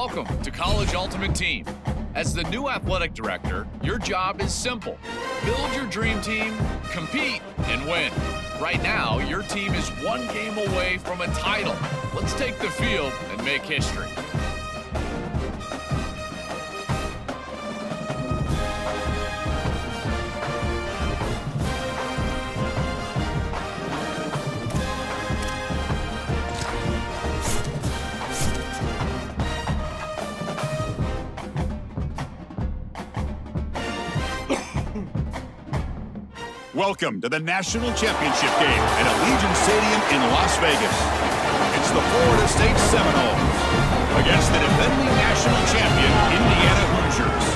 Welcome to College Ultimate Team. As the new athletic director, your job is simple. Build your dream team, compete, and win. Right now, your team is one game away from a title. Let's take the field and make history. Welcome to the National Championship game at Allegiant Stadium in Las Vegas. It's the Florida State Seminoles against the defending national champion, Indiana Hoosiers.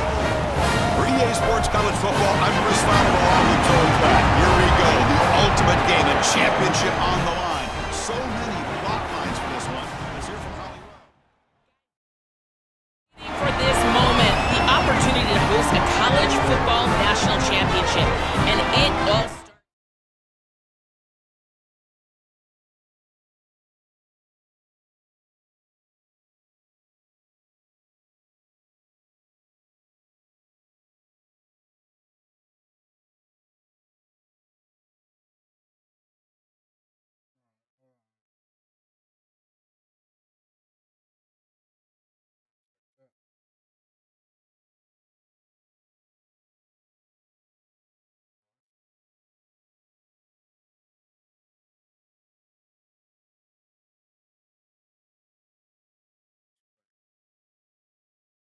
For EA Sports College Football, I'm Chris Fowler along with Joey Pratt. Here we go, the ultimate game, a championship on the line. So many plot lines for this one. Let's hear from Hollywood. For this moment, the opportunity to host a college football national championship, and it all starts.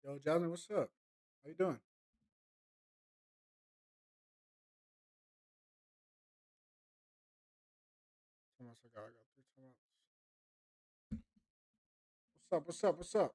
Yo, Jasmine, what's up? How you doing? I got 3 timeouts. What's up? What's up? What's up?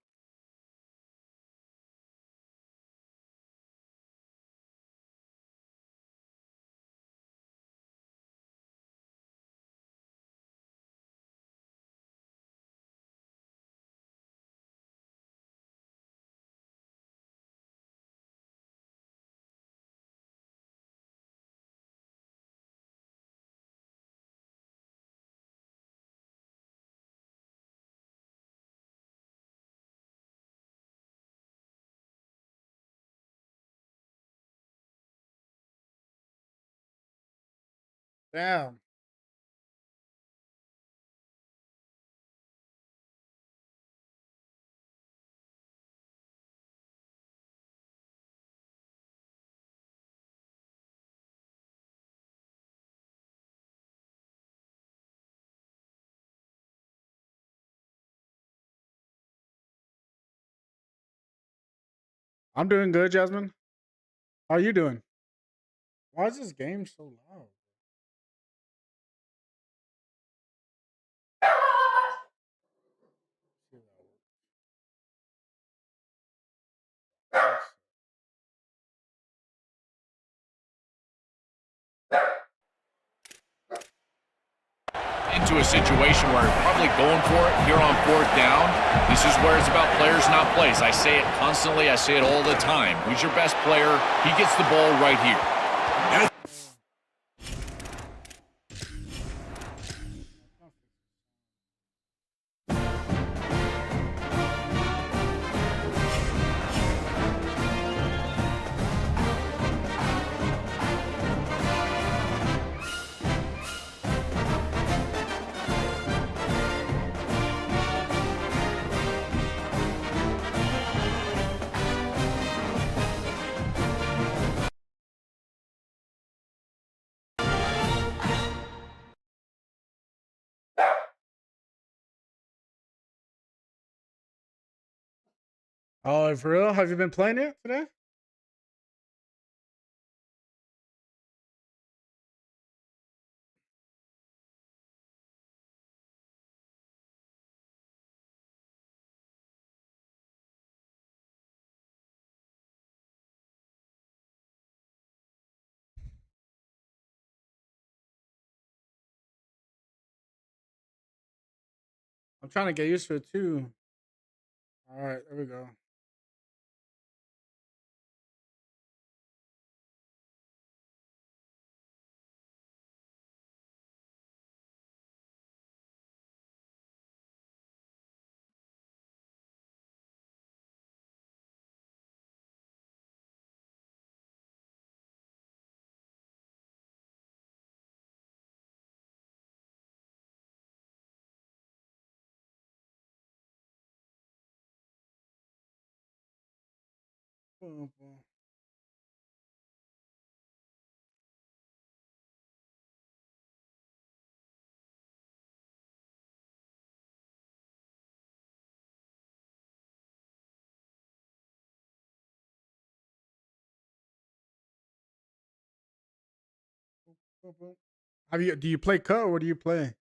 Damn. I'm doing good, Jasmine. How are you doing? Why is this game so loud? See if that works. Into a situation where you're probably going for it here on fourth down. This is where it's about players, not plays. I say it constantly. I say it all the time. Who's your best player? He gets the ball right here. Oh, for real? Have you been playing it today? I'm trying to get used to it too. All right, there we go. Boom, boom. Boom, boom. Do you play cut or what do you play?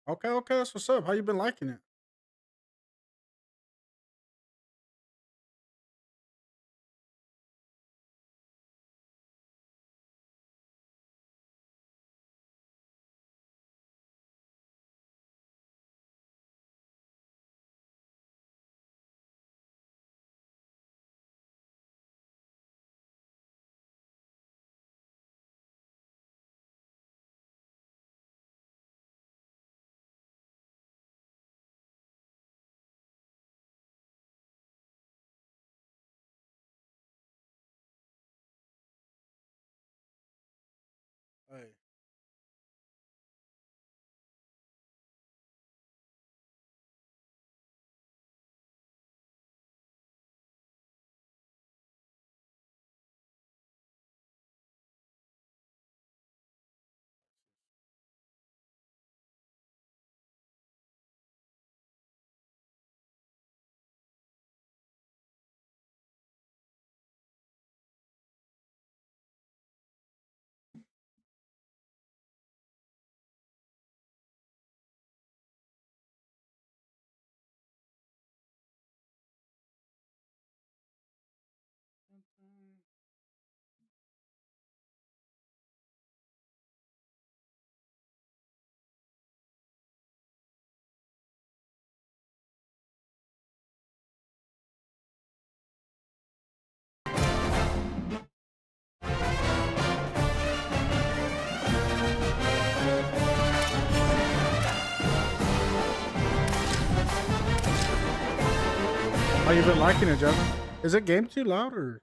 Okay, okay, that's what's up. How you been liking it? Hey. How you been liking it, Jasmine? Is it game too loud or?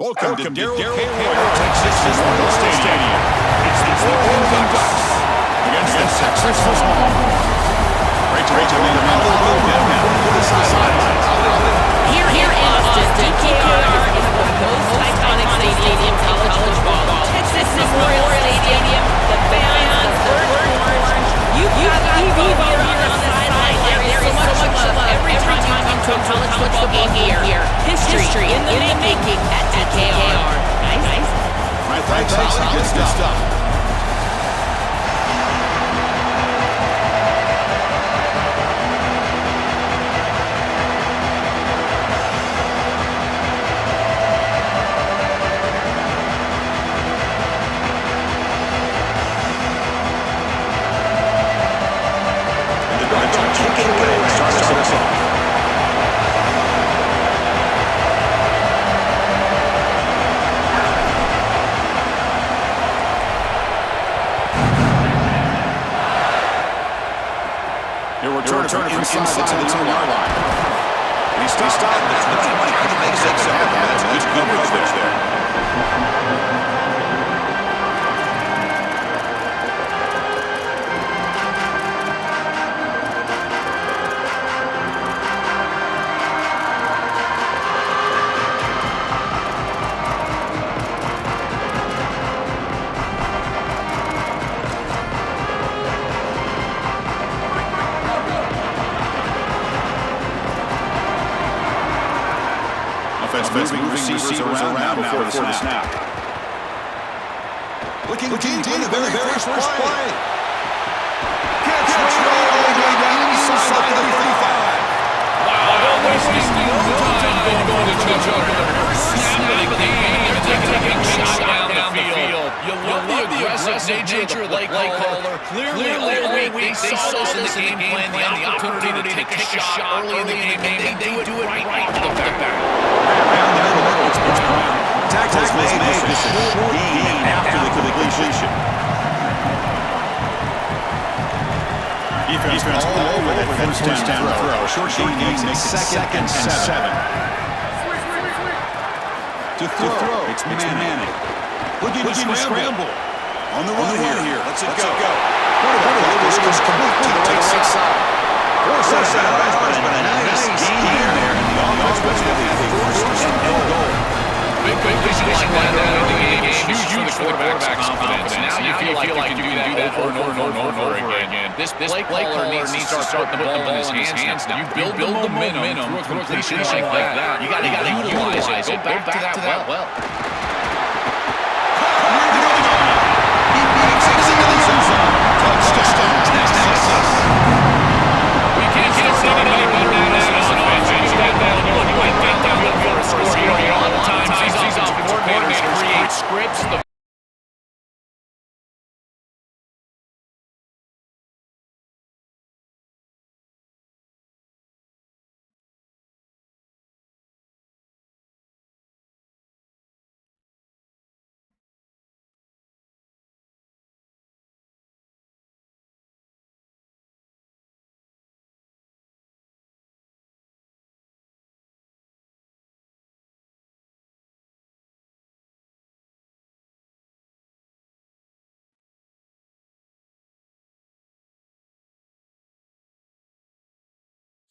Welcome to Darrell K. Royal, Texas Memorial Stadium. It's the Oregon Ducks against the Texas Longhorns. Rachel Mandelman to the sidelines. Here in Austin, DKR is the most iconic stadium in college football. Texas Memorial Stadium, the fans, the orange. You've got Evo here on the sideline. There is so much love every time you come to a college football game here. History in the making at DKR. Nice. My thanks. Good stuff. Inside to the 10-yard line. And he stopped at the 20. Good coverage there. Moving receivers around now before the snap. Looking deep in the very first play. Catch right all the way down inside the 35. Wow, wasting no time going to touch up the first snap of the game and taking a shot down the field. You love the aggressive nature of the play caller. Clearly all week they saw this in the game plan, the opportunity to take a shot early in the game, and they do it right off the back. Tackles made. This is a short gain after the completion. Defense all over that first down throw. Short gain makes it second and 7. To throw. It's Manning. Looking to scramble. On the run here. Let's it go. Quarterback is complete to the right side. Forces out but a nice gain there. And the offense was going to have a first and goal. Big vision like that in the game is huge for the quarterback's confidence. Now you feel like you can do that over and over again. This play caller needs to start putting the ball in his hands now. You build the momentum through a completion like that. You got to utilize it. Go back to that well. near the goal. He makes it into the end zone. Touchdown, Texas. We can't start any better than that offense. You got that going right down the field for a score. You know, a lot of times these offensive coordinators create scripts.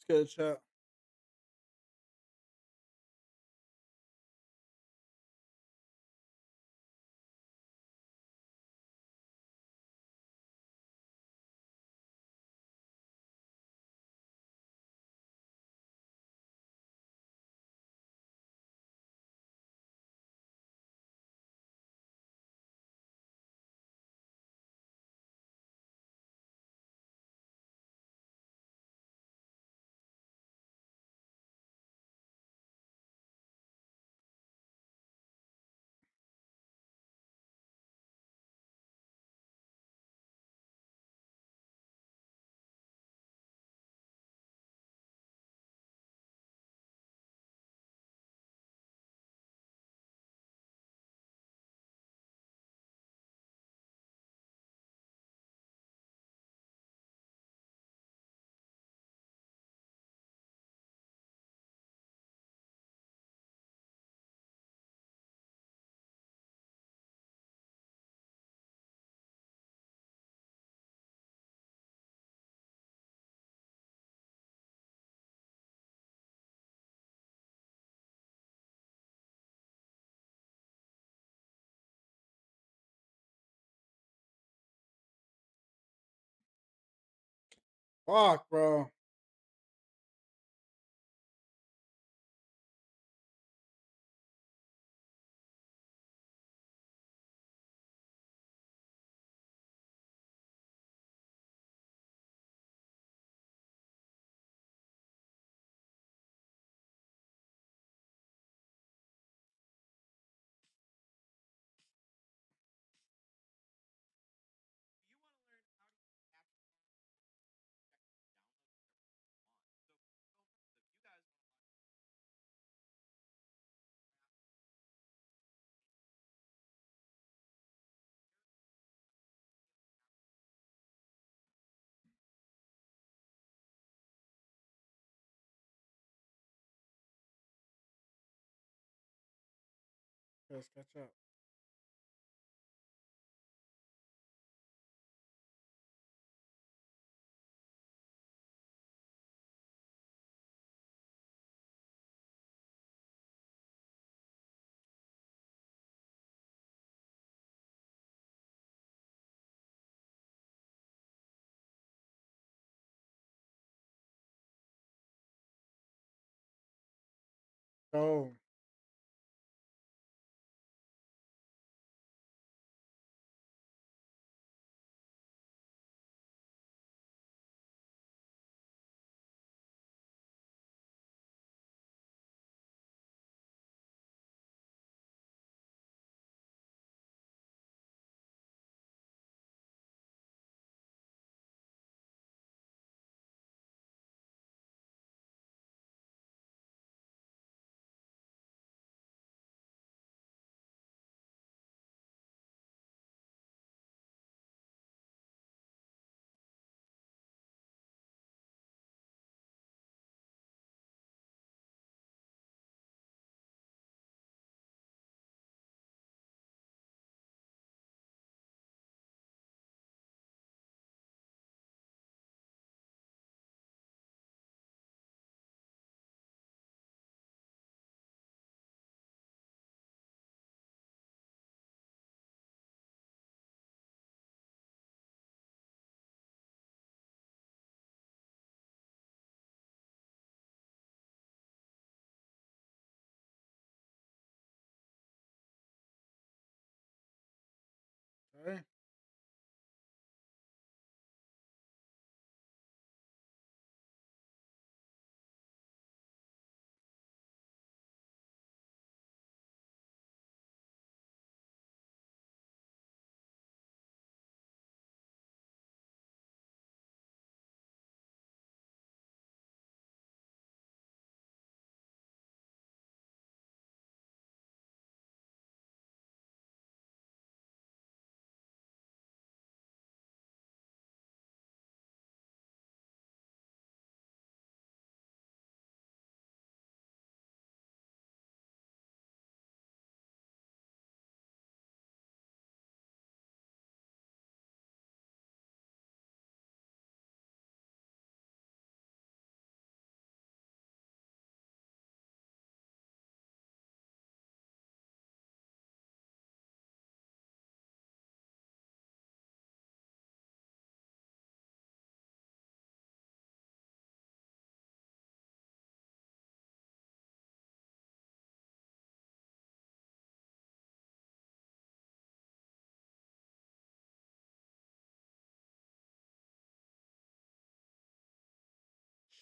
Let's get a chat. Fuck, bro. Let's catch up. Go. Okay.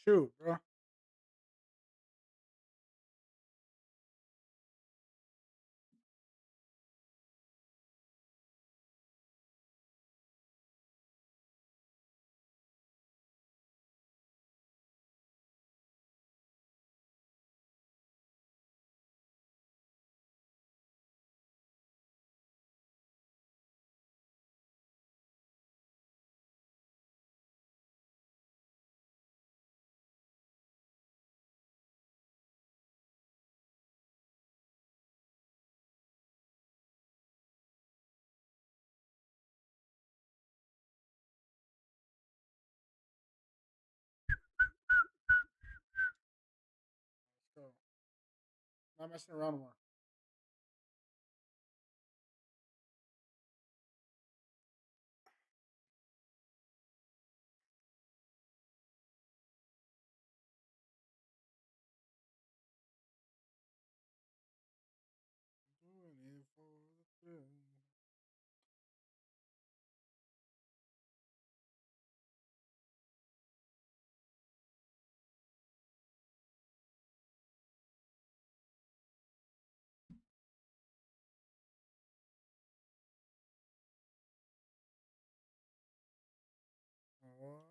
Shoot, bro. Let's go. Not messing around more. Doing it for the thrill. Oh.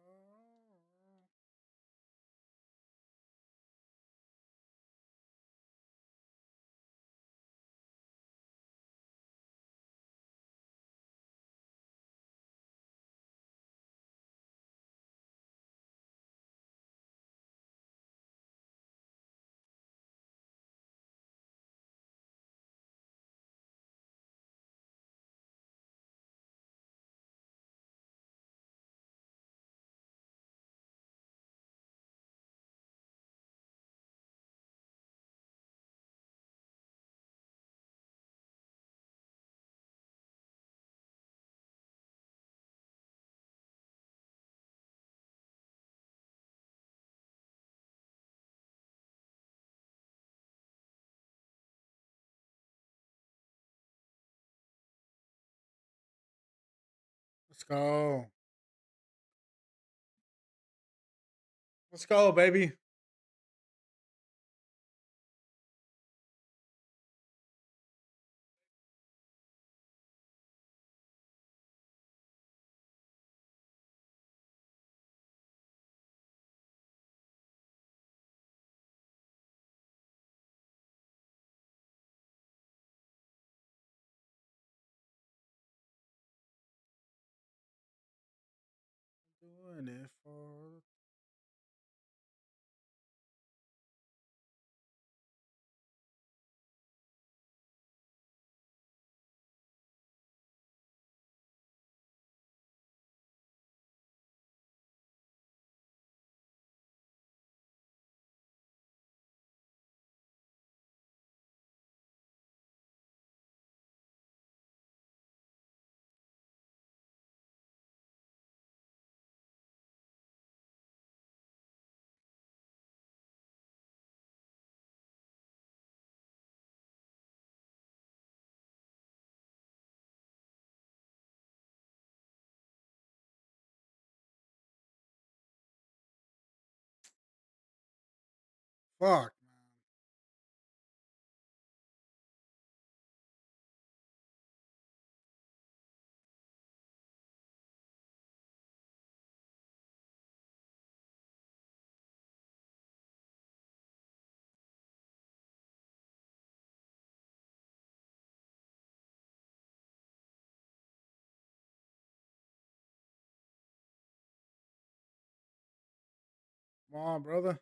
Let's go. Let's go, baby. Doing it for Fuck, man. Come on, brother.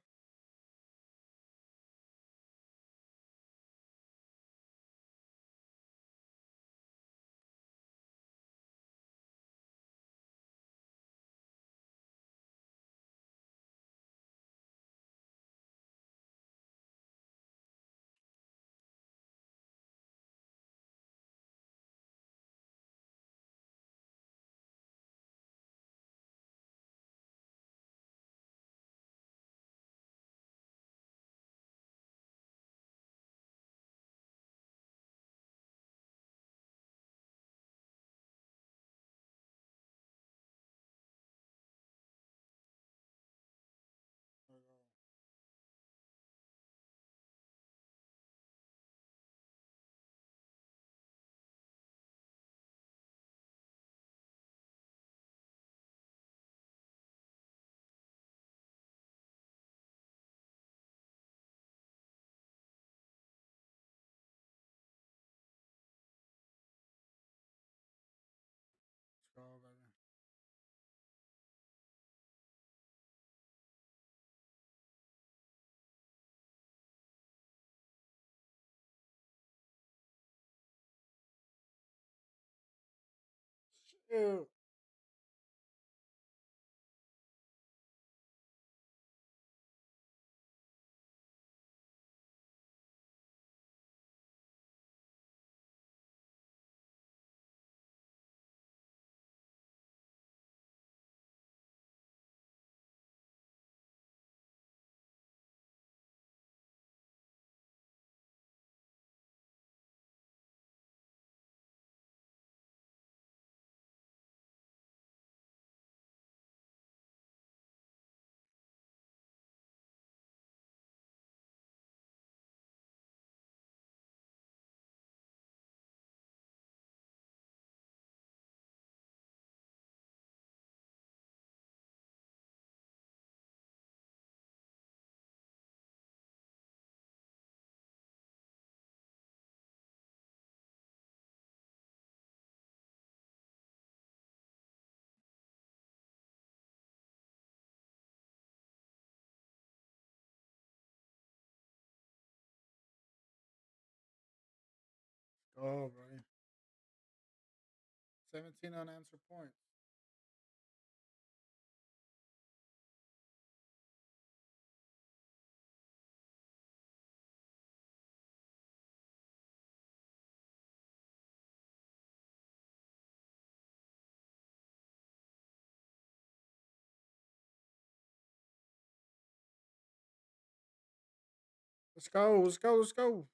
There we go. Let's go, baby. Shoot. Go, buddy. 17 unanswered points. Let's go. Let's go. Let's go.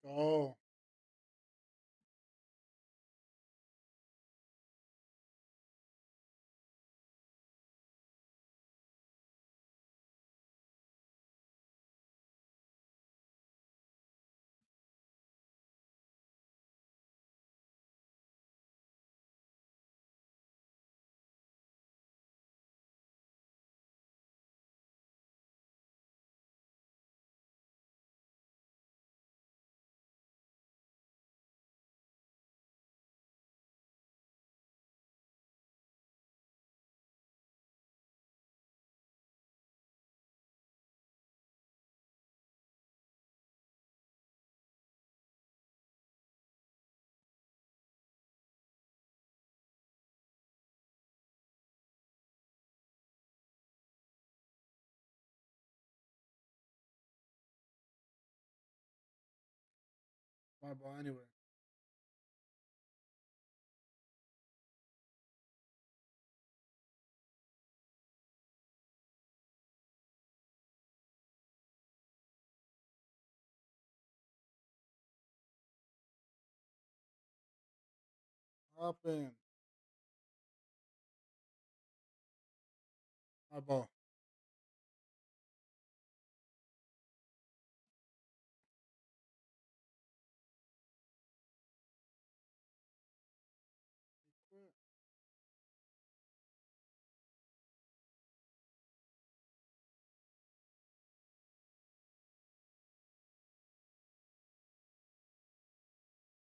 go. My ball anyway. Up in. My ball. He quit.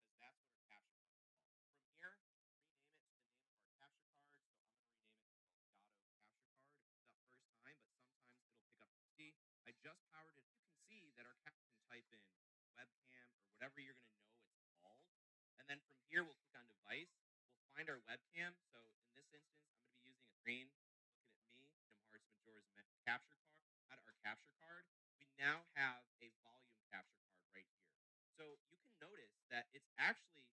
because that's what our capture card is called. From here, rename it to the name of our capture card. So I'm going to rename it to Elgato Capture Card. It picks up first time, but sometimes it'll pick up 60. I just powered it. You can see that our capture can type in webcam or whatever you're going to know it's called. And then from here, we'll click on device. We'll find our webcam. So in this instance, I'm going to be using a screen looking at me, Jim Hearts Majora's capture card, our capture card. We now have a volume capture card right here. So you can notice that it's actually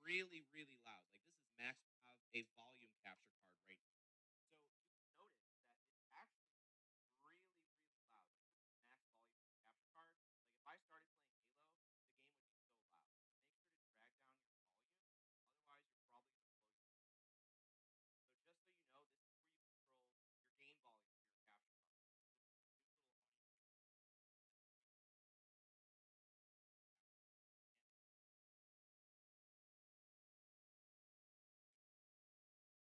really, really loud. Like this is max of a volume capture card right now. So you can notice that it's actually really, really loud. Like this is max volume of the capture card. Like if I started playing Halo, the game would be so loud. Make sure to drag down your volume. Otherwise, you're probably going to close your game. So just so you know, this is where you control your gain volume for your capture card. This is neutral on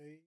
A.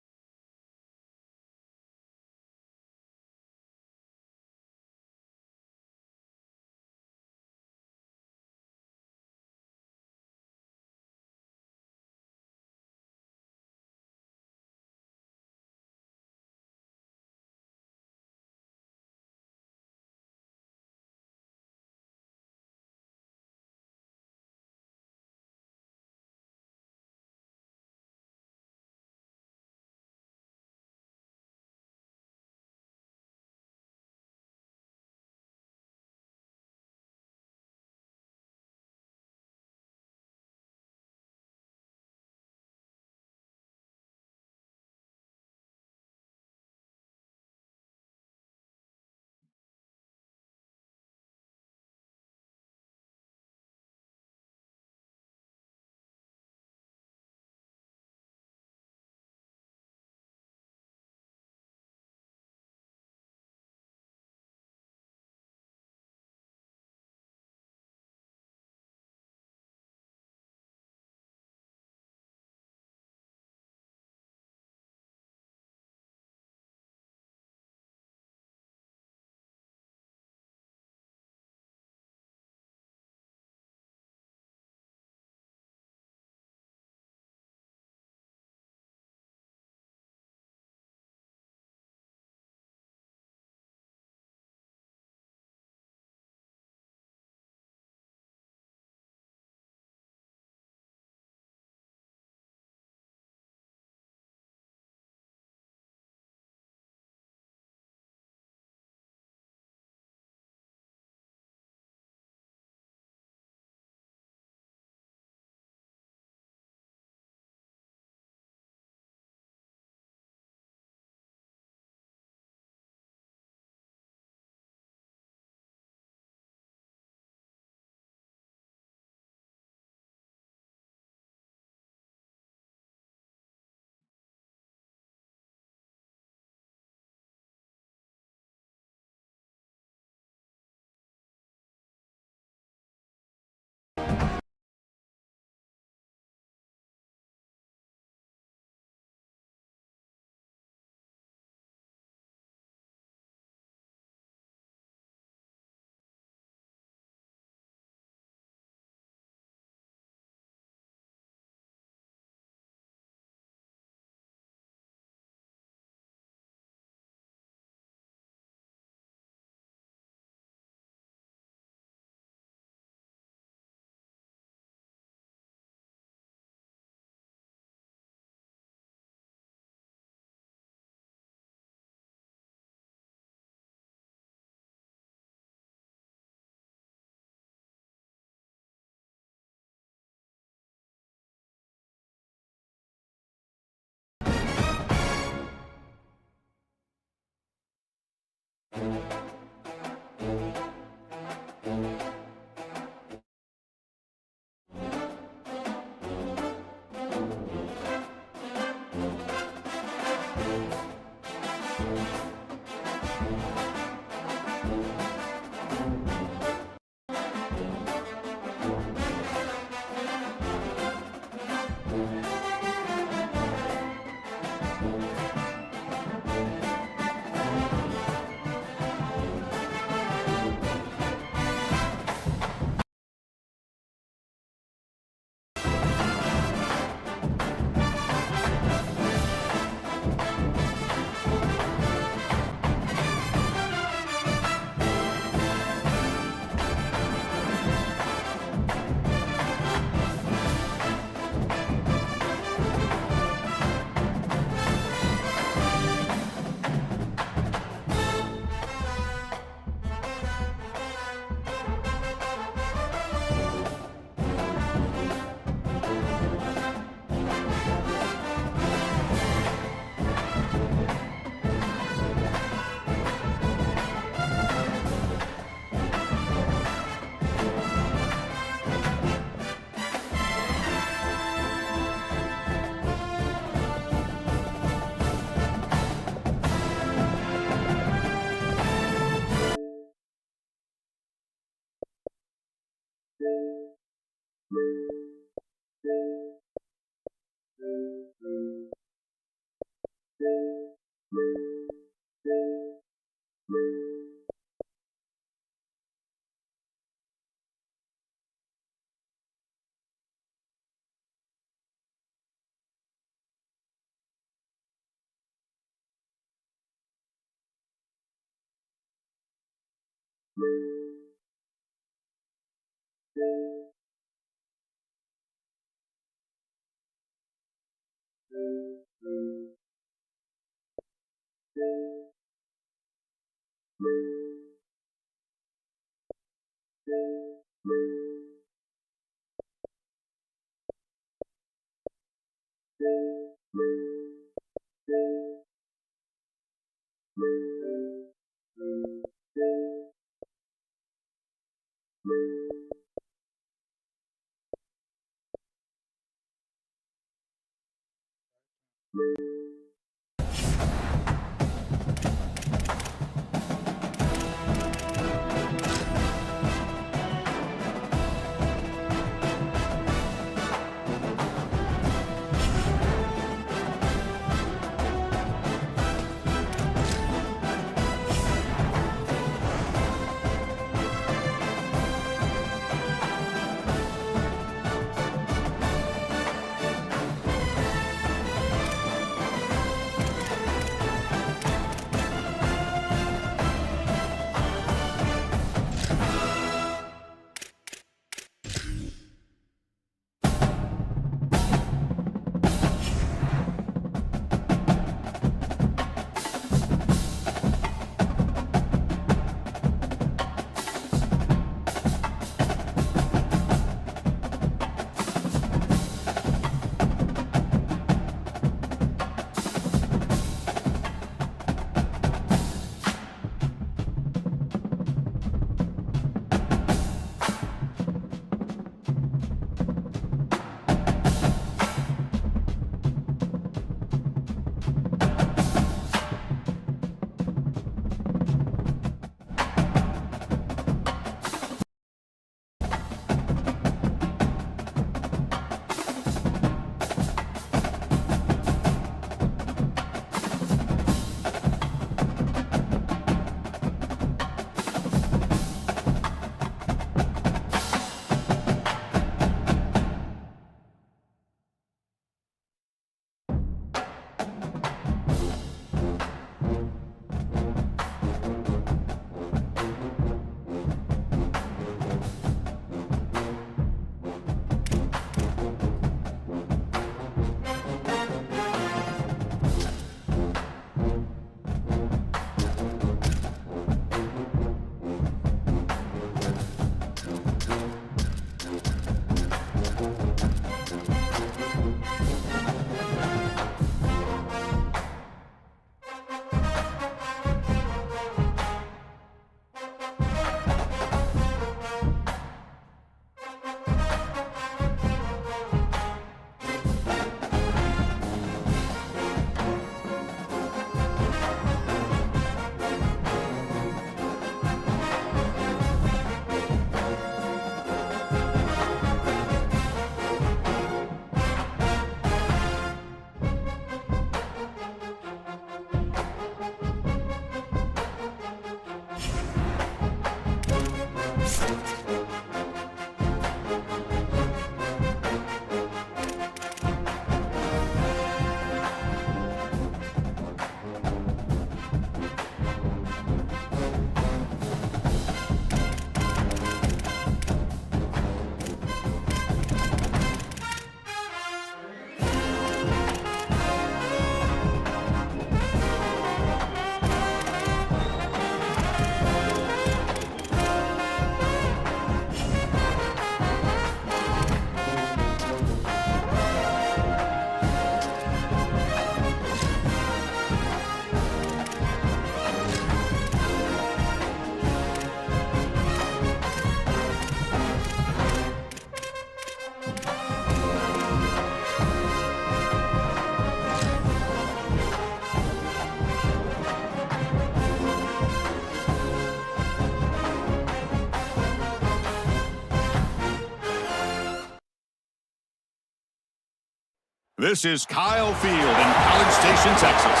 This is Kyle Field in College Station, Texas.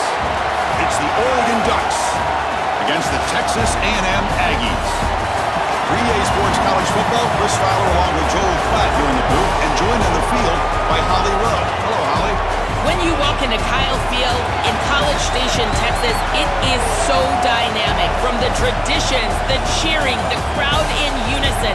It's the Oregon Ducks against the Texas A&M Aggies. For EA Sports College Football, Chris Fowler along with Joel Klatt here in the booth and joined in the field by Holly Rudd. Hello, Holly. When you walk into Kyle Field in College Station, Texas, it is so dynamic. From the traditions, the cheering, the crowd in unison,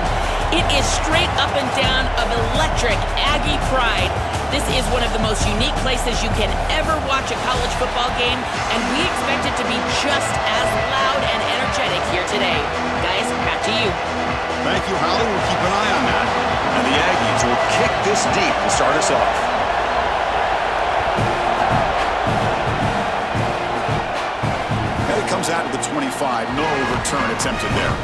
it is straight up and down of electric Aggie pride. This is one of the most unique places you can ever watch a college football game, and we expect it to be just as loud and energetic here today. Guys, back to you. Thank you, Holly. We'll keep an eye on that. And the Aggies will kick this deep to start us off. And it comes out to the 25. No return attempted there.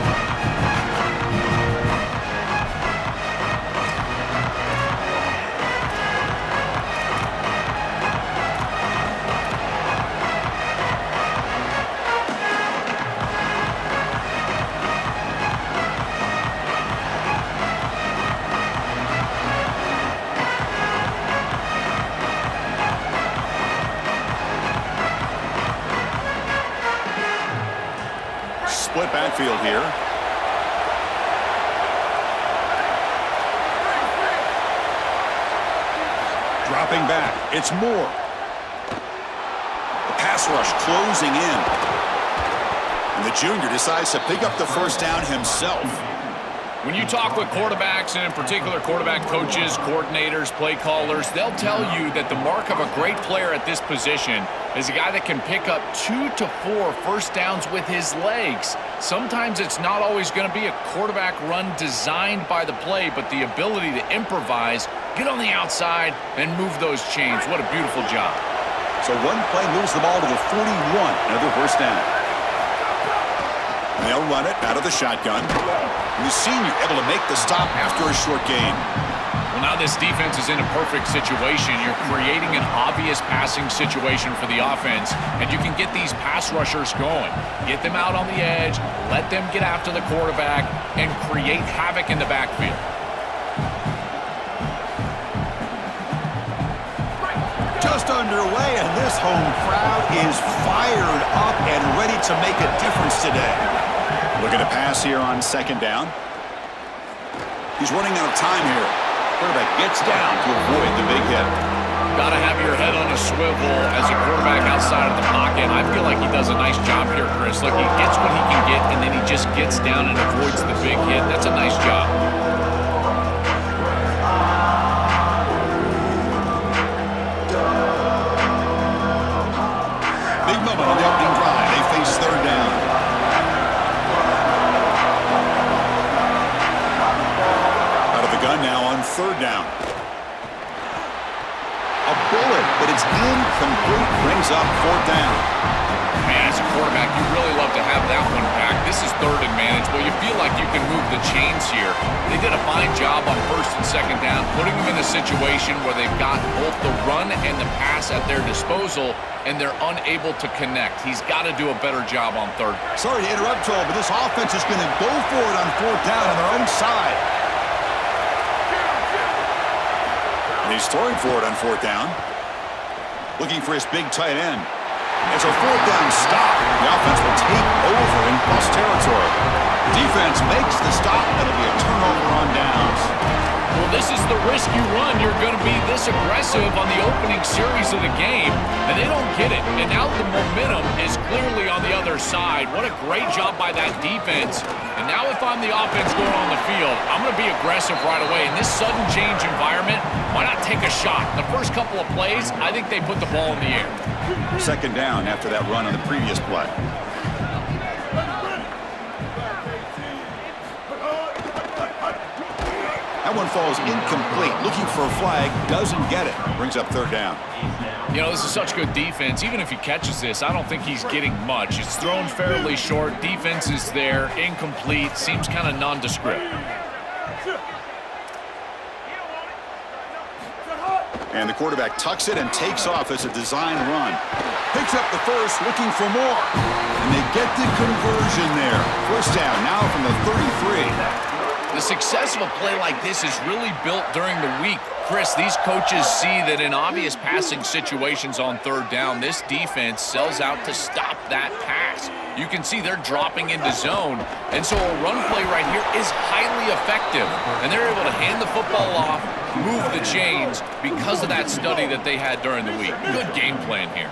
Split backfield here. Dropping back. It's Moore. The pass rush closing in. And the junior decides to pick up the first down himself. When you talk with quarterbacks, and in particular quarterback coaches, coordinators, play callers, they'll tell you that the mark of a great player at this position is a guy that can pick up 2 to 4 first downs with his legs. Sometimes it's not always going to be a quarterback run designed by the play, but the ability to improvise, get on the outside, and move those chains. What a beautiful job. So one play moves the ball to the 41. Another first down. They'll run it out of the shotgun. And the senior able to make the stop after a short gain. Well, now this defense is in a perfect situation. You're creating an obvious passing situation for the offense, and you can get these pass rushers going. Get them out on the edge, let them get after the quarterback, and create havoc in the backfield. Just underway, and this home crowd is fired up and ready to make a difference today. Looking to pass here on second down. He's running out of time here. Quarterback gets down to avoid the big hit. Got to have your head on a swivel as a quarterback outside of the pocket. I feel like he does a nice job here, Chris. Look, he gets what he can get, and then he just gets down and avoids the big hit. That's a nice job. Big moment on the opening drive. They face third down. Out of the gun now on third down. A bullet, but it's incomplete. Brings up fourth down. Man, as a quarterback, you really love to have that one back. This is third and manageable. You feel like you can move the chains here. They did a fine job on first and second down, putting them in a situation where they've got both the run and the pass at their disposal, and they're unable to connect. He's got to do a better job on third. Sorry to interrupt, Joel, but this offense is going to go for it on fourth down on their own side. And he's throwing for it on fourth down. Looking for his big tight end. It's a fourth down stop. The offense will take over in plus territory. Defense makes the stop. That'll be a turnover on downs. Well, this is the risk you run. You're going to be this aggressive on the opening series of the game, and they don't get it. And now the momentum is clearly on the other side. What a great job by that defense. And now if I'm the offense going on the field, I'm going to be aggressive right away. In this sudden change environment, why not take a shot? The first couple of plays, I think they put the ball in the air. Second down after that run on the previous play. That one falls incomplete. Looking for a flag, doesn't get it. Brings up third down. You know, this is such good defense. Even if he catches this, I don't think he's getting much. It's thrown fairly short. Defense is there. Incomplete. Seems kind of nondescript. And the quarterback tucks it and takes off as a design run. Picks up the first, looking for more. And they get the conversion there. First down now from the 33. The success of a play like this is really built during the week. Chris, these coaches see that in obvious passing situations on third down, this defense sells out to stop that pass. You can see they're dropping into zone, and so a run play right here is highly effective. And they're able to hand the football off, move the chains because of that study that they had during the week. Good game plan here.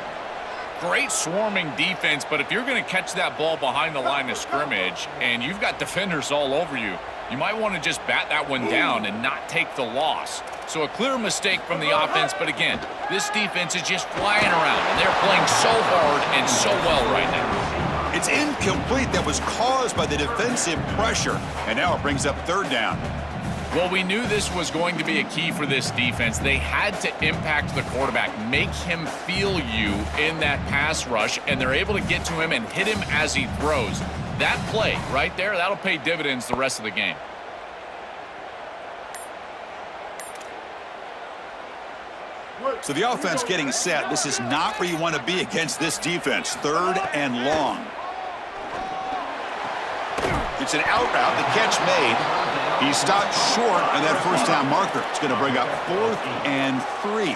Great swarming defense, but if you're going to catch that ball behind the line of scrimmage and you've got defenders all over you, you might want to just bat that one down and not take the loss. So a clear mistake from the offense, but again, this defense is just flying around, and they're playing so hard and so well right now. It's incomplete. That was caused by the defensive pressure, and now it brings up third down. Well, we knew this was going to be a key for this defense. They had to impact the quarterback, make him feel you in that pass rush, and they're able to get to him and hit him as he throws. That play right there, that'll pay dividends the rest of the game. So the offense getting set. This is not where you want to be against this defense. Third and long. It's an out route. The catch made. He stopped short on that first down marker. It's going to bring up 4th and 3.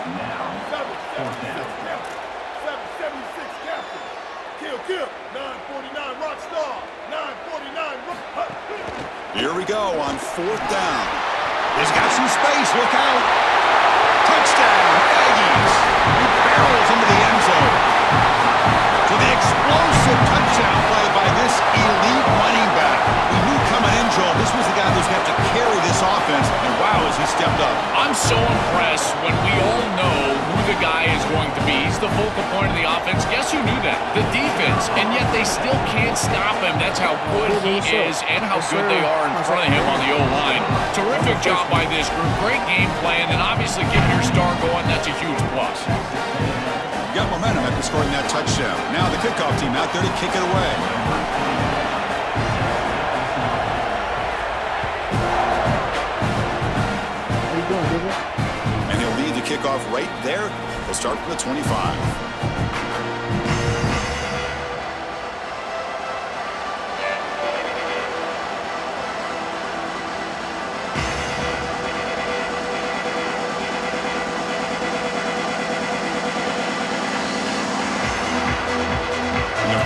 Here we go on 4th down. He's got some space. Look out. Touchdown, Aggies. He barrels into the end zone. To the explosive touchdown play by this elite running back. We knew coming in, Joel, this was the guy who's going to have to carry this offense, and wow, has he stepped up. I'm so impressed when we all know who the guy is going to be. He's the focal point of the offense. Guess who knew that? The defense, and yet they still can't stop him. That's how good he is and how good they are in front of him on the O-line. Terrific job by this group. Great game plan, and obviously getting your star going, that's a huge plus. Got momentum after scoring that touchdown. Now the kickoff team out there to kick it away. How you doing, Google? And he'll lead the kickoff right there. He'll start from the 25.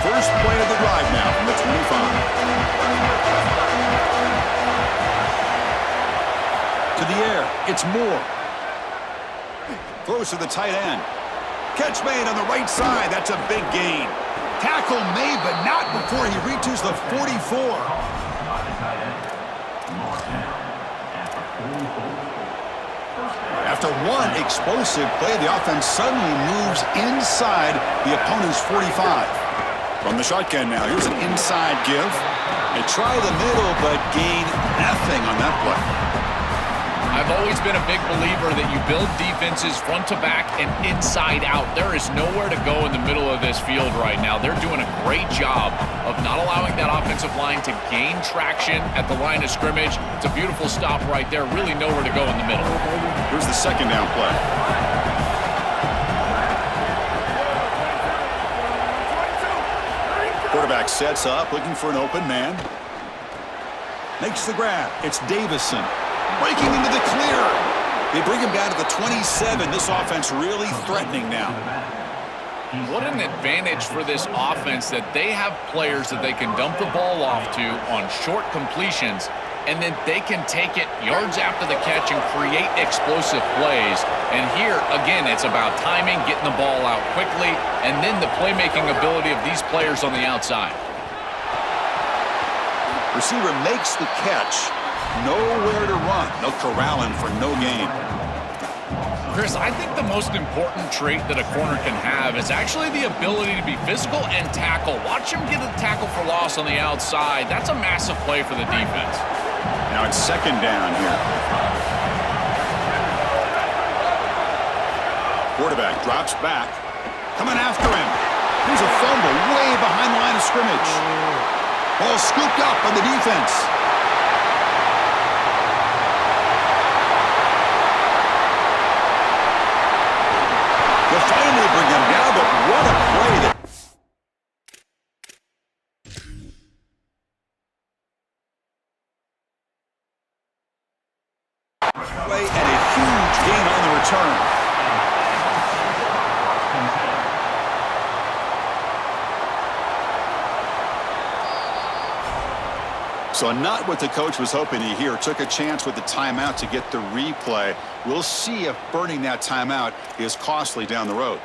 First play of the drive now from the 25. To the air, it's Moore. Throws to the tight end. Catch made on the right side. That's a big gain. Tackle made, but not before he reaches the 44. After one explosive play, the offense suddenly moves inside the opponent's 45. From the shotgun now, here's an inside give. They try the middle, but gain nothing on that play. I've always been a big believer that you build defenses front to back and inside out. There is nowhere to go in the middle of this field right now. They're doing a great job of not allowing that offensive line to gain traction at the line of scrimmage. It's a beautiful stop right there. Really nowhere to go in the middle. Here's the second down play. Quarterback sets up, looking for an open man. Makes the grab. It's Davison. Breaking into the clear. They bring him down to the 27. This offense really threatening now. What an advantage for this offense that they have players that they can dump the ball off to on short completions, and then they can take it yards after the catch and create explosive plays. And here, again, it's about timing, getting the ball out quickly, and then the playmaking ability of these players on the outside. Receiver makes the catch. Nowhere to run. They'll corral him for no gain. Chris, I think the most important trait that a corner can have is actually the ability to be physical and tackle. Watch him get a tackle for loss on the outside. That's a massive play for the defense. Now it's second down here. Quarterback drops back. Coming after him. Here's a fumble way behind the line of scrimmage. Ball scooped up on the defense. They'll finally bring him down, but what a play that... Play and a huge gain on the return. So not what the coach was hoping to hear. Took a chance with the timeout to get the replay. We'll see if burning that timeout is costly down the road.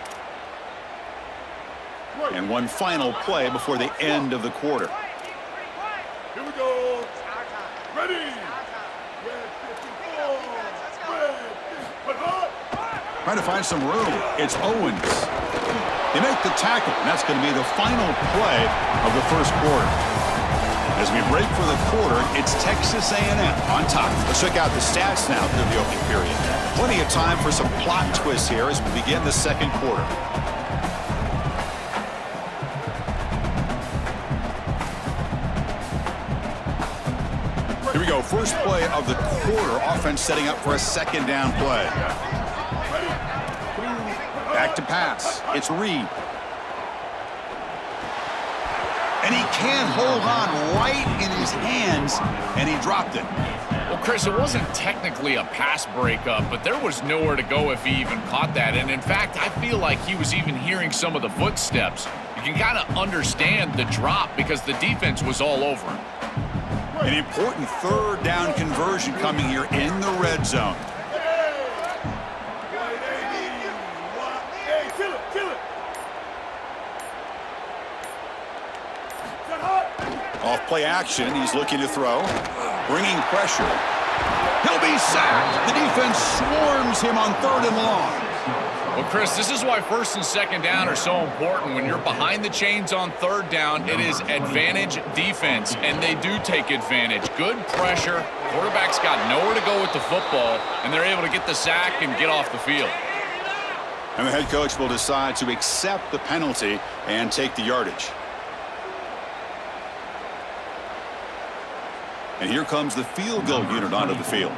And one final play before the end of the quarter. Here we go. Ready. Trying to find some room. It's Owens. They make the tackle, and that's going to be the final play of the first quarter. As we break for the quarter, it's Texas A&M on top. Let's check out the stats now through the opening period. Plenty of time for some plot twists here as we begin the second quarter. Here we go. First play of the quarter. Offense setting up for a second down play. Back to pass. It's Reed. And he can't hold on right in his hands, and he dropped it. Well, Chris, it wasn't technically a pass breakup, but there was nowhere to go if he even caught that. And in fact, I feel like he was even hearing some of the footsteps. You can kind of understand the drop because the defense was all over him. An important third down conversion coming here in the red zone. Off play action, he's looking to throw. Bringing pressure. He'll be sacked. The defense swarms him on third and long. Well, Chris, this is why first and second down are so important. When you're behind the chains on third down, it is advantage defense, and they do take advantage. Good pressure. Quarterback's got nowhere to go with the football, and they're able to get the sack and get off the field. And the head coach will decide to accept the penalty and take the yardage. And here comes the field goal unit onto the field.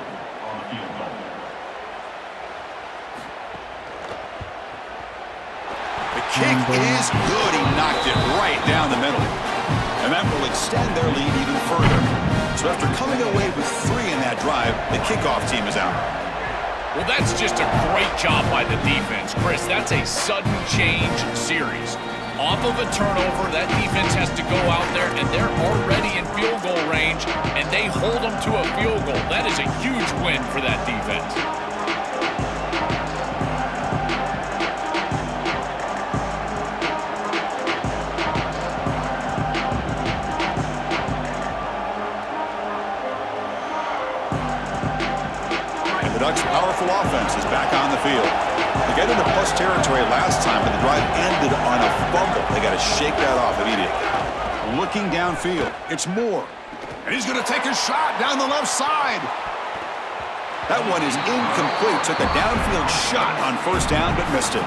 The kick is good. He knocked it right down the middle. And that will extend their lead even further. So after coming away with 3 in that drive, the kickoff team is out. Well, that's just a great job by the defense. Chris, that's a sudden change series. Off of a turnover, that defense has to go out there, and they're already in field goal range, and they hold them to a field goal. That is a huge win for that defense. And the Ducks' powerful offense is back on the field. They got into plus territory last time, but the drive ended on a fumble. They got to shake that off immediately. Looking downfield, it's Moore. And he's going to take a shot down the left side. That one is incomplete. Took a downfield shot on first down, but missed it.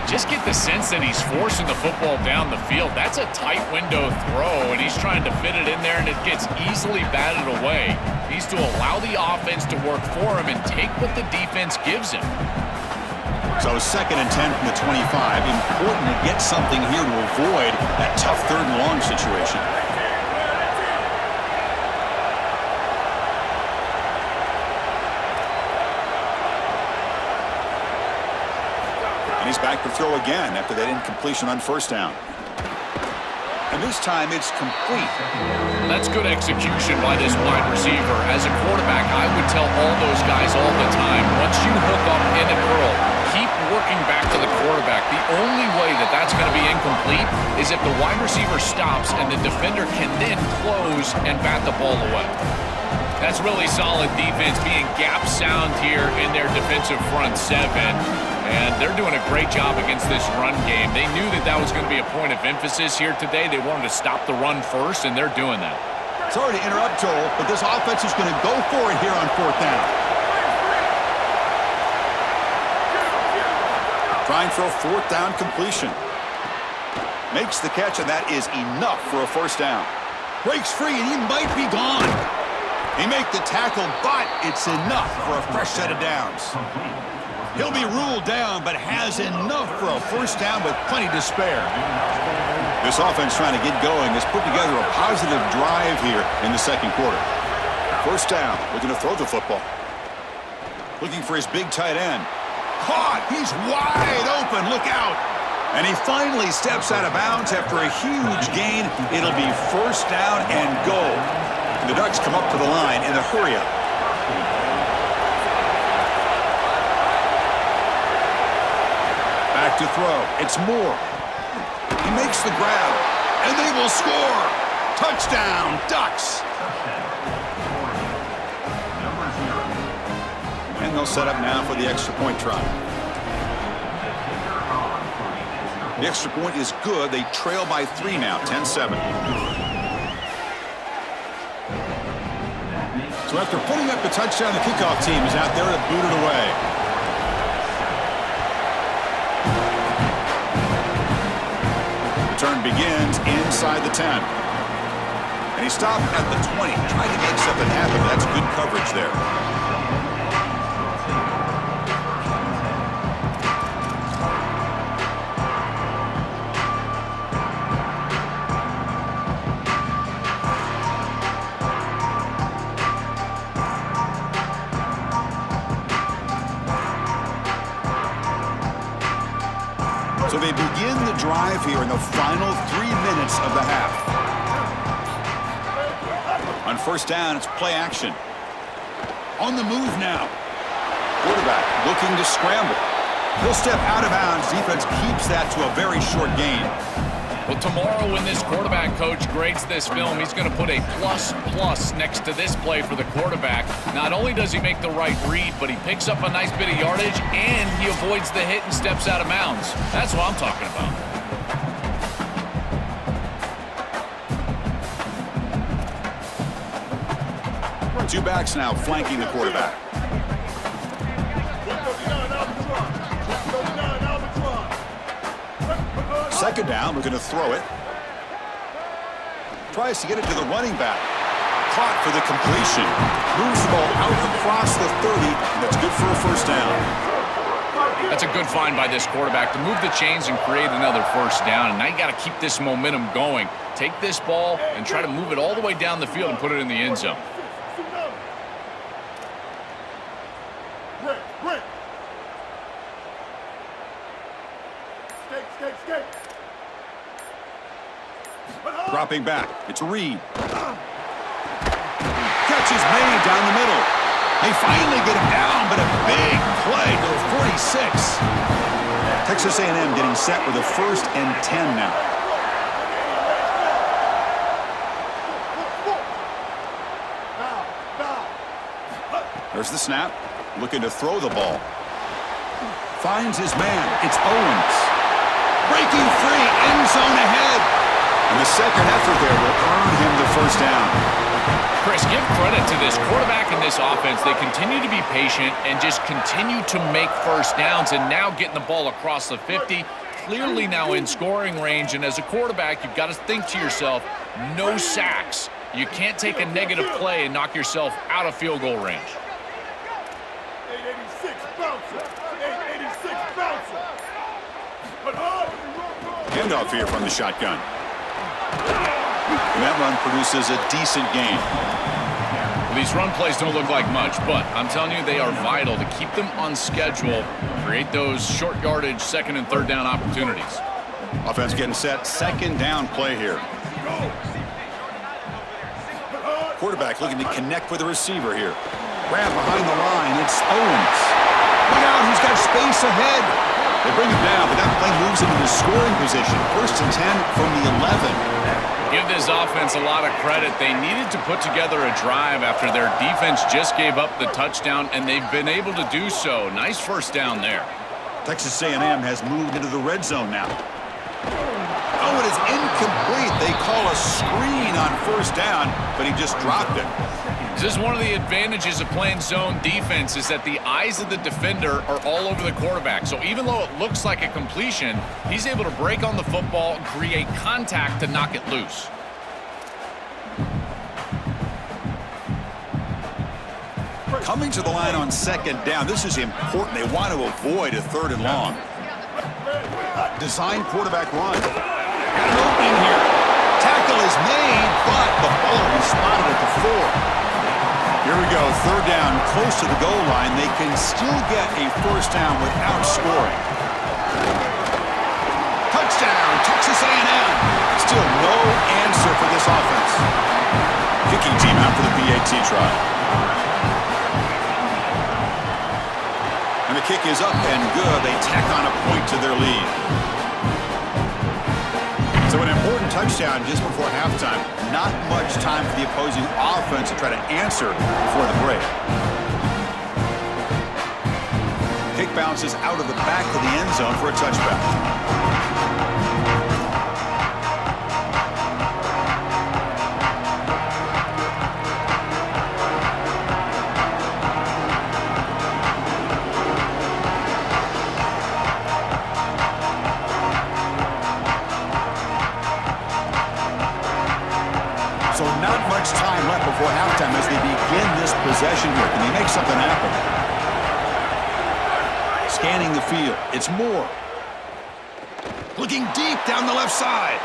Just get the sense that he's forcing the football down the field. That's a tight window throw, and he's trying to fit it in there, and it gets easily batted away. He needs to allow the offense to work for him and take what the defense gives him. So 2nd and 10 from the 25. Important to get something here to avoid that tough third and long situation. And he's back to throw again after that incompletion on first down. And this time it's complete. That's good execution by this wide receiver. As a quarterback, I would tell all those guys all the time, once you hook up in a curl, keep working back to the quarterback. The only way that that's going to be incomplete is if the wide receiver stops and the defender can then close and bat the ball away. That's really solid defense, being gap sound here in their defensive front 7. And they're doing a great job against this run game. They knew that that was going to be a point of emphasis here today. They wanted to stop the run first, and they're doing that. Sorry to interrupt, Joel, but this offense is going to go for it here on 4th down. Trying for a 4th down completion. Makes the catch, and that is enough for a first down. Breaks free, and he might be gone. He make the tackle, but it's enough for a fresh set of downs. He'll be ruled down, but has enough for a first down with plenty to spare. This offense trying to get going has put together a positive drive here in the second quarter. First down, looking to throw the football. Looking for his big tight end. Caught! He's wide open! Look out! And he finally steps out of bounds after a huge gain. It'll be first down and goal. The Ducks come up to the line in a hurry-up. Back to throw. It's Moore. He makes the grab, and they will score. Touchdown, Ducks. And they'll set up now for the extra point try. The extra point is good. They trail by 3 now, 10-7. So after putting up the touchdown, the kickoff team is out there to boot it away. Return begins inside the 10. And he stopped at the 20, trying to make something happen. That's good coverage there. So they begin the drive here in the final 3 minutes of the half. On first down, it's play action. On the move now. Quarterback looking to scramble. He'll step out of bounds. Defense keeps that to a very short gain. Well, tomorrow when this quarterback coach grades this film, he's going to put a plus next to this play for the quarterback. Not only does he make the right read, but he picks up a nice bit of yardage, and he avoids the hit and steps out of bounds. That's what I'm talking about. Two backs now flanking the quarterback. Second down, we're going to throw it. Tries to get it to the running back. Caught for the completion. Moves the ball out across the 30, and that's good for a first down. That's a good find by this quarterback to move the chains and create another first down. And now you got to keep this momentum going. Take this ball and try to move it all the way down the field and put it in the end zone. Dropping back. It's Reed. Catch is made down the middle. They finally get him down, but a big play to the 46. Texas A&M getting set with a 1st and 10 now. There's the snap. Looking to throw the ball. Finds his man. It's Owens. Breaking free. End zone ahead. And the second effort there will earn him the first down. Chris, give credit to this quarterback and this offense. They continue to be patient and just continue to make first downs, and now getting the ball across the 50, clearly now in scoring range. And as a quarterback, you've got to think to yourself, no sacks. You can't take a negative play and knock yourself out of field goal range. 886 bouncer. 886 bouncer. Handoff here from the shotgun. And that run produces a decent gain. Well, these run plays don't look like much, but I'm telling you, they are vital to keep them on schedule, create those short yardage 2nd and 3rd down opportunities. Offense getting set. 2nd down play here. Quarterback looking to connect with the receiver here. Grab behind the line. It's Owens. Look out, he's got space ahead. They bring him down, but that play moves him into scoring position. 1st and 10 from the 11. Give this offense a lot of credit. They needed to put together a drive after their defense just gave up the touchdown, and they've been able to do so. Nice first down there. Texas A&M has moved into the red zone now. Oh, it is incomplete. They call a screen on 1st down, but he just dropped it. This is one of the advantages of playing zone defense is that the eyes of the defender are all over the quarterback. So even though it looks like a completion, he's able to break on the football and create contact to knock it loose. Coming to the line on 2nd down. This is important. They want to avoid a 3rd and long. Design quarterback run. Got an opening here. Tackle is made, but the ball is spotted at the 4. Here we go, 3rd down, close to the goal line. They can still get a first down without scoring. Touchdown, Texas A&M. Still no answer for this offense. Kicking kicking team out for the PAT try. And the kick is up and good. They tack on a point to their lead. So an important touchdown just before halftime. Not much time for the opposing offense to try to answer before the break. Kick bounces out of the back of the end zone for a touchback. So not much time left before halftime as they begin this possession here. Can they make something happen? Scanning the field. It's Moore. Looking deep down the left side.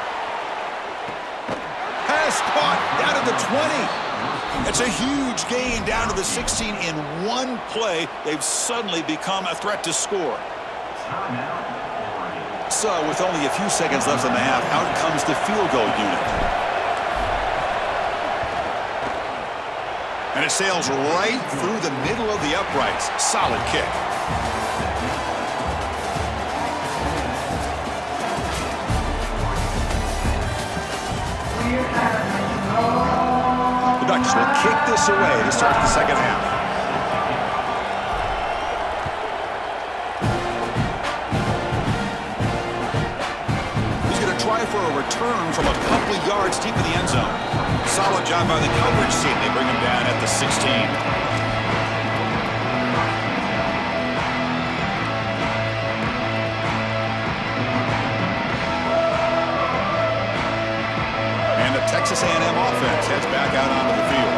Pass caught down to the 20. It's a huge gain down to the 16 in one play. They've suddenly become a threat to score. So with only a few seconds left in the half, out comes the field goal unit. And it sails right through the middle of the uprights. Solid kick. The Ducks will kick this away to start the second half. He's going to try for a return from a couple of yards deep in the end zone. Solid job by the coverage team. They bring him down at the 16. And the Texas A&M offense heads back out onto the field.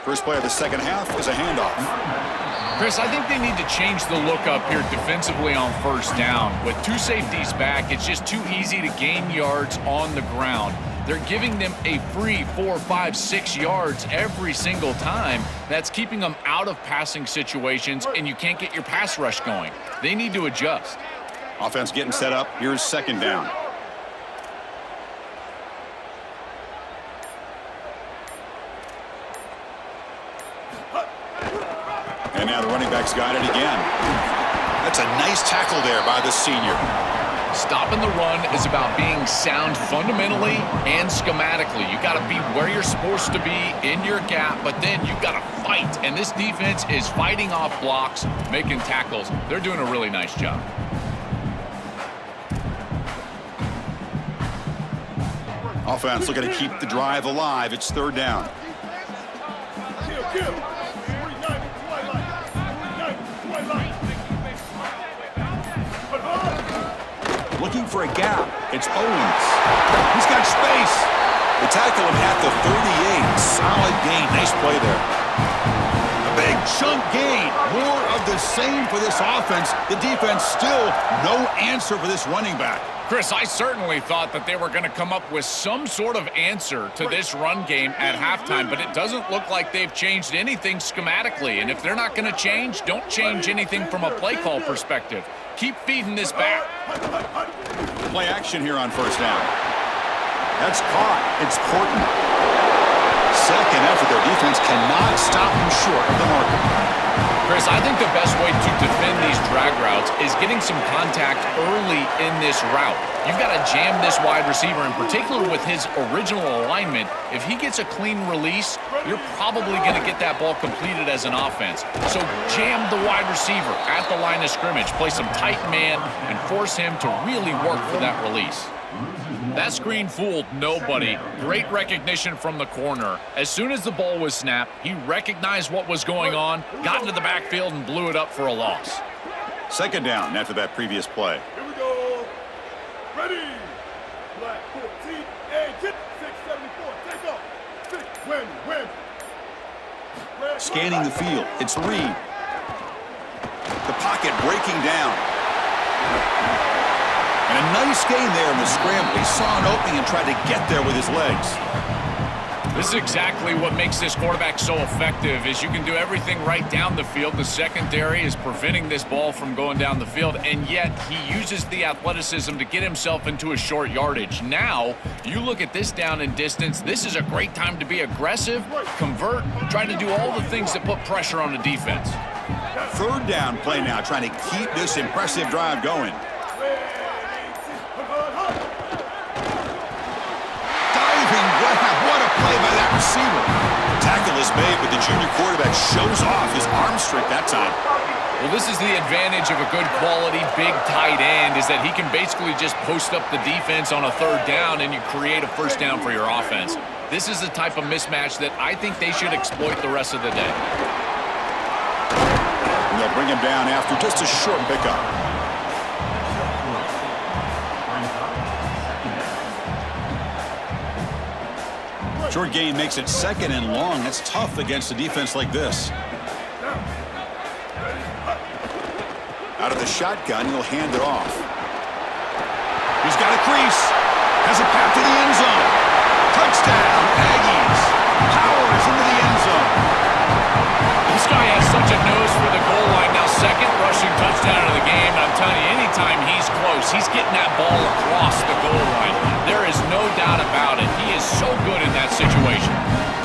First play of the second half was a handoff. Chris, I think they need to change the look up here defensively on first down. With two safeties back, it's just too easy to gain yards on the ground. They're giving them a free 4, 5, 6 yards every single time. That's keeping them out of passing situations, and you can't get your pass rush going. They need to adjust. Offense getting set up. Here's second down. And now the running back's got it again. That's a nice tackle there by the senior. Stopping the run is about being sound fundamentally and schematically. You got to be where you're supposed to be in your gap, but then you got to fight. And this defense is fighting off blocks, making tackles. They're doing a really nice job. Offense looking to keep the drive alive. It's third down. Looking for a gap. It's Owens. He's got space. They tackle him at the 38. Solid gain. Nice play there. A big chunk gain. More of the same for this offense. The defense still no answer for this running back. Chris, I certainly thought that they were going to come up with some sort of answer to this run game at halftime, but it doesn't look like they've changed anything schematically. And if they're not going to change, don't change anything from a play call perspective. Keep feeding this back. Play action here on first down. That's caught. It's Corton. Second effort. Their defense cannot stop him short of the marker. Chris, I think the best way to defend these drag routes is getting some contact early in this route. You've got to jam this wide receiver, in particular with his original alignment. If he gets a clean release, you're probably going to get that ball completed as an offense. So jam the wide receiver at the line of scrimmage, play some tight man, and force him to really work for that release. That screen fooled nobody. Great recognition from the corner. As soon as the ball was snapped, he recognized what was going on, got into the backfield, and blew it up for a loss. Second down after that previous play. Here we go. Ready. Black 14. Hey, get 674. Take off. Win. Scanning the field. It's Reed. The pocket breaking down. And a nice gain there in the scramble. He saw an opening and tried to get there with his legs. This is exactly what makes this quarterback so effective is you can do everything right down the field. The secondary is preventing this ball from going down the field, and yet he uses the athleticism to get himself into a short yardage. Now, you look at this down and distance, this is a great time to be aggressive, convert, try to do all the things that put pressure on the defense. Third down play now, trying to keep this impressive drive going. Diving grab, what a play by that receiver. Tackle is made, but the junior quarterback shows off his arm strength that time. Well, this is the advantage of a good quality big tight end is that he can basically just post up the defense on a third down and you create a first down for your offense. This is the type of mismatch that I think they should exploit the rest of the day. And they'll bring him down after just a short pickup. Short gain makes it second and long. That's tough against a defense like this. Out of the shotgun, he'll hand it off. He's got a crease. Has a path to the end zone. Touchdown, Aggies. Powers into the end zone. This guy has such a nose for the goal line. Now, second rushing touchdown of the game. And I'm telling you, anytime he's close, he's getting that ball across the goal line. There is no doubt about it. He is so good in that situation.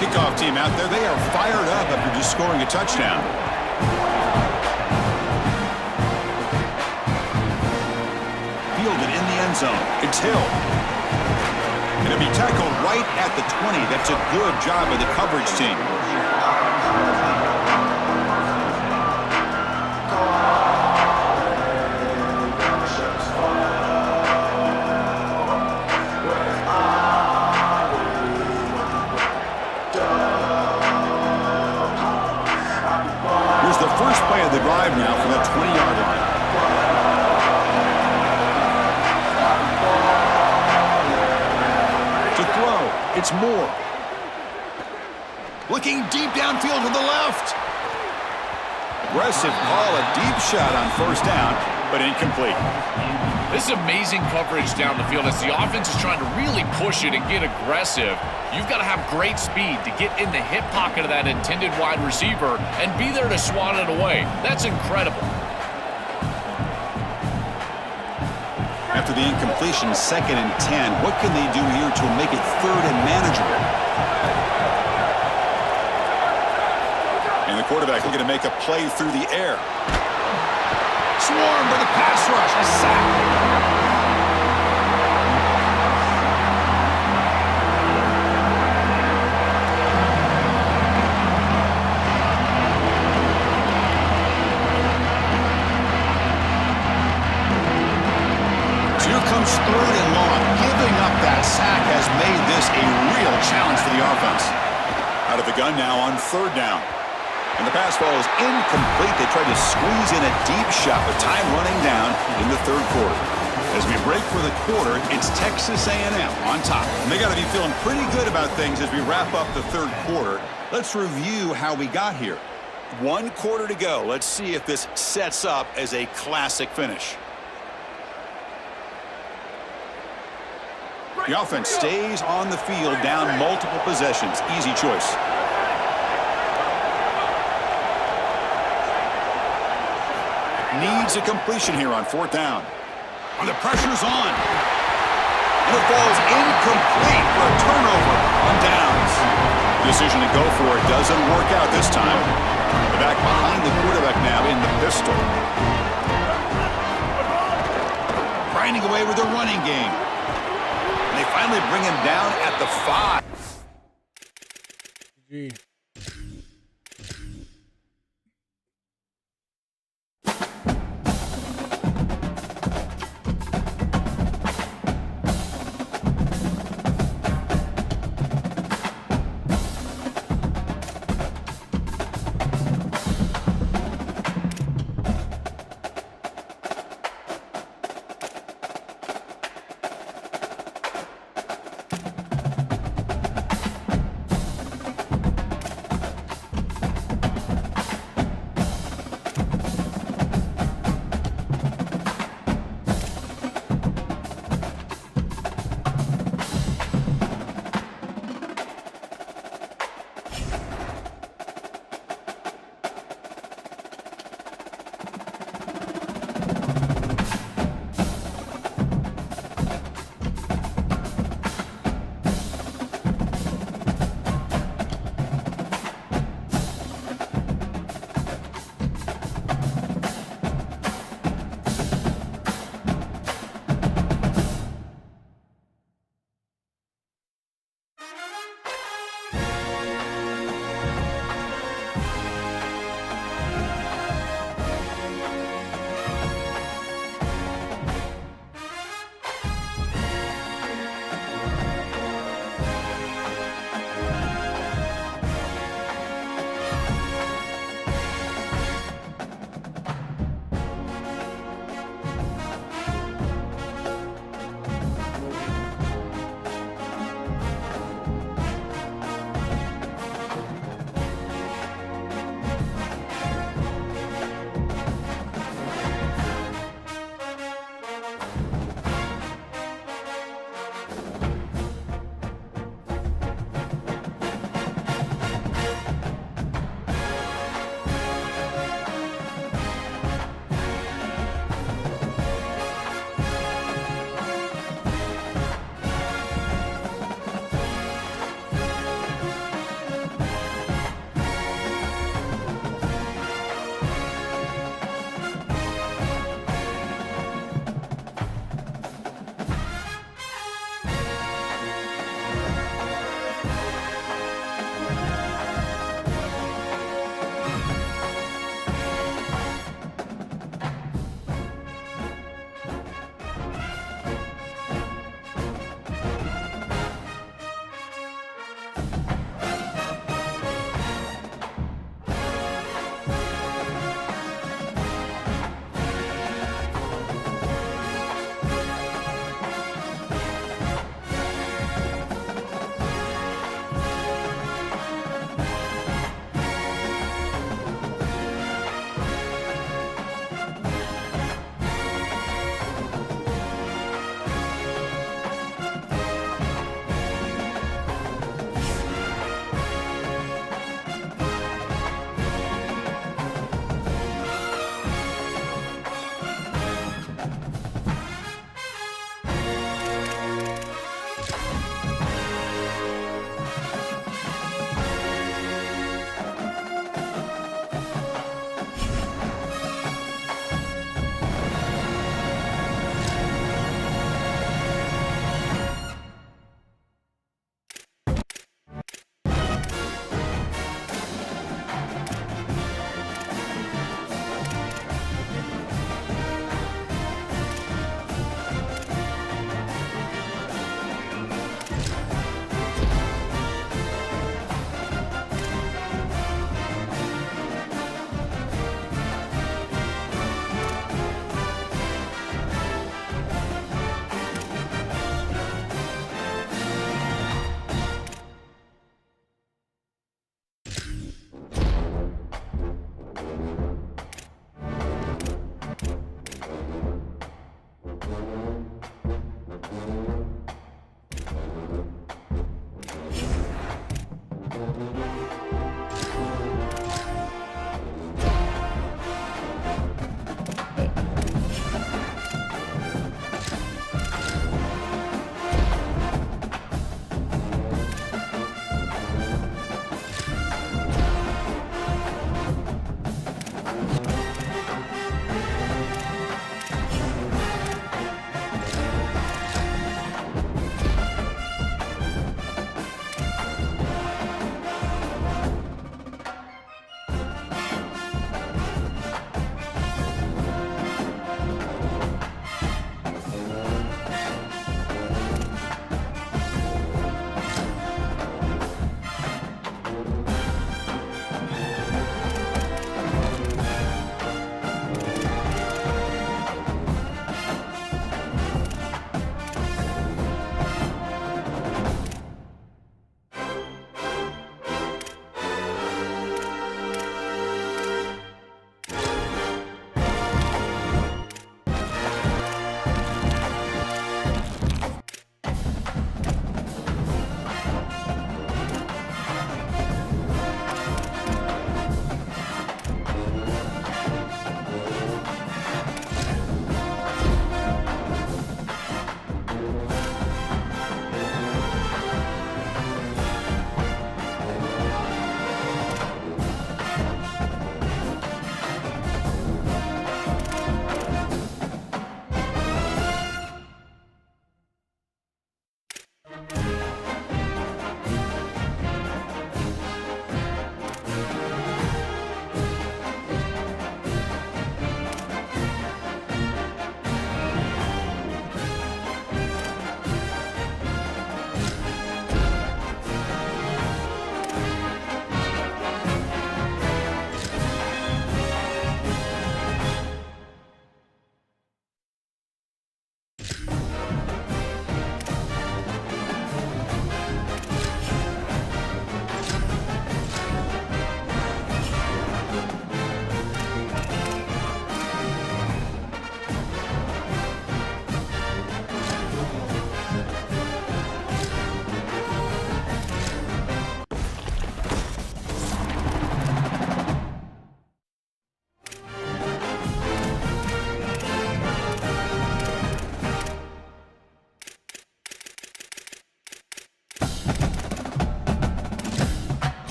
Kickoff team out there, they are fired up after just scoring a touchdown. Fielded in the end zone. It's Hill. And it'll be tackled right at the 20. That's a good job by the coverage team. Here's the first play of the drive now from that 20-yard line. It's Moore. Looking deep downfield to the left. Aggressive call, a deep shot on first down, but incomplete. This is amazing coverage down the field as the offense is trying to really push it and get aggressive. You've got to have great speed to get in the hip pocket of that intended wide receiver and be there to swat it away. That's incredible. After the incompletion, 2nd and 10. What can they do here to make it third and manageable? And the quarterback looking to make a play through the air. Swarmed by the pass rush. A sack. Comes third and long. Giving up that sack has made this a real challenge for the offense. Out of the gun now on third down. And the pass ball is incomplete. They tried to squeeze in a deep shot with time running down in the third quarter. As we break for the quarter, it's Texas A&M on top. And they got to be feeling pretty good about things as we wrap up the third quarter. Let's review how we got here. 1 quarter to go. Let's see if this sets up as a classic finish. The offense stays on the field, down multiple possessions. Easy choice. Needs a completion here on 4th down. And the pressure's on. And it falls incomplete for a turnover on downs. Decision to go for it doesn't work out this time. The back behind the quarterback now in the pistol. Grinding away with the running game. They finally bring him down at the 5. GG.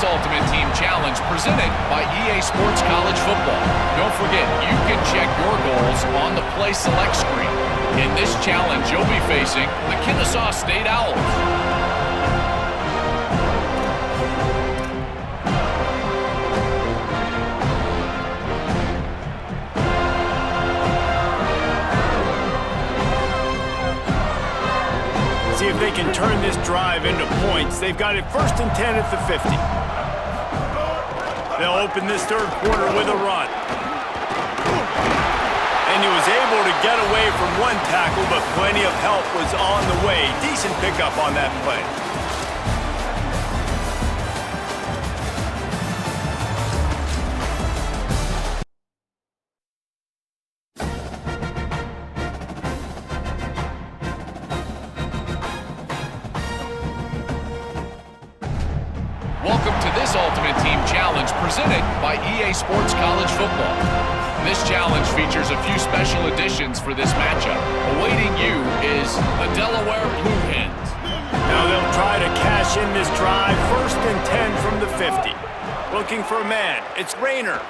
this Ultimate Team Challenge presented by EA Sports College Football. Don't forget, you can check your goals on the Play Select screen. In this challenge, you'll be facing the Kennesaw State Owls. See if they can turn this drive into points. They've got it 1st and 10 at the 50. They'll open this third quarter with a run. And he was able to get away from one tackle, but plenty of help was on the way. Decent pickup on that play. Welcome to this Ultimate Team Challenge presented by EA Sports College Football. This challenge features a few special additions for this matchup. Awaiting you is the Delaware Blue Hens. Now they'll try to cash in this drive. 1st and 10 from the 50. Looking for a man. It's Rayner.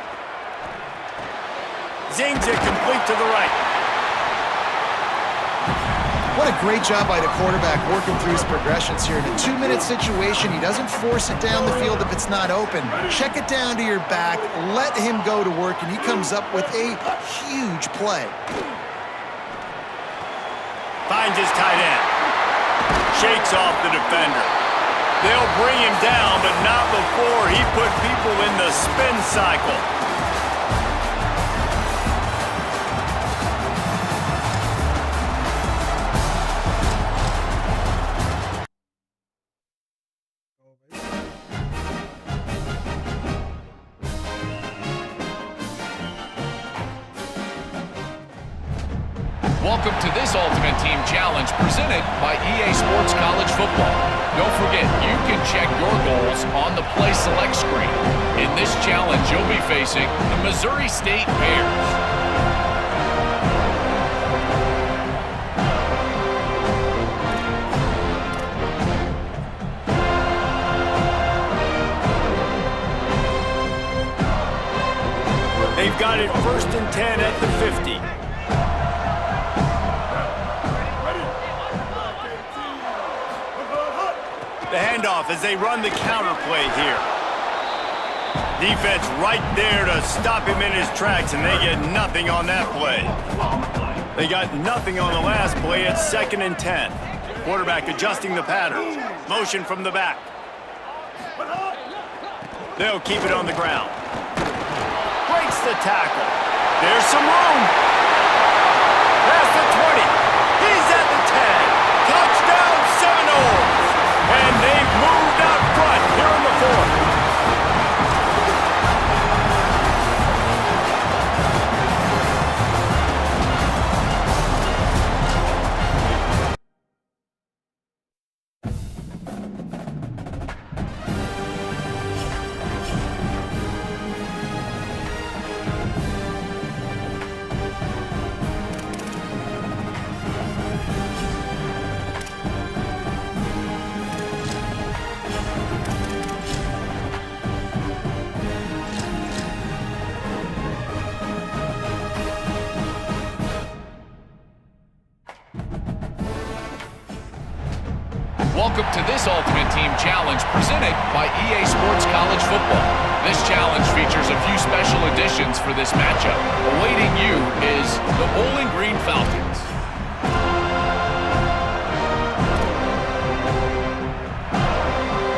Zings it complete to the right. What a great job by the quarterback working through his progressions here. In a 2-minute situation, he doesn't force it down the field if it's not open. Check it down to your back, let him go to work, and he comes up with a huge play. Finds his tight end. Shakes off the defender. They'll bring him down, but not before he put people in the spin cycle. Welcome to this Ultimate Team Challenge presented by EA Sports College Football. Don't forget, you can check your goals on the Play Select screen. In this challenge, you'll be facing the Missouri State Bears. They've got it 1st and 10 at the 50. The handoff as they run the counter play here. Defense right there to stop him in his tracks, and they get nothing on that play. They got nothing on the last play. It's 2nd and 10. Quarterback adjusting the pattern. Motion from the back. They'll keep it on the ground. Breaks the tackle. There's some room. Past the 20. He's at the 10. Touchdown Seminoles. And they've moved out front here in the 4th. Welcome to this Ultimate Team Challenge presented by EA Sports College Football. This challenge features a few special additions for this matchup. Awaiting you is the Bowling Green Falcons.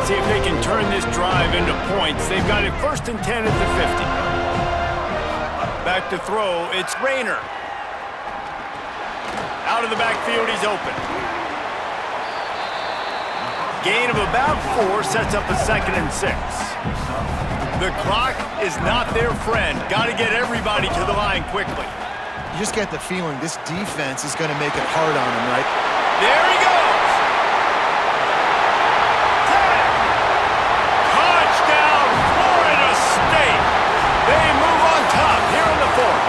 See if they can turn this drive into points. They've got it 1st and 10 at the 50. Back to throw, it's Rayner. Out of the backfield, he's open. Gain of about 4 sets up a 2nd and 6. The clock is not their friend. Got to get everybody to the line quickly. You just get the feeling this defense is going to make it hard on him, right? There he goes! 10! Touchdown, Florida State! They move on top here in the 4th.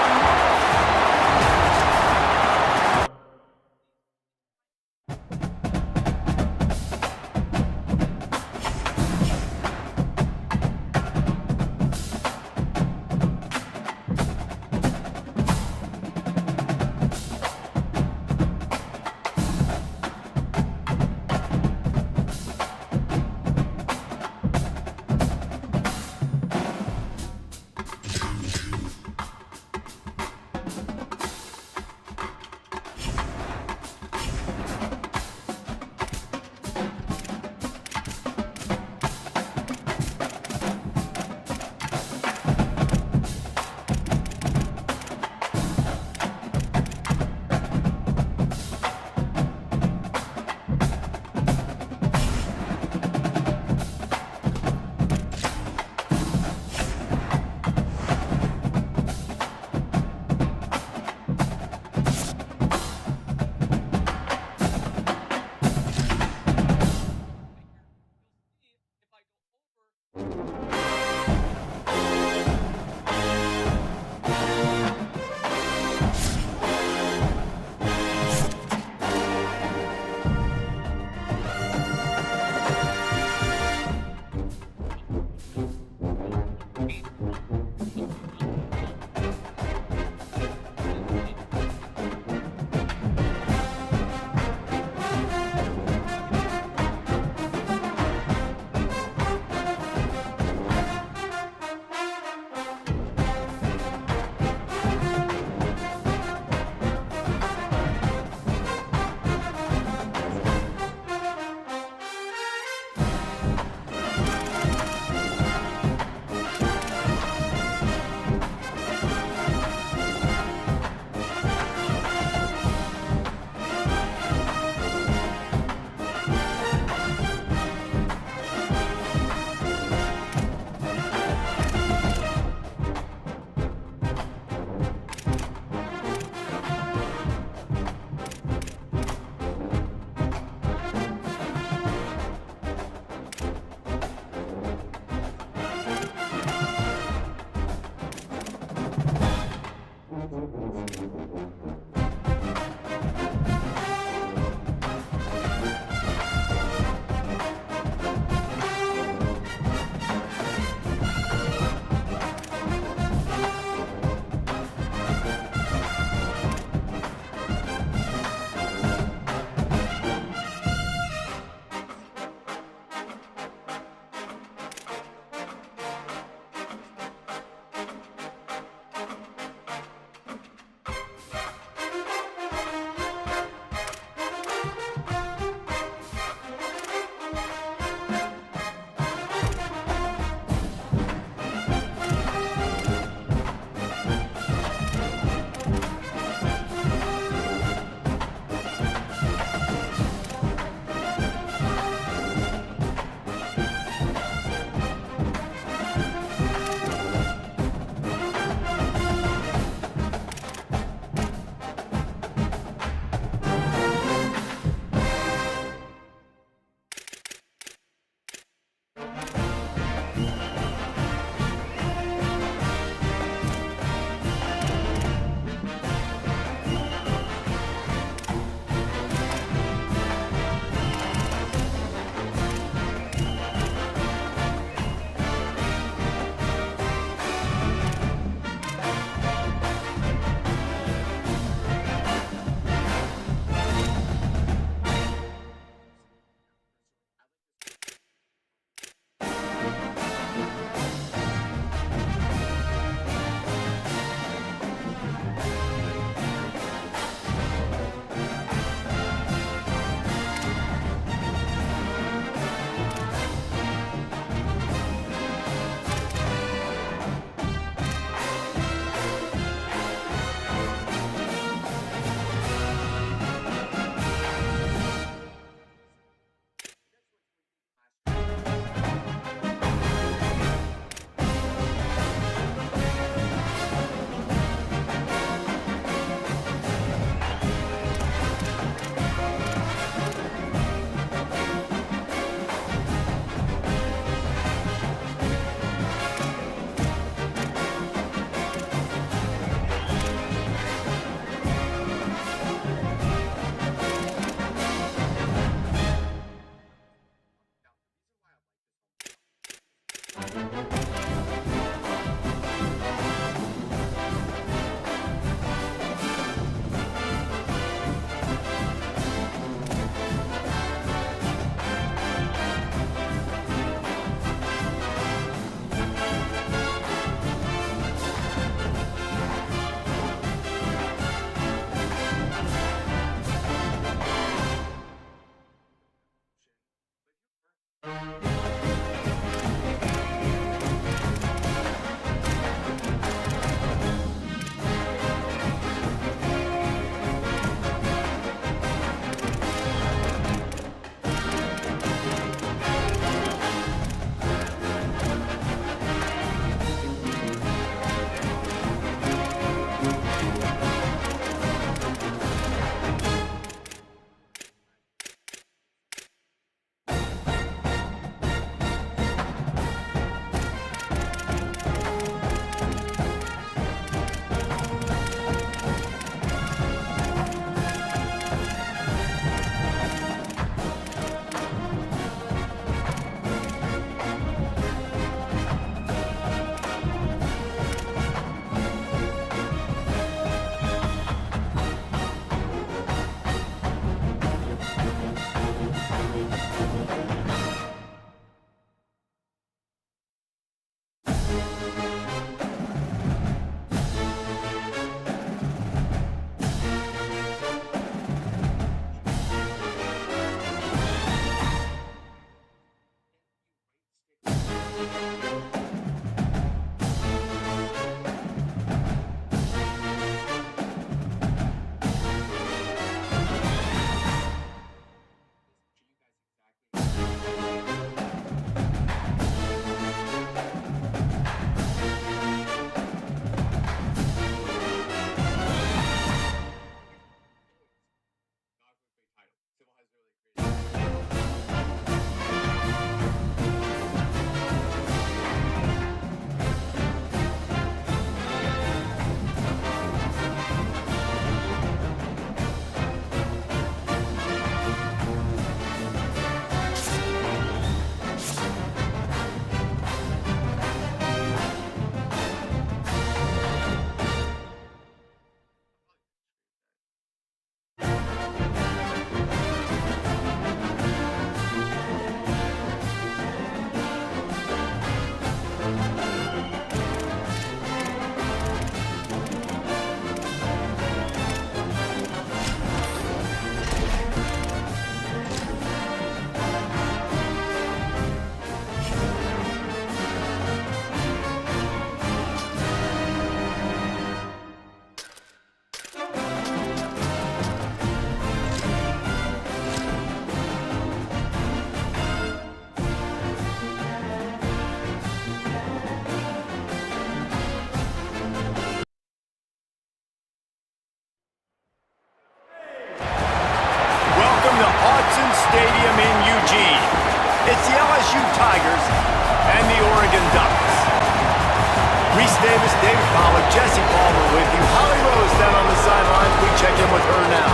Pollock. Jesse Palmer with you. Holly Rose down on the sidelines. We check in with her now.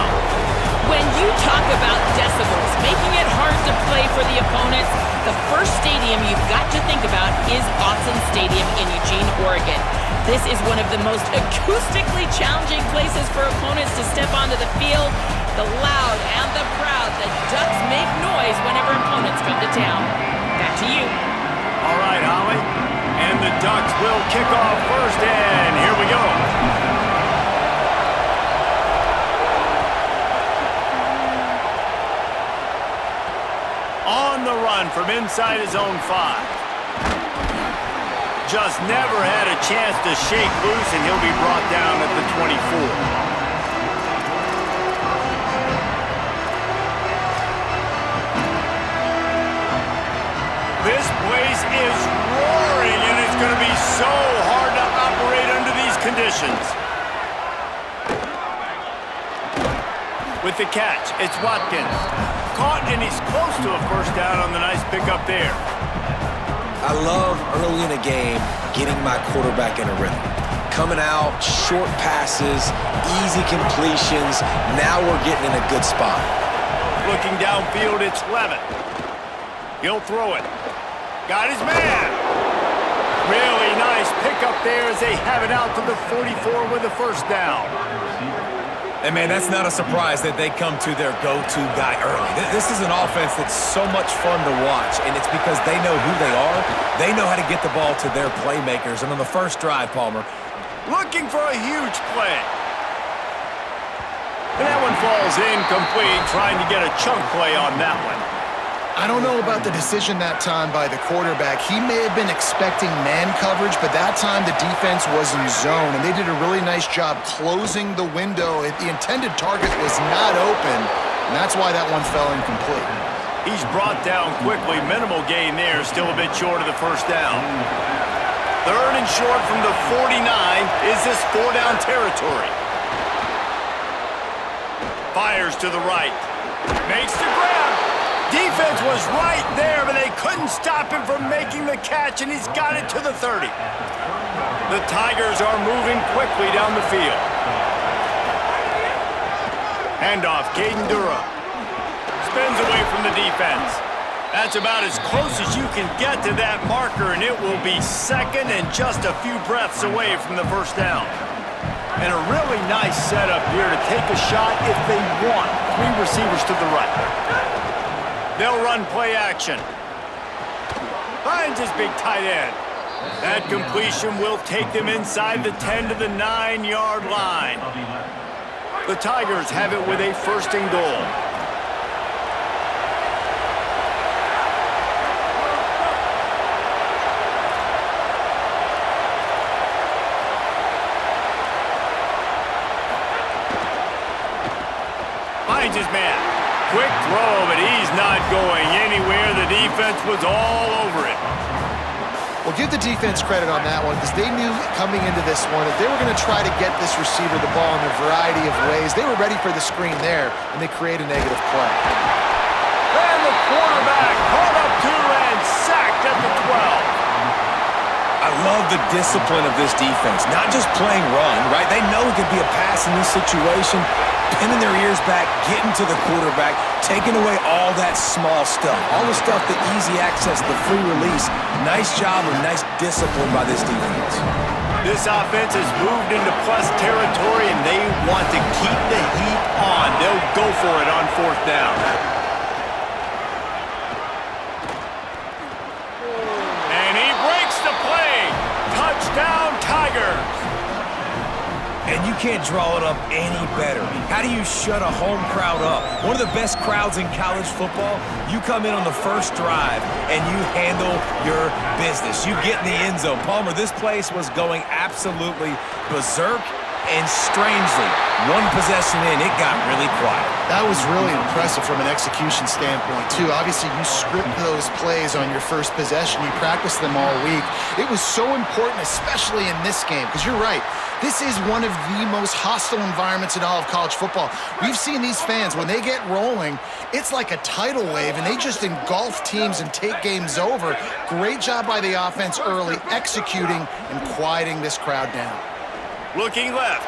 When you talk about decibels, making it hard to play for the opponents, the first stadium you've got to think about is Autzen Stadium in Eugene, Oregon. This is one of the most acoustically challenging places for opponents to step onto the field. The loud and the proud, the Ducks make noise whenever opponents come to town. Back to you. All right, Holly. And the Ducks will kick off first, and here we go. On the run from inside his own 5. Just never had a chance to shake loose, and he'll be brought down at the 24. This place is roaring, and it's going to be so hard to operate under these conditions. With the catch, it's Watkins. Caught, and he's close to a first down on the nice pickup there. I love early in a game getting my quarterback in a rhythm. Coming out, short passes, easy completions. Now we're getting in a good spot. Looking downfield, it's Levitt. He'll throw it. Got his man. Really nice pickup there as they have it out to the 44 with a first down. And, man, that's not a surprise that they come to their go-to guy early. This is an offense that's so much fun to watch, and it's because they know who they are. They know how to get the ball to their playmakers. And on the first drive, Palmer, looking for a huge play. And that one falls incomplete, trying to get a chunk play on that one. I don't know about the decision that time by the quarterback. He may have been expecting man coverage, but that time the defense was in zone, and they did a really nice job closing the window. The intended target was not open, and that's why that one fell incomplete. He's brought down quickly. Minimal gain there, still a bit short of the first down. Third and short from the 49. Is this 4-down territory? Fires to the right. Makes the grab. Defense was right there, but they couldn't stop him from making the catch, and he's got it to the 30. The Tigers are moving quickly down the field. Handoff, Caden Durham. Spins away from the defense. That's about as close as you can get to that marker, and it will be second and just a few breaths away from the first down. And a really nice setup here to take a shot if they want. 3 receivers to the right. They'll run play action. Finds his big tight end. That completion will take them inside the 10 to the 9-yard line. The Tigers have it with a first and goal. Finds his man. Quick throw, but he's not going anywhere. The defense was all over it. Well, give the defense credit on that one because they knew coming into this one that they were going to try to get this receiver the ball in a variety of ways. They were ready for the screen there, and they create a negative play. And the quarterback caught up to and sacked at the 12. I love the discipline of this defense. Not just playing run, right? They know it could be a pass in this situation. Pinning their ears back, getting to the quarterback, taking away all that small stuff. All the stuff, the easy access, the free release. Nice job and nice discipline by this defense. This offense has moved into plus territory, and they want to keep the heat on. They'll go for it on fourth down. And he breaks the play. Touchdown, Tigers. And you can't draw it up any better. How do you shut a home crowd up? One of the best crowds in college football. You come in on the first drive and you handle your business. You get in the end zone. Palmer, this place was going absolutely berserk, and strangely, one possession in, it got really quiet. That was really impressive from an execution standpoint, too. Obviously, you script those plays on your first possession. You practice them all week. It was so important, especially in this game, because you're right. This is one of the most hostile environments in all of college football. We've seen these fans, when they get rolling, it's like a tidal wave, and they just engulf teams and take games over. Great job by the offense early, executing and quieting this crowd down. Looking left.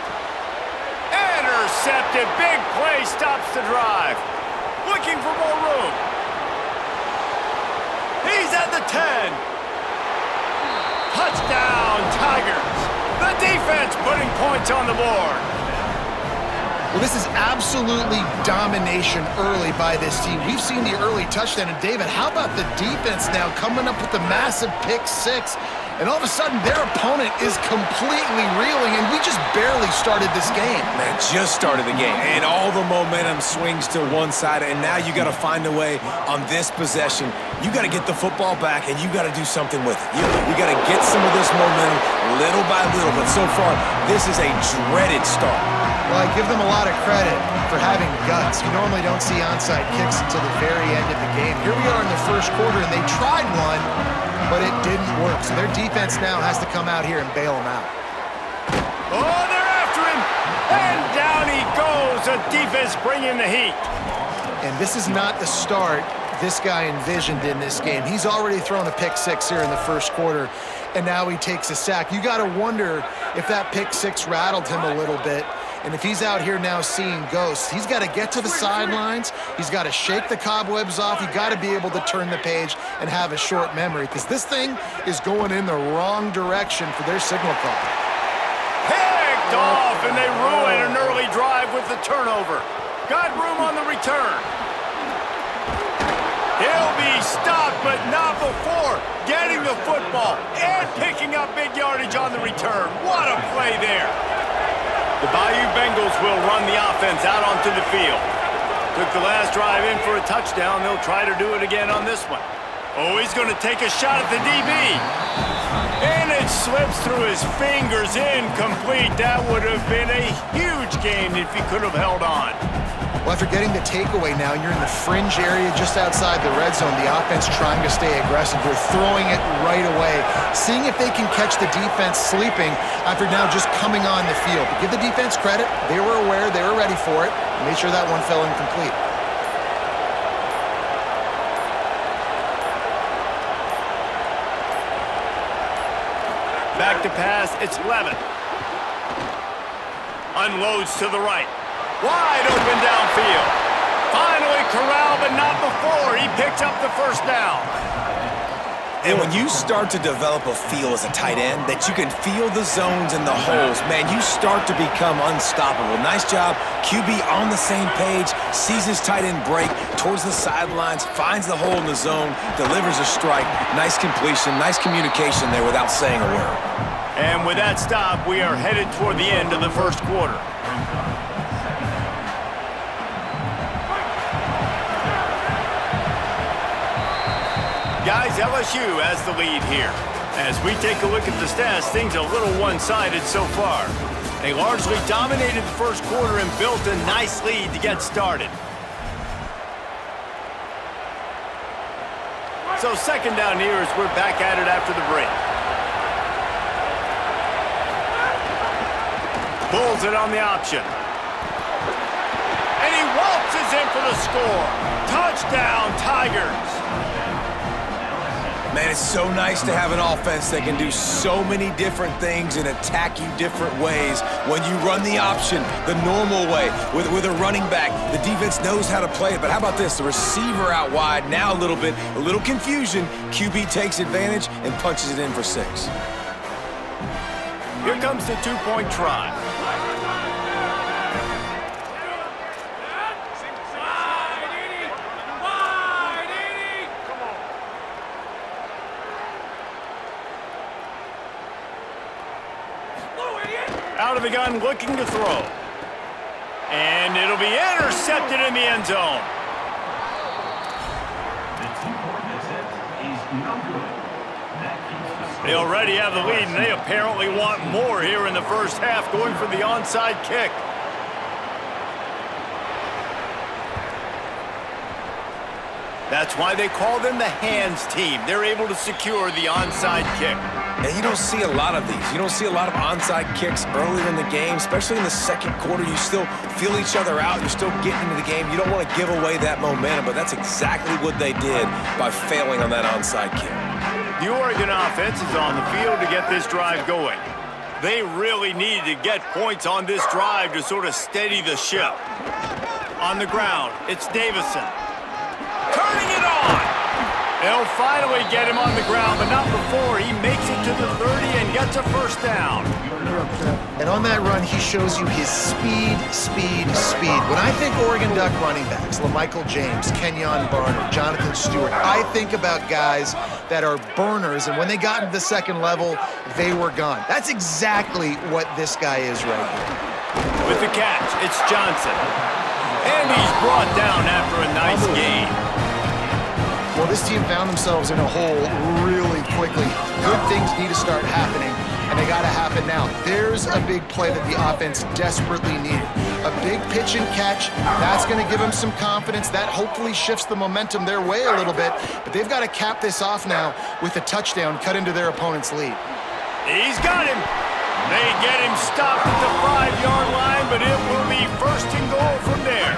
Intercepted. Big play stops the drive. Looking for more room. He's at the 10. Touchdown, Tigers. The defense putting points on the board. Well, this is absolutely domination early by this team. We've seen the early touchdown. And David, how about the defense now coming up with the massive pick six? And all of a sudden, their opponent is completely reeling, and we just barely started this game. Man, just started the game, and all the momentum swings to one side, and now you got to find a way on this possession. You got to get the football back, and you got to do something with it. You got to get some of this momentum little by little, but so far, this is a dreaded start. Well, I give them a lot of credit for having guts. You normally don't see onside kicks until the very end of the game. Here we are in the first quarter, and they tried one, but it didn't work. So their defense now has to come out here and bail them out. Oh, they're after him. And down he goes. The defense bringing the heat. And this is not the start this guy envisioned in this game. He's already thrown a pick six here in the first quarter, and now he takes a sack. You got to wonder if that pick six rattled him a little bit. And if he's out here now seeing ghosts, he's got to get to the sidelines. He's got to shake the cobwebs off. You got to be able to turn the page and have a short memory, because this thing is going in the wrong direction for their signal call. Picked off, and they ruin an early drive with the turnover. Got room on the return. He'll be stopped, but not before getting the football and picking up big yardage on the return. What a play there. The Bayou Bengals will run the offense out onto the field. Took the last drive in for a touchdown. They'll try to do it again on this one. Oh, he's going to take a shot at the DB. And it slips through his fingers, incomplete. That would have been a huge gain if he could have held on. Well, after getting the takeaway now, you're in the fringe area just outside the red zone. The offense trying to stay aggressive. They're throwing it right away, seeing if they can catch the defense sleeping after now just coming on the field. But give the defense credit. They were aware. They were ready for it. Made sure that one fell incomplete. Back to pass. It's Levin. Unloads to the right. Wide open downfield. Finally corralled, but not before. He picks up the first down. And when you start to develop a feel as a tight end that you can feel the zones and the holes, man, you start to become unstoppable. Nice job. QB on the same page, sees his tight end break towards the sidelines, finds the hole in the zone, delivers a strike. Nice completion, nice communication there without saying a word. And with that stop, we are headed toward the end of the first quarter. Guys, LSU has the lead here. As we take a look at the stats, things are a little one-sided so far. They largely dominated the first quarter and built a nice lead to get started. So second down here as we're back at it after the break. Pulls it on the option. And he waltzes in for the score. Touchdown, Tigers. Man, it's so nice to have an offense that can do so many different things and attack you different ways. When you run the option the normal way with a running back, the defense knows how to play it. But how about this? The receiver out wide, now a little confusion. QB takes advantage and punches it in for 6. Here comes the two-point try. Out of the gun, looking to throw. And it'll be intercepted in the end zone. They already have the lead, and they apparently want more here in the first half, going for the onside kick. That's why they call them the hands team. They're able to secure the onside kick. And you don't see a lot of these. You don't see a lot of onside kicks earlier in the game, especially in the second quarter. You still feel each other out. You're still getting into the game. You don't want to give away that momentum, but that's exactly what they did by failing on that onside kick. The Oregon offense is on the field to get this drive going. They really needed to get points on this drive to sort of steady the ship. On the ground, it's Davison. Turning it on! They'll finally get him on the ground, but not before he makes it to the 30 and gets a first down. And on that run, he shows you his speed. When I think Oregon Duck running backs, LaMichael James, Kenyon Barner, Jonathan Stewart, I think about guys that are burners, and when they got into the second level, they were gone. That's exactly what this guy is right here. With the catch, it's Johnson. And he's brought down after a nice gain. Well, this team found themselves in a hole really quickly. Good things need to start happening, and they got to happen now. There's a big play that the offense desperately needed. A big pitch and catch. That's going to give them some confidence. That hopefully shifts the momentum their way a little bit, but they've got to cap this off now with a touchdown cut into their opponent's lead. He's got him. They get him stopped at the 5-yard line, but it will be first and goal from there.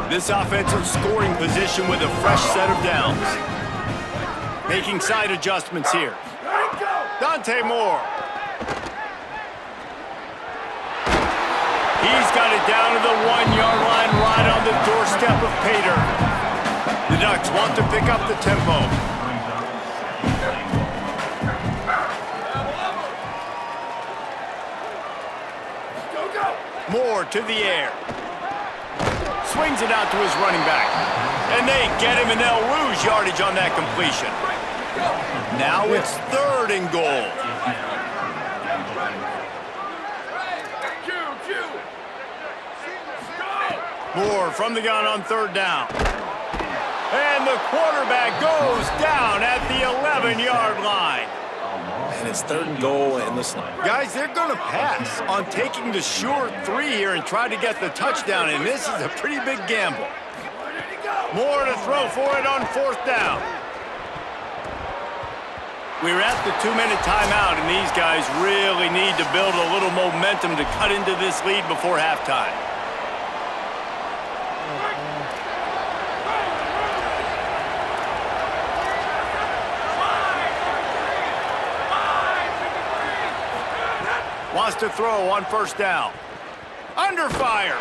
This offensive scoring position with a fresh set of downs. Making side adjustments here. Dante Moore. He's got it down to the 1-yard line right on the doorstep of Pater. The Ducks want to pick up the tempo. Moore to the air. Swings it out to his running back. And they get him, and they'll lose yardage on that completion. Now it's third and goal. Moore from the gun on third down. And the quarterback goes down at the 11-yard line. And it's third and goal, and listen. Guys, they're going to pass on taking the short 3 here and try to get the touchdown, and this is a pretty big gamble. Moore to throw for it on fourth down. We're at the 2-minute timeout, and these guys really need to build a little momentum to cut into this lead before halftime. Wants to throw on first down. Under fire.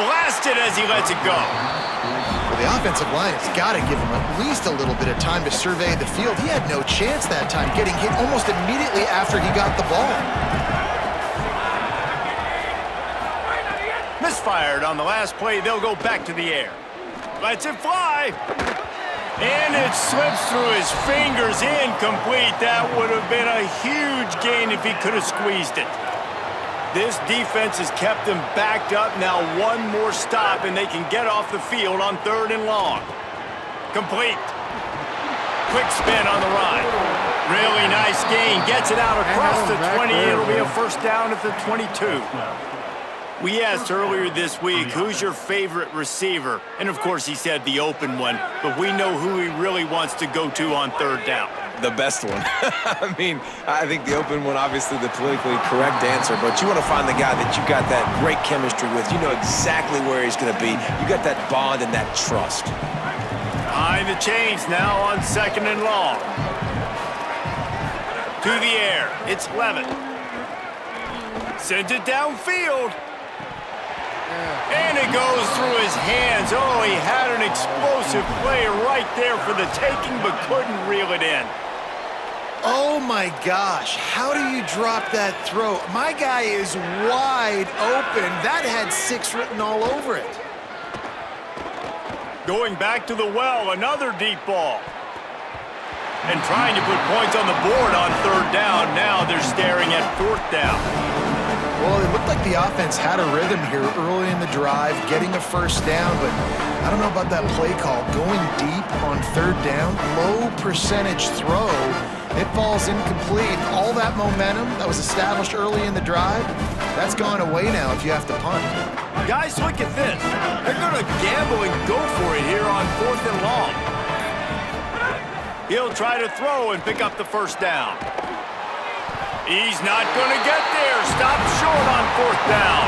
Blasted as he lets it go. Well, the offensive line has got to give him at least a little bit of time to survey the field. He had no chance that time, getting hit almost immediately after he got the ball. Misfired on the last play. They'll go back to the air. Lets it fly. And it slips through his fingers, incomplete. That would have been a huge gain if he could have squeezed it. This defense has kept them backed up. Now one more stop, and they can get off the field on third and long. Complete. Quick spin on the ride. Really nice gain. Gets it out across the 20. It'll be a first down at the 22. We asked earlier this week, who's your favorite receiver? And of course he said the open one, but we know who he really wants to go to on third down. The best one. I mean, I think the open one, obviously the politically correct answer, but you want to find the guy that you got that great chemistry with. You know exactly where he's going to be. You got that bond and that trust. Behind the chains now on second and long. To the air, it's Levitt. Sends it downfield. And it goes through his hands. Oh, he had an explosive play right there for the taking, but couldn't reel it in. Oh my gosh, how do you drop that throw? My guy is wide open. That had 6 written all over it. Going back to the well, another deep ball. And trying to put points on the board on third down. Now they're staring at fourth down. Well, it looked like the offense had a rhythm here early in the drive, getting a first down, but I don't know about that play call. Going deep on third down, low percentage throw, it falls incomplete. All that momentum that was established early in the drive, that's gone away now if you have to punt. Guys, look at this. They're going to gamble and go for it here on fourth and long. He'll try to throw and pick up the first down. He's not going to get there. Stopped short on fourth down.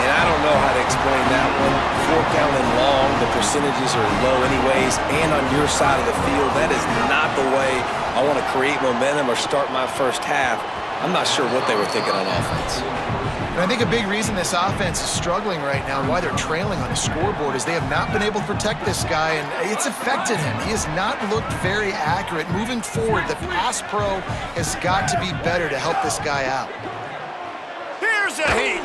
And I don't know how to explain that one. Fourth down and long. The percentages are low anyways, and on your side of the field, that is not the way I want to create momentum or start my first half. I'm not sure what they were thinking on offense. And I think a big reason this offense is struggling right now, why they're trailing on the scoreboard, is they have not been able to protect this guy, and it's affected him. He has not looked very accurate. Moving forward, the pass pro has got to be better to help this guy out. Here's a heat.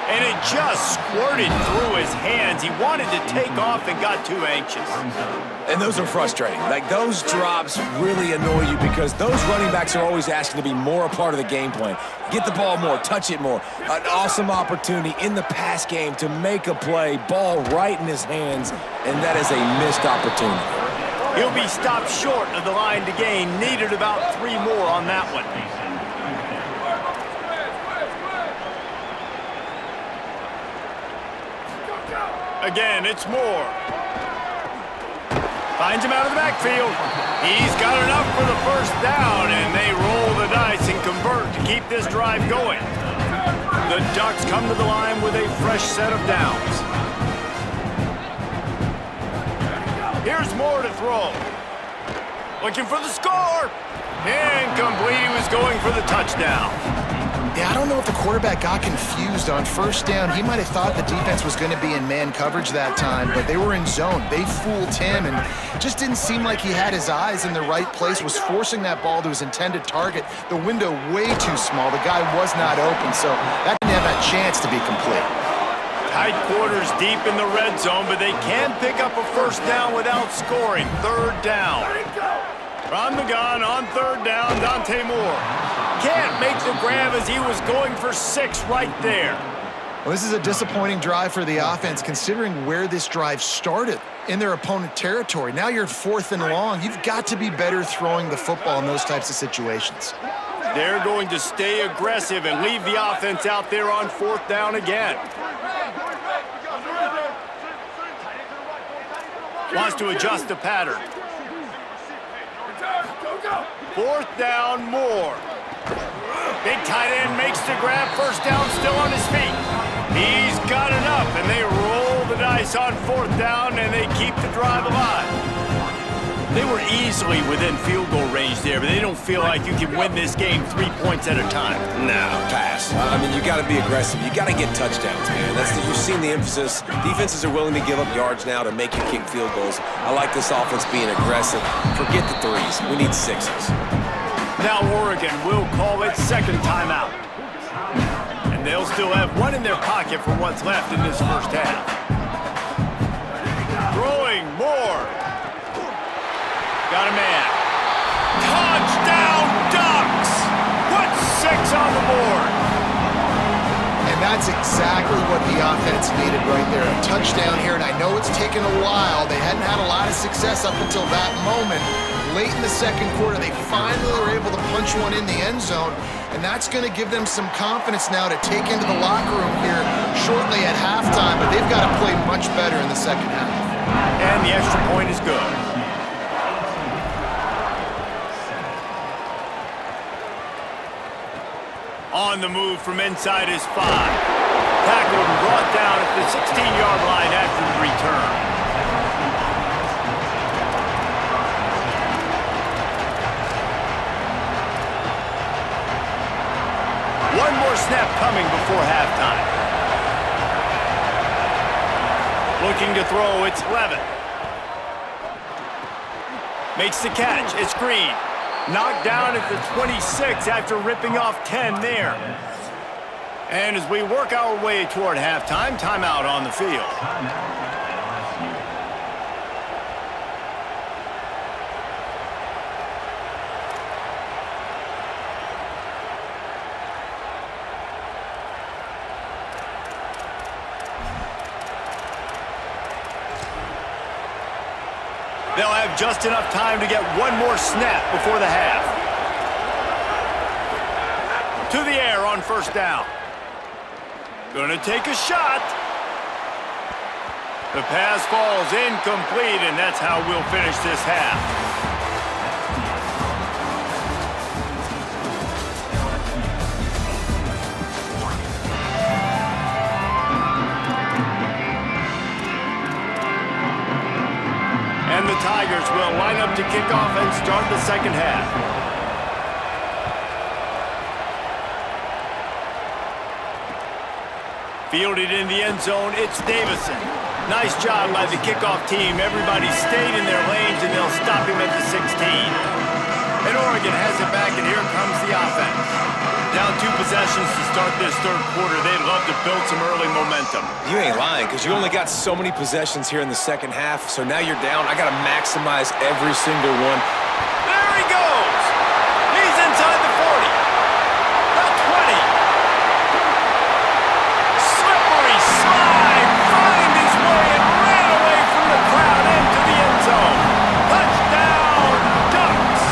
And it just squirted through his hands. He wanted to take off and got too anxious. And those are frustrating. Like, those drops really annoy you because those running backs are always asking to be more a part of the game plan. Get the ball more, touch it more. An awesome opportunity in the pass game to make a play, ball right in his hands, and that is a missed opportunity. He'll be stopped short of the line to gain. Needed about 3 more on that one. Again, it's Moore. Finds him out of the backfield. He's got enough for the first down, and they roll the dice and convert to keep this drive going. The Ducks come to the line with a fresh set of downs. Here's Moore to throw. Looking for the score. Incomplete. He was going for the touchdown. Yeah, I don't know if the quarterback got confused on first down. He might have thought the defense was going to be in man coverage that time, but they were in zone. They fooled him, and just didn't seem like he had his eyes in the right place, was forcing that ball to his intended target. The window way too small. The guy was not open, so that didn't have a chance to be complete. Tight quarters deep in the red zone, but they can pick up a first down without scoring. Third down. From the gun on third down, Dante Moore. Can't make the grab as he was going for 6 right there. Well, this is a disappointing drive for the offense, considering where this drive started, in their opponent territory. Now you're 4th and long. You've got to be better throwing the football in those types of situations. They're going to stay aggressive and leave the offense out there on 4th down again. Wants to adjust the pattern. 4th down, Moore. Big tight end makes the grab. First down, still on his feet. He's got enough, and they roll the dice on 4th down, and they keep the drive alive. They were easily within field goal range there, but they don't feel like you can win this game 3 points at a time. No, pass. I mean, you got to be aggressive. You got to get touchdowns, man. You've seen the emphasis. Defenses are willing to give up yards now to make you kick field goals. I like this offense being aggressive. Forget the 3s. We need 6s. Now Oregon will call its second timeout. And they'll still have 1 in their pocket for what's left in this first half. Throwing Moore. Got a man. Touchdown Ducks! Put 6 on the board. And that's exactly what the offense needed right there. A touchdown here, and I know it's taken a while. They hadn't had a lot of success up until that moment. Late in the second quarter, they finally were able to punch one in the end zone, and that's going to give them some confidence now to take into the locker room here shortly at halftime, but they've got to play much better in the second half. And the extra point is good. On the move from inside his 5. Tackled and brought down at the 16-yard line after the return. One more snap coming before halftime. Looking to throw, it's Levitt. Makes the catch, it's Green. Knocked down at the 26 after ripping off 10 there. And as we work our way toward halftime, timeout on the field. They'll have just enough time to get one more snap before the half. To the air on first down. Gonna take a shot. The pass falls incomplete, and that's how we'll finish this half. Tigers will line up to kick off and start the second half. Fielded in the end zone, it's Davison. Nice job by the kickoff team. Everybody stayed in their lanes, and they'll stop him at the 16. And Oregon has it back, and here comes the offense. Down 2 possessions to start this third quarter. They'd love to build some early momentum. You ain't lying, because you only got so many possessions here in the second half, so now you're down. I got to maximize every single one. There he goes! He's inside the 40. The 20. Slippery slide. Find his way and ran away from the crowd into the end zone. Touchdown, Ducks!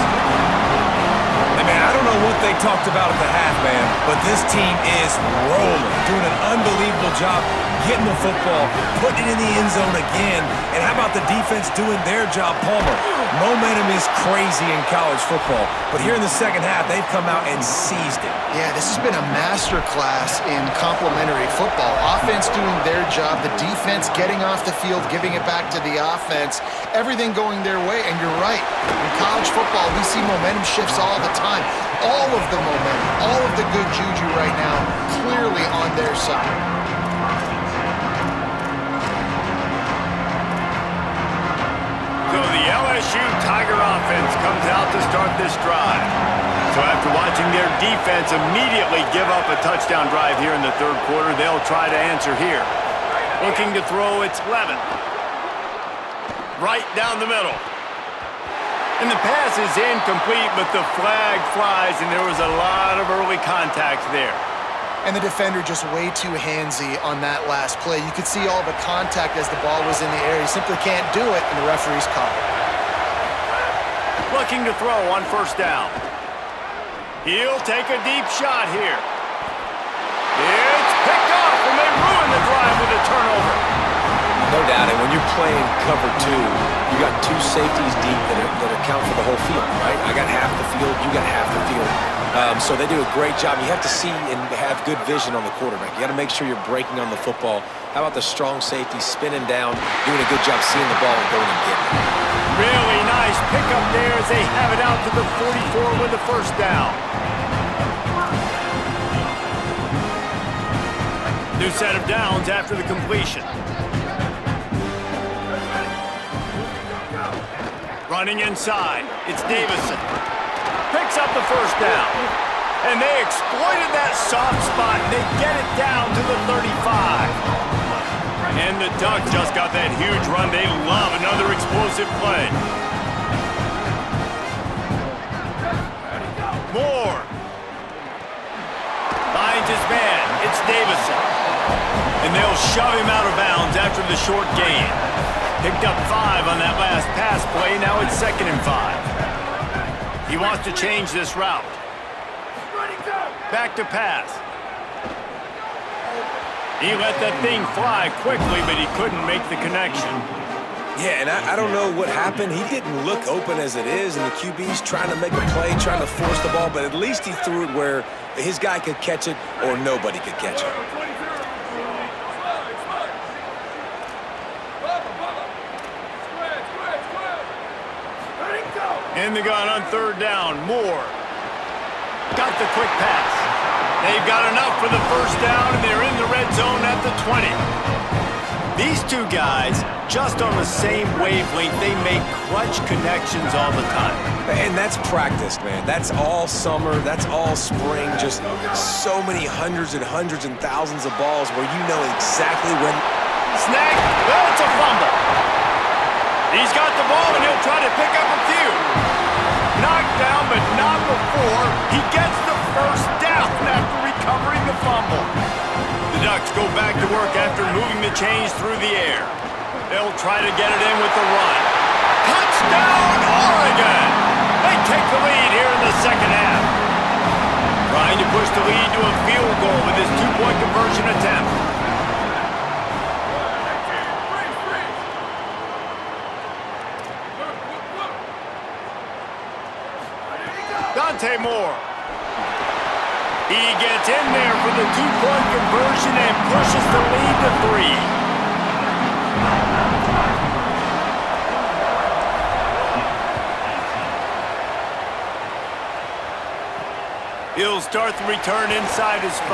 Hey, man, I don't know what they talked about at the half, man, but this team is rolling, doing an unbelievable job getting the football, putting it in the end zone again, and how about the defense doing their job, Palmer? Momentum is crazy in college football, but here in the second half, they've come out and seized it. Yeah, this has been a masterclass in complementary football. Offense doing their job, the defense getting off the field, giving it back to the offense, everything going their way, and you're right. In college football, we see momentum shifts all the time. All of the momentum, all of the good juju right now, clearly on their side. So the LSU Tiger offense comes out to start this drive. So after watching their defense immediately give up a touchdown drive here in the third quarter, they'll try to answer here. Looking to throw, it's Levin. Right down the middle. And the pass is incomplete, but the flag flies, and there was a lot of early contact there. And the defender just way too handsy on that last play. You could see all the contact as the ball was in the air. He simply can't do it, and the referee's caught it. Looking to throw on first down. He'll take a deep shot here. It's picked off, and they ruin the drive with a turnover. No doubt, and when you're playing cover 2, you got 2 safeties deep that account for the whole field, right? I got half the field, you got half the field. So they do a great job. You have to see and have good vision on the quarterback. You got to make sure you're breaking on the football. How about the strong safety spinning down, doing a good job seeing the ball and going and getting it. Really nice pickup there as they have it out to the 44 with the first down. New set of downs after the completion. Running inside, it's Davison. Picks up the first down. And they exploited that soft spot. They get it down to the 35. And the Ducks just got that huge run. They love another explosive play. Moore. Finds his man. It's Davison. And they'll shove him out of bounds after the short gain. Picked up 5 on that last pass play. Now it's 2nd and 5. He wants to change this route. Back to pass. He let that thing fly quickly, but he couldn't make the connection. Yeah, and I don't know what happened. He didn't look open as it is, and the QB's trying to make a play, trying to force the ball, but at least he threw it where his guy could catch it or nobody could catch it. In the gun on third down, Moore. Got the quick pass. They've got enough for the first down, and they're in the red zone at the 20. These 2 guys, just on the same wavelength, they make clutch connections all the time. And that's practice, man. That's all summer. That's all spring. Just so many hundreds and thousands of balls where you know exactly when. Snag. Well, it's a fumble. He's got the ball, and he'll try to pick up a few. Knocked down, but not before he gets the first down after recovering the fumble. The Ducks go back to work after moving the chains through the air. They'll try to get it in with the run. Touchdown, Oregon! They take the lead here in the second half. Trying to push the lead to a field goal with his 2-point conversion attempt. Dante Moore. He gets in there for the 2-point conversion and pushes the lead to 3. start the return inside his 5.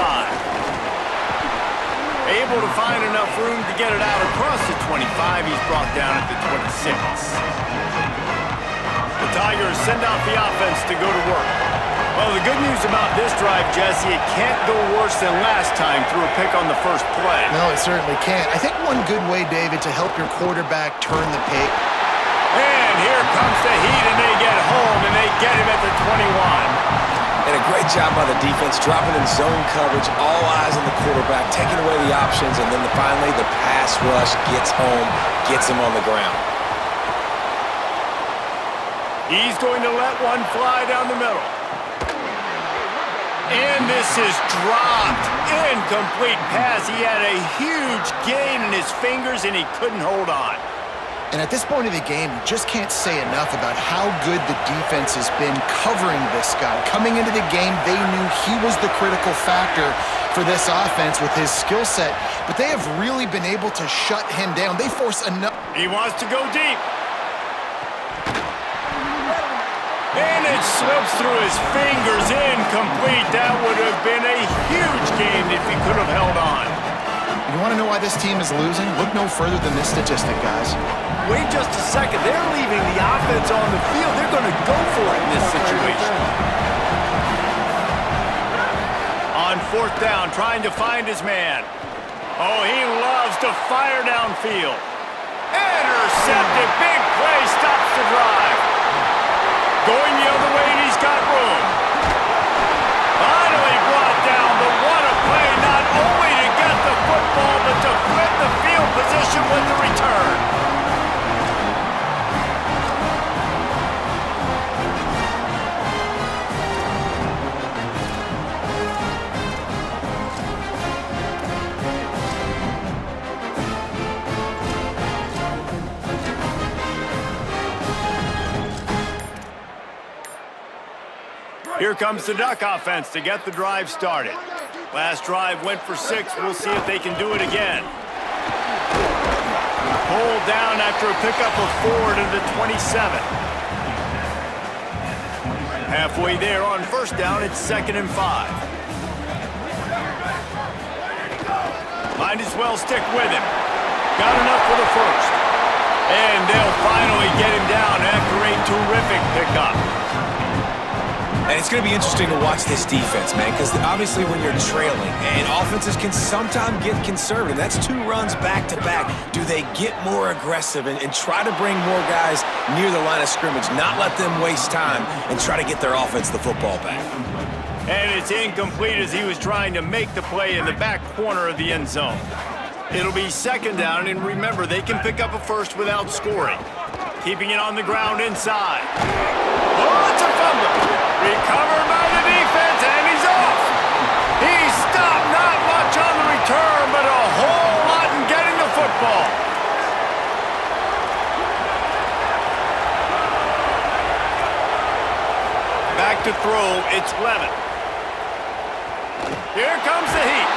Able to find enough room to get it out across the 25. He's brought down at the 26. The Tigers send out the offense to go to work. Well, the good news about this drive, Jesse, it can't go worse than last time through a pick on the first play. No, it certainly can't. I think one good way, David, to help your quarterback turn the page. And here comes the heat, and they get home, and they get him at the 21. And a great job by the defense, dropping in zone coverage, all eyes on the quarterback, taking away the options, and then finally the pass rush gets home, gets him on the ground. He's going to let one fly down the middle. And this is dropped. Incomplete pass. He had a huge gain in his fingers, and he couldn't hold on. And at this point of the game, you just can't say enough about how good the defense has been covering this guy. Coming into the game, they knew he was the critical factor for this offense with his skill set, but they have really been able to shut him down. They force enough. He wants to go deep. And it slips through his fingers, incomplete. That would have been a huge gain if he could have held on. You want to know why this team is losing? Look no further than this statistic, guys. Wait just a second. They're leaving the offense on the field. They're going to go for it in this situation. On 4th down, trying to find his man. Oh, he loves to fire downfield. Intercepted. Big play stops the drive. Going the other way, and he's got room. Finally brought down, but what a play, not only to get the football, but to flip the field position with the return. Here comes the Duck offense to get the drive started. Last drive went for 6. We'll see if they can do it again. Pulled down after a pickup of 4 to the 27. Halfway there on 1st down, it's 2nd and 5. Might as well stick with him. Got enough for the 1st. And they'll finally get him down after a terrific pickup. And it's going to be interesting to watch this defense, man, because obviously when you're trailing, and offenses can sometimes get conservative. That's 2 runs back-to-back. Do they get more aggressive and try to bring more guys near the line of scrimmage, not let them waste time, and try to get their offense the football back? And it's incomplete as he was trying to make the play in the back corner of the end zone. It'll be 2nd down, and remember, they can pick up a 1st without scoring. Keeping it on the ground inside. Oh, it's a fumble. Recovered by the defense, and he's off. He stopped not much on the return, but a whole lot in getting the football. Back to throw, it's Levin. Here comes the heat.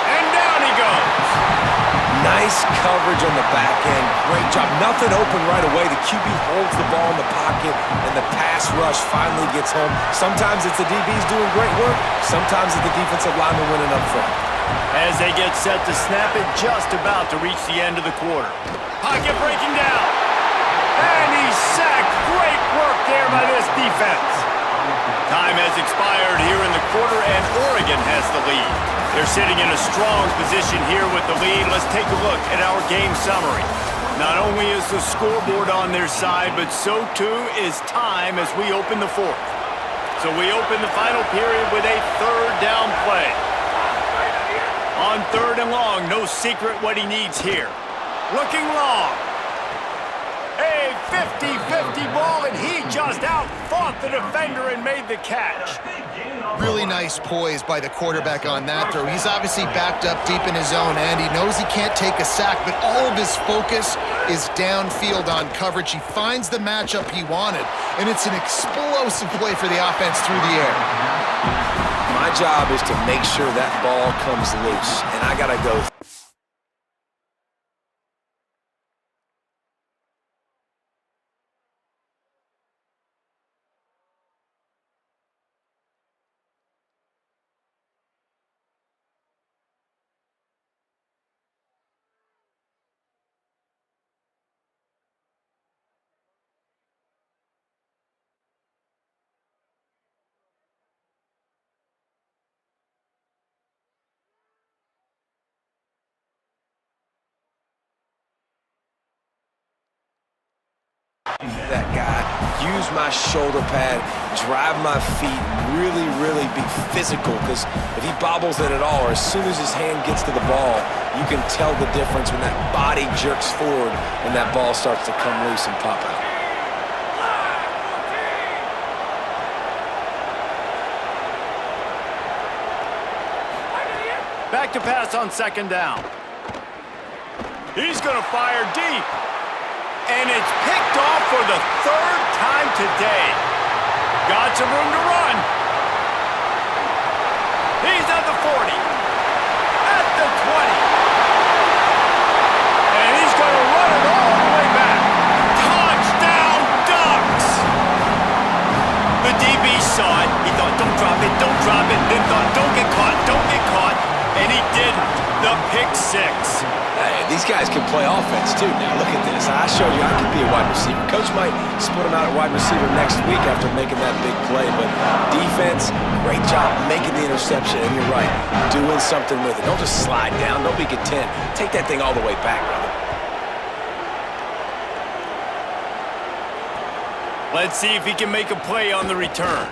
And down he goes. Nice coverage on the back end. Great job. Nothing open right away. The QB holds the ball in the pocket, and the pass rush finally gets home. Sometimes it's the DBs doing great work. Sometimes it's the defensive lineman winning up front. As they get set to snap it, just about to reach the end of the quarter. Pocket breaking down. And he's sacked. Great work there by this defense. Time has expired here in the quarter, and Oregon has the lead. They're sitting in a strong position here with the lead. Let's take a look at our game summary. Not only is the scoreboard on their side, but so too is time as we open the 4th. So we open the final period with a 3rd down play. On 3rd and long, no secret what he needs here. Looking long. A 50-50 ball, and he just out-fought the defender and made the catch. Really nice poise by the quarterback on that throw. He's obviously backed up deep in his own end. He knows he can't take a sack, but all of his focus is downfield on coverage. He finds the matchup he wanted, and it's an explosive play for the offense through the air. My job is to make sure that ball comes loose, and I got to go that guy, use my shoulder pad, drive my feet, really be physical, because if he bobbles it at all, or as soon as his hand gets to the ball, you can tell the difference when that body jerks forward and that ball starts to come loose and pop out. Back to pass on second down. He's going to fire deep. And it's picked off for the third time today. Got some room to run. He's at the 40. At the 20. And he's going to run it all the way back. Touchdown, Ducks! The DB saw it. He thought, don't drop it, don't drop it. Then thought, don't get caught, don't get caught. And he didn't. The pick six. Hey, these guys can play offense too now. Look at this. I showed you I could be a wide receiver. Coach might split him out at wide receiver next week after making that big play. But defense, great job making the interception. And you're right, doing something with it. Don't just slide down. Don't be content. Take that thing all the way back, brother. Let's see if he can make a play on the return.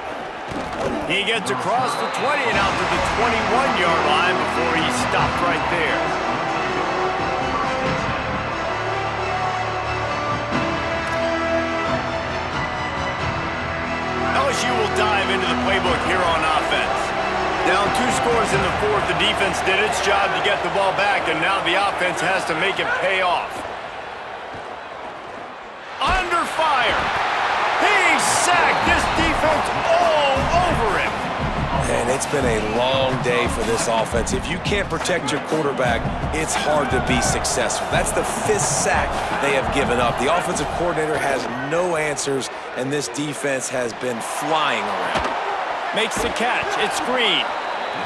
He gets across the 20 and out to the 21-yard line before he stopped right there. LSU will dive into the playbook here on offense. Down 2 scores in the fourth, the defense did its job to get the ball back, and now the offense has to make it pay off. Under fire. He sacked this defense all over him. And it's been a long day for this offense. If you can't protect your quarterback, it's hard to be successful. That's the 5th sack they have given up. The offensive coordinator has no answers, and this defense has been flying around. Makes the catch. It's Green.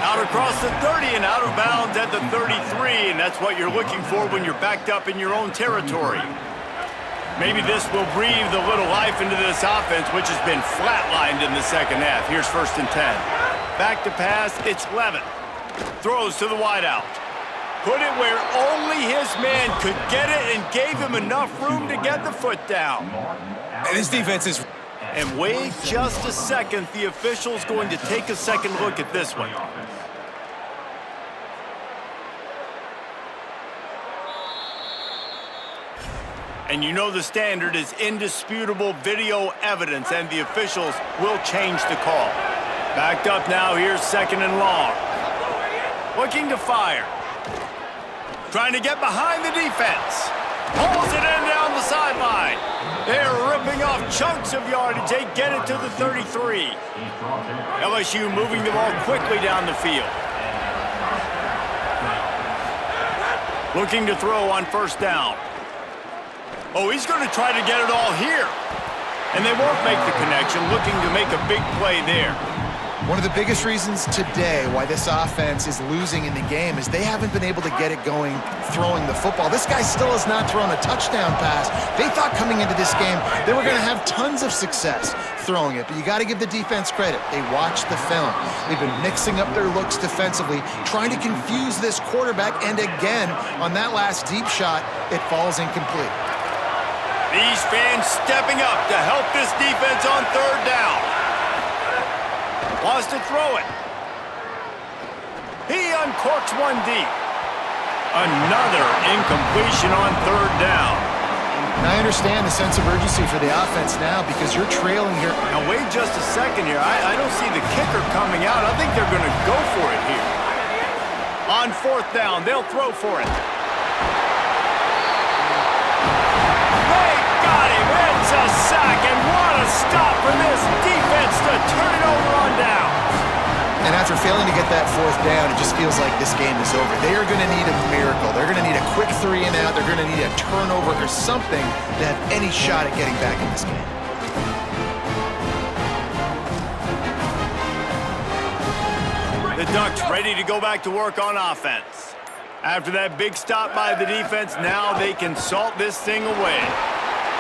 Out across the 30 and out of bounds at the 33, and that's what you're looking for when you're backed up in your own territory. Maybe this will breathe a little life into this offense, which has been flatlined in the second half. Here's 1st and 10. Back to pass, it's Levin. Throws to the wideout. Put it where only his man could get it and gave him enough room to get the foot down. And this defense is... And wait just a second, the official's going to take a second look at this one. And you know the standard is indisputable video evidence, and the officials will change the call. Backed up now, here's 2nd and long. Looking to fire. Trying to get behind the defense. Pulls it in down the sideline. They're ripping off chunks of yardage. They get it to the 33. LSU moving the ball quickly down the field. Looking to throw on 1st down. Oh, he's going to try to get it all here. And they won't make the connection, looking to make a big play there. One of the biggest reasons today why this offense is losing in the game is they haven't been able to get it going throwing the football. This guy still has not thrown a touchdown pass. They thought coming into this game they were going to have tons of success throwing it, but you got to give the defense credit. They watched the film. They've been mixing up their looks defensively, trying to confuse this quarterback, and again, on that last deep shot, it falls incomplete. These fans stepping up to help this defense on 3rd down. Wants to throw it. He uncorks one deep. Another incompletion on 3rd down. And I understand the sense of urgency for the offense now because you're trailing here. Now wait just a second here. I don't see the kicker coming out. I think they're going to go for it here. On 4th down, they'll throw for it. It's a sack, and what a stop for this defense to turn it over on down. And after failing to get that 4th down, it just feels like this game is over. They are going to need a miracle. They're going to need a quick 3 and out. They're going to need a turnover or something to have any shot at getting back in this game. The Ducks ready to go back to work on offense. After that big stop by the defense, now they can salt this thing away.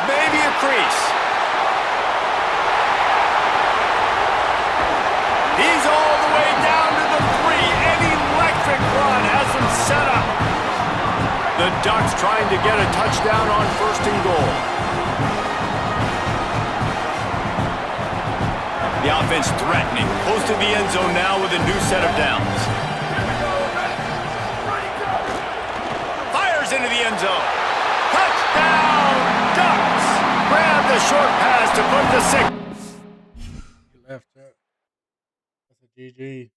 Maybe a crease. He's all the way down to the 3. An electric run has him set up. The Ducks trying to get a touchdown on 1st and goal. The offense threatening, close to the end zone now with a new set of downs. Fires into the end zone. Touchdown, Ducks! Grab the short pass to put the 6. He left that. That's a GG.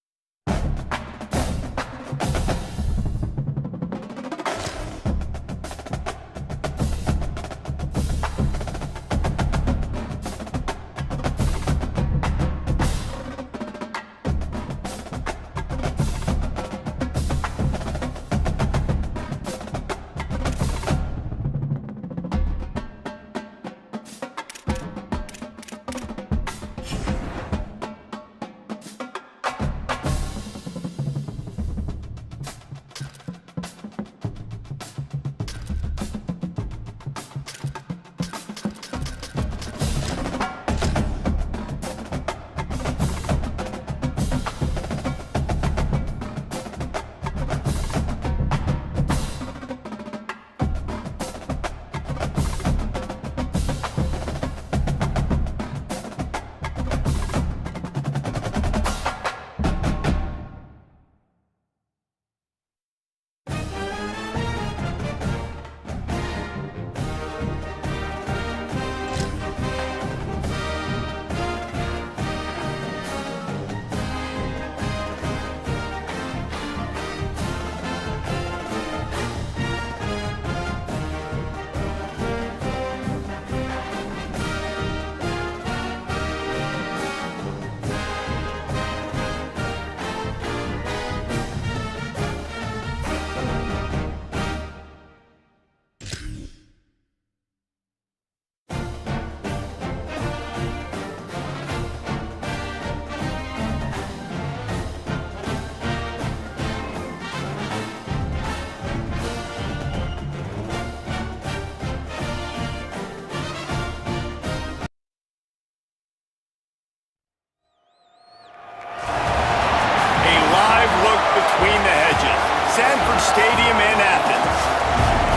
Sanford Stadium in Athens.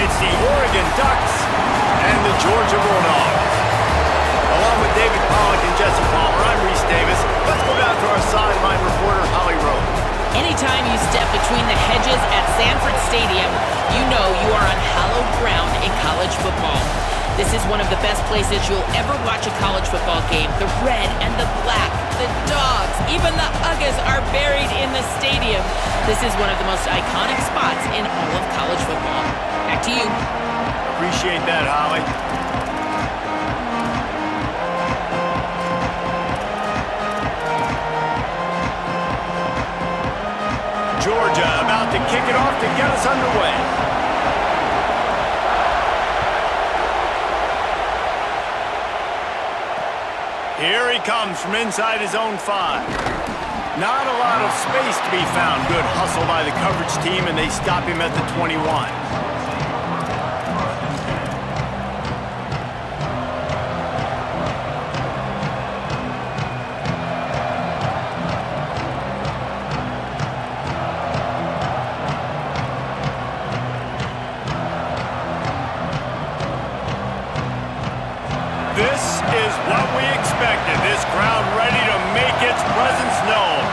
It's the Oregon Ducks and the Georgia Bulldogs. Along with David Pollack and Jesse Palmer, I'm Reese Davis. Let's go down to our sideline reporter, Holly Rowe. Anytime you step between the hedges at Sanford Stadium, you know you are on hallowed ground in college football. This is one of the best places you'll ever watch a college football game. The red and the black, the dogs, even the Uggas are buried in the stadium. This is one of the most iconic spots in all of college football. Back to you. Appreciate that, Holly. Georgia about to kick it off to get us underway. Here he comes from inside his own 5. Not a lot of space to be found. Good hustle by the coverage team, and they stop him at the 21. This is what we expected. This crowd ready to make its presence known.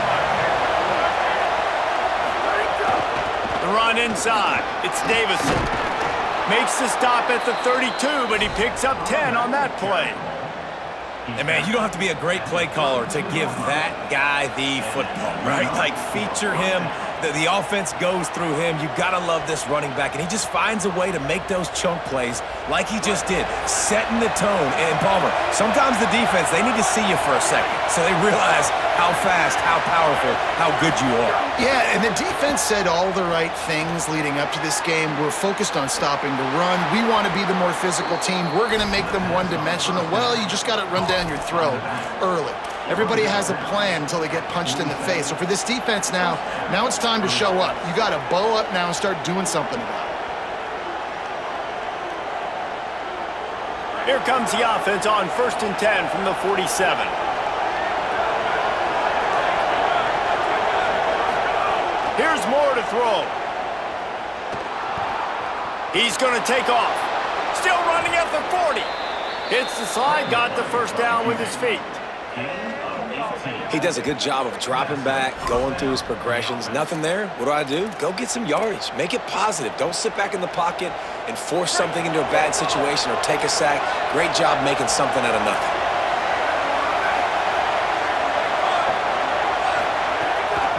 The run inside. It's Davison. Makes the stop at the 32, but he picks up 10 on that play. And man, you don't have to be a great play caller to give that guy the football, right? Like, feature him. The offense goes through him. You gotta love this running back, and he just finds a way to make those chunk plays like he just did, setting the tone. And Palmer, sometimes the defense, they need to see you for a second so they realize how fast, how powerful, how good you are. Yeah, and the defense said all the right things leading up to this game. We're focused on stopping the run. We want to be the more physical team. We're going to make them one-dimensional. Well, you just got it run down your throat early. Everybody has a plan until they get punched in the face. So for this defense now it's time to show up. You got to bow up now and start doing something about it. Here comes the offense on 1st and 10 from the 47. Here's Moore to throw. He's going to take off. Still running at the 40. Hits the slide, got the first down with his feet. He does a good job of dropping back, going through his progressions. Nothing there. What do? Go get some yardage. Make it positive. Don't sit back in the pocket and force something into a bad situation or take a sack. Great job making something out of nothing.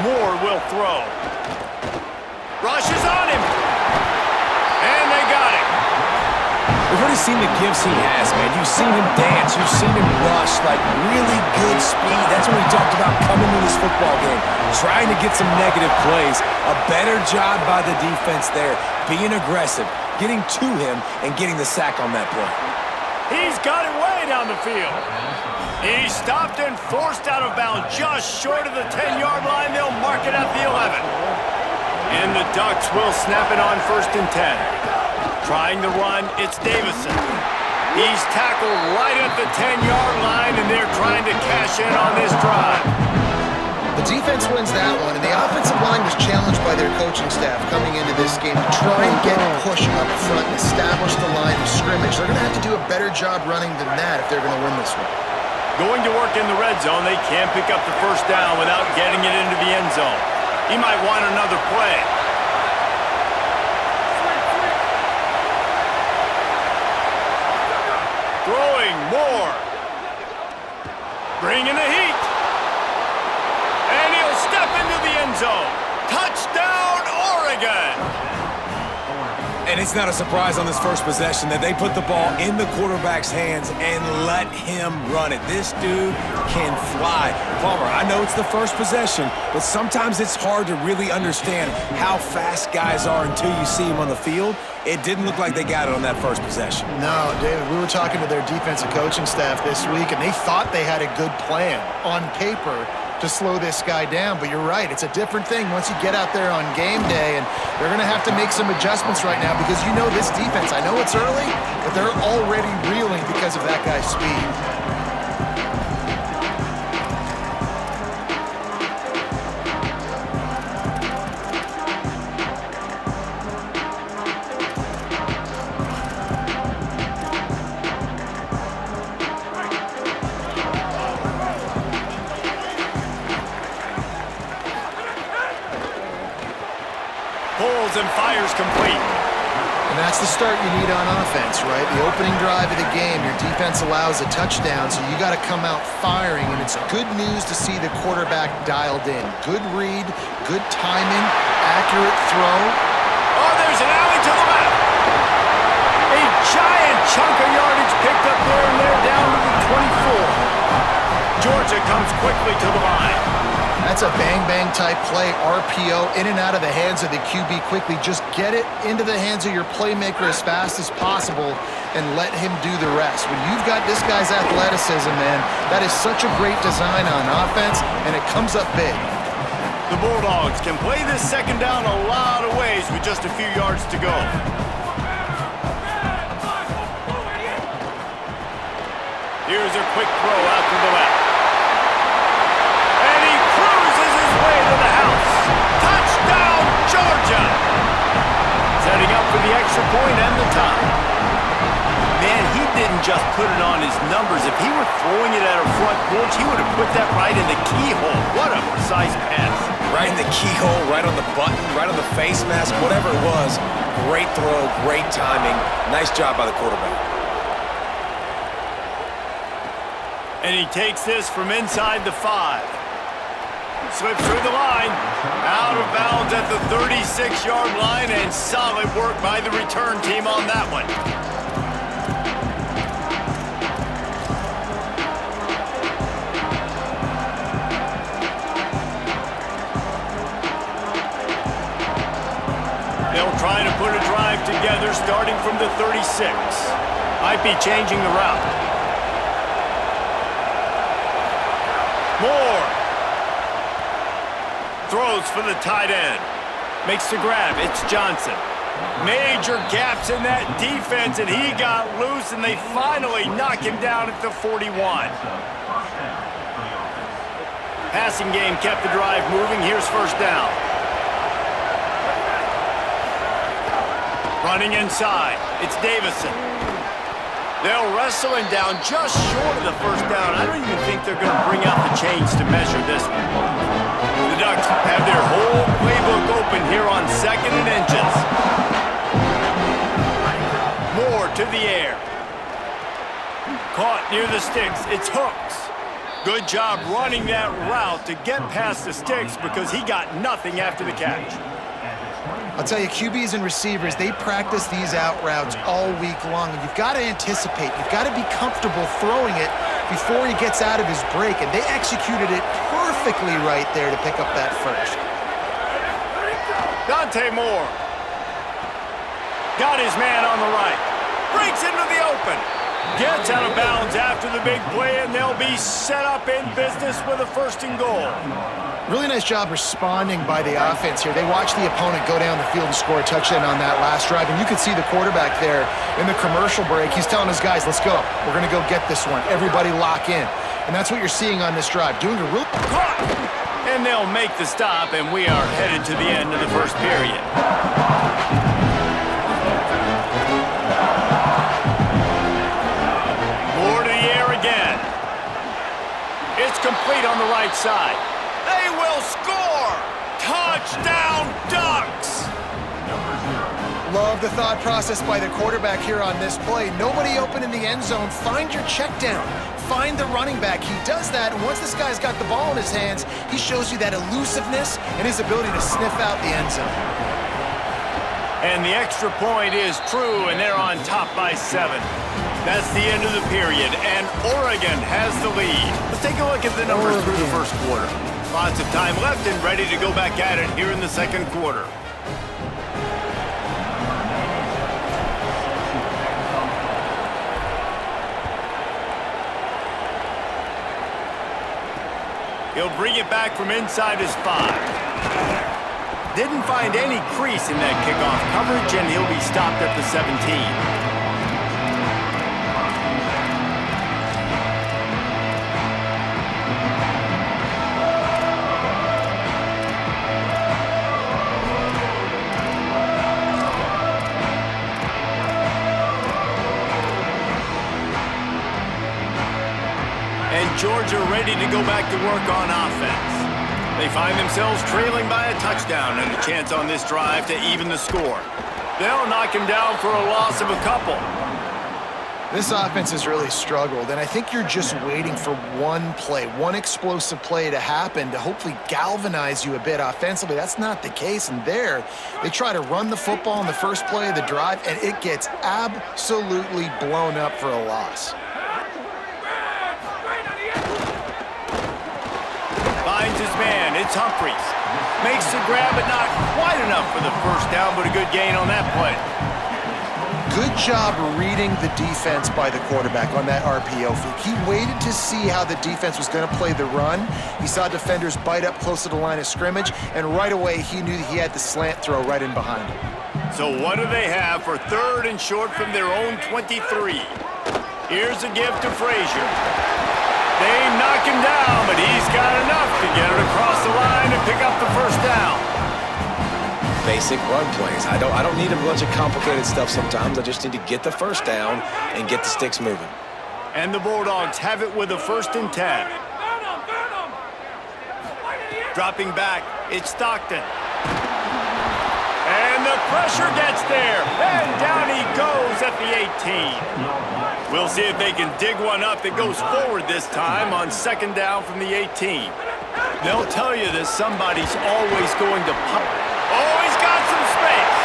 Moore will throw. Rush is on him. And they got him. We've already seen the gifts he has, man. You've seen him dance. You've seen him rush, like really good speed. That's what we talked about coming to this football game. Trying to get some negative plays. A better job by the defense there. Being aggressive, getting to him, and getting the sack on that play. He's got it way down the field. He stopped and forced out of bounds just short of the 10-yard line. They'll mark it at the 11. And the Ducks will snap it on 1st and 10. Trying to run, it's Davison. He's tackled right at the 10-yard line, and they're trying to cash in on this drive. The defense wins that one, and the offensive line was challenged by their coaching staff coming into this game to try and get push up front and establish the line of scrimmage. They're going to have to do a better job running than that if they're going to win this one. Going to work in the red zone, they can't pick up the 1st down without getting it into the end zone. He might want another play. Throwing Moore. Bringing the heat. And he'll step into the end zone. Touchdown, Oregon! And it's not a surprise on this first possession that they put the ball in the quarterback's hands and let him run it. This dude can fly. Palmer, I know it's the first possession, but sometimes it's hard to really understand how fast guys are until you see them on the field. It didn't look like they got it on that first possession. No, David, we were talking to their defensive coaching staff this week, and they thought they had a good plan on paper to slow this guy down, but you're right. It's a different thing once you get out there on game day, and they're going to have to make some adjustments right now because you know this defense, I know it's early, but they're already reeling because of that guy's speed. Pulls and fires complete. And that's the start you need on offense, right? The opening drive of the game, your defense allows a touchdown, so you got to come out firing, and it's good news to see the quarterback dialed in. Good read, good timing, accurate throw. Oh, there's an alley to the left. A giant chunk of yardage picked up there, and they're down to the 24. Georgia comes quickly to the line. That's a bang-bang type play, RPO, in and out of the hands of the QB quickly. Just get it into the hands of your playmaker as fast as possible and let him do the rest. When you've got this guy's athleticism, man, that is such a great design on offense, and it comes up big. The Bulldogs can play this 2nd down a lot of ways with just a few yards to go. Here's a quick throw out to the left. Way to the house. Touchdown, Georgia! Setting up for the extra point and the tie. Man, he didn't just put it on his numbers. If he were throwing it at a front porch, he would have put that right in the keyhole. What a precise pass. Right in the keyhole, right on the button, right on the face mask, whatever it was. Great throw, great timing. Nice job by the quarterback. And he takes this from inside the 5. Slips through the line, out of bounds at the 36-yard line, and solid work by the return team on that one. They'll try to put a drive together starting from the 36. Might be changing the route. Moore. Throws for the tight end. Makes the grab. It's Johnson. Major gaps in that defense, and he got loose, and they finally knock him down at the 41. Passing game kept the drive moving. Here's 1st down. Running inside. It's Davison. They'll wrestle him down just short of the first down. I don't even think they're going to bring out the chains to measure this one. The Ducks have their whole playbook open here on 2nd and inches. Moore to the air. Caught near the sticks. It's Hooks. Good job running that route to get past the sticks because he got nothing after the catch. I'll tell you, QBs and receivers, they practice these out routes all week long. And you've got to anticipate. You've got to be comfortable throwing it before he gets out of his break. And they executed it perfectly right there to pick up that first. Dante Moore. Got his man on the right. Breaks into the open. Gets out of bounds after the big play, and they'll be set up in business with a 1st and goal. Really nice job responding by the offense here. They watched the opponent go down the field and score a touchdown on that last drive, and you could see the quarterback there in the commercial break. He's telling his guys, let's go. We're going to go get this one. Everybody lock in. And that's what you're seeing on this drive. Doing a real... And they'll make the stop, and we are headed to the end of the first period. It's complete on the right side. They will score! Touchdown, Ducks! Love the thought process by the quarterback here on this play. Nobody open in the end zone. Find your check down. Find the running back. He does that, and once this guy's got the ball in his hands, he shows you that elusiveness and his ability to sniff out the end zone. And the extra point is true, and they're on top by 7. That's the end of the period, and Oregon has the lead. Let's take a look at the numbers through the first quarter. Lots of time left and ready to go back at it here in the second quarter. He'll bring it back from inside his 5. Didn't find any crease in that kickoff coverage, and he'll be stopped at the 17. Georgia ready to go back to work on offense. They find themselves trailing by a touchdown and a chance on this drive to even the score. They'll knock him down for a loss of a couple. This offense has really struggled, and I think you're just waiting for one play, one explosive play to happen to hopefully galvanize you a bit offensively. That's not the case, and there, they try to run the football in the first play of the drive, and it gets absolutely blown up for a loss. Finds his man, it's Humphreys. Makes the grab, but not quite enough for the first down, but a good gain on that play. Good job reading the defense by the quarterback on that RPO fake. He waited to see how the defense was going to play the run. He saw defenders bite up close to the line of scrimmage, and right away he knew he had the slant throw right in behind him. So what do they have for 3rd and short from their own 23? Here's a give to Frazier. They knock him down, but he's got enough to get it across the line and pick up the first down. Basic run plays. I don't need a bunch of complicated stuff sometimes. I just need to get the first down and get the sticks moving. And the Bulldogs have it with a 1st and 10. Dropping back, it's Stockton. And the pressure gets there, and down he goes at the 18. We'll see if they can dig one up that goes forward this time on 2nd down from the 18. They'll tell you that somebody's always going to pop. Oh, he's got some space.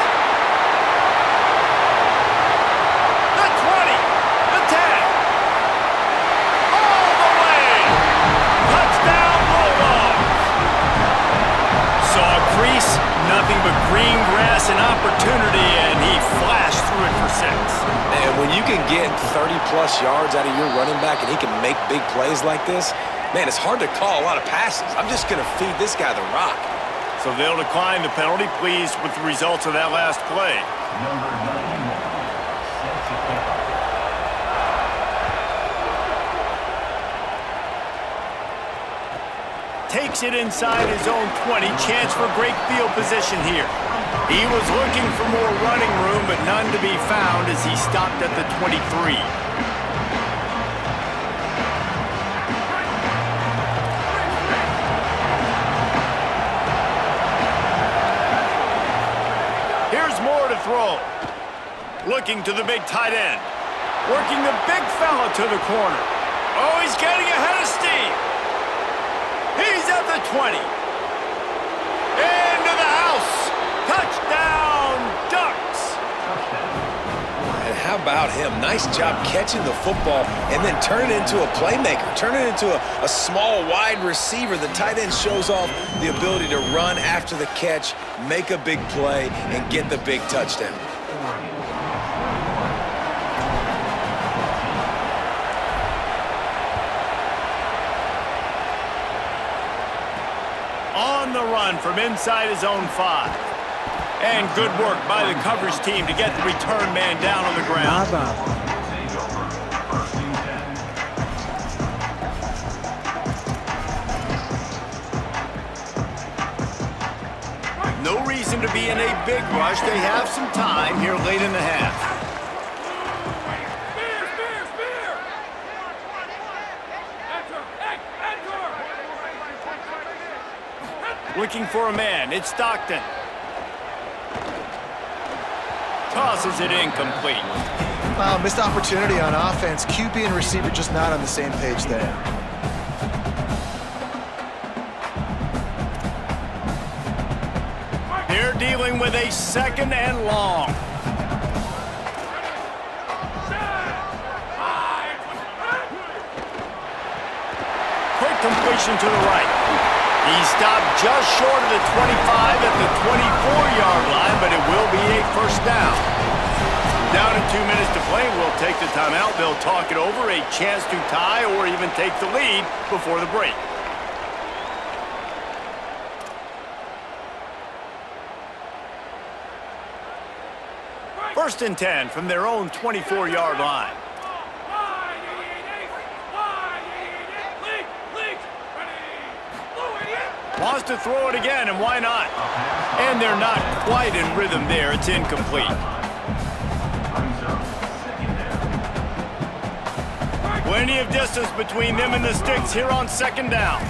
The 20, the 10. All the way. Touchdown, Bulldogs. Saw a crease, nothing but green grass and opportunity, and he flashed through it for 6. And when you can get 30-plus yards out of your running back and he can make big plays like this, man, it's hard to call a lot of passes. I'm just going to feed this guy the rock. So they'll decline the penalty, pleased with the results of that last play. Takes it inside his own 20. Chance for great field position here. He was looking for more running room, but none to be found as he stopped at the 23. Here's Moore to throw. Looking to the big tight end. Working the big fella to the corner. Oh, he's getting ahead of Steve. He's at the 20. Into the house. Touchdown, Ducks. And how about him? Nice job catching the football and then turn it into a playmaker. Turn it into a small, wide receiver. The tight end shows off the ability to run after the catch, make a big play, and get the big touchdown. On the run from inside his own 5. And good work by the coverage team to get the return man down on the ground. No reason to be in a big rush. They have some time here late in the half. Looking for a man. It's Stockton. Tosses it incomplete. Wow, missed opportunity on offense. QB and receiver just not on the same page there. They're dealing with a 2nd and long. Quick completion to the right. He stopped just short of the 25 at the 24-yard line, but it will be a first down. Down to 2 minutes to play. We'll take the timeout. They'll talk it over. A chance to tie or even take the lead before the break. First and 10 from their own 24-yard line. Wants to throw it again, and why not? And they're not quite in rhythm there. It's incomplete. Plenty of distance between them and the sticks here on 2nd down.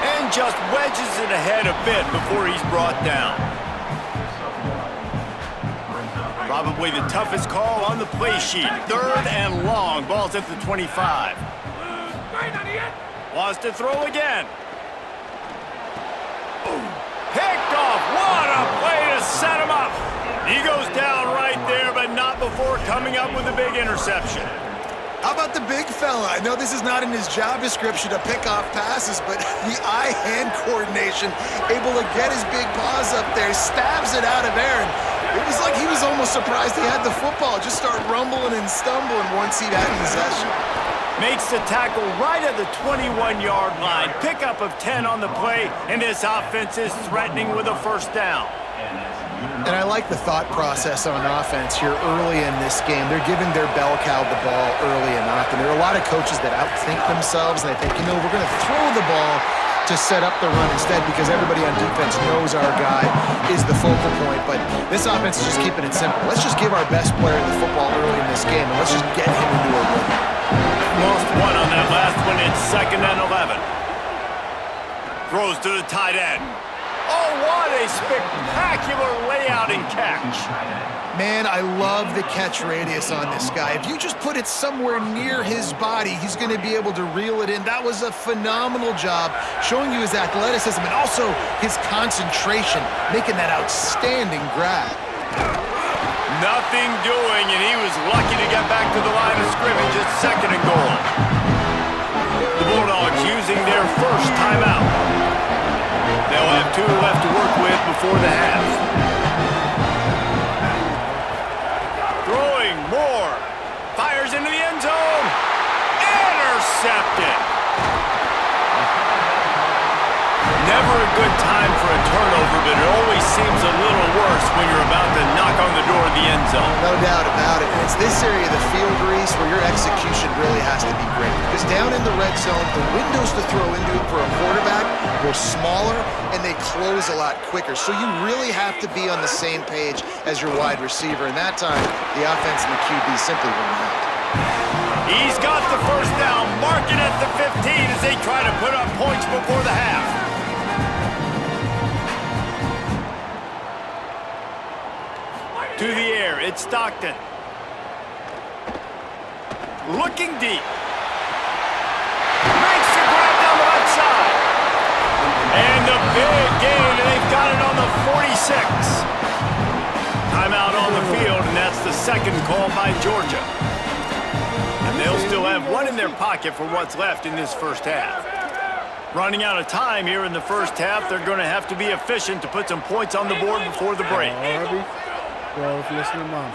And just wedges it ahead a bit before he's brought down. Probably the toughest call on the play sheet. 3rd and long. Ball's at the 25. Wants to throw again. Picked off. What a play to set him up. He goes down right there, but not before coming up with a big interception. How about the big fella? I know this is not in his job description to pick off passes, but the eye-hand coordination, able to get his big paws up there, stabs it out of there, and it was like he was almost surprised he had the football. Just start rumbling and stumbling once he had possession. Makes the tackle right at the 21-yard line. Pickup of 10 on the play, and this offense is threatening with a first down. And I like the thought process on offense here early in this game. They're giving their bell cow the ball early and often. There are a lot of coaches that outthink themselves, and they think, you know, we're going to throw the ball to set up the run instead because everybody on defense knows our guy is the focal point. But this offense is just keeping it simple. Let's just give our best player the football early in this game, and let's just get him into a rhythm. Lost one on that last one. It's 2nd and 11. Throws to the tight end. Oh, what a spectacular layout and catch. Man, I love the catch radius on this guy. If you just put it somewhere near his body, he's going to be able to reel it in. That was a phenomenal job, showing you his athleticism and also his concentration, making that outstanding grab. Nothing doing, and he was lucky to get back to the line of scrimmage at 2nd and goal. The Bulldogs using their first timeout. They'll have 2 left to work with before the half. Throwing more. Fires into the end zone. Intercepted. Never a good time for a turnover over, but it always seems a little worse when you're about to knock on the door of the end zone. No doubt about it. And it's this area of the field, Reese, where your execution really has to be great. Because down in the red zone, the windows to throw into for a quarterback are smaller, and they close a lot quicker. So you really have to be on the same page as your wide receiver. And that time, the offense and the QB simply were not. He's got the first down, marking at the 15 as they try to put up points before the half. To the air, it's Stockton. Looking deep. Makes the grab down the left side. And the big gain, and they've got it on the 46. Timeout on the field, and that's the second call by Georgia. And they'll still have one in their pocket for what's left in this first half. Running out of time here in the first half, they're going to have to be efficient to put some points on the board before the break. Bro, if you listen to mom.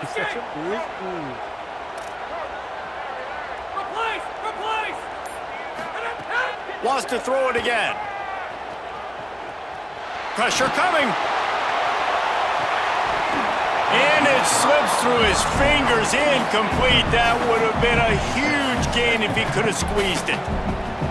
He's such a big fool. Wants to throw it again. Pressure coming. And it slips through his fingers, incomplete. That would have been a huge gain if he could have squeezed it.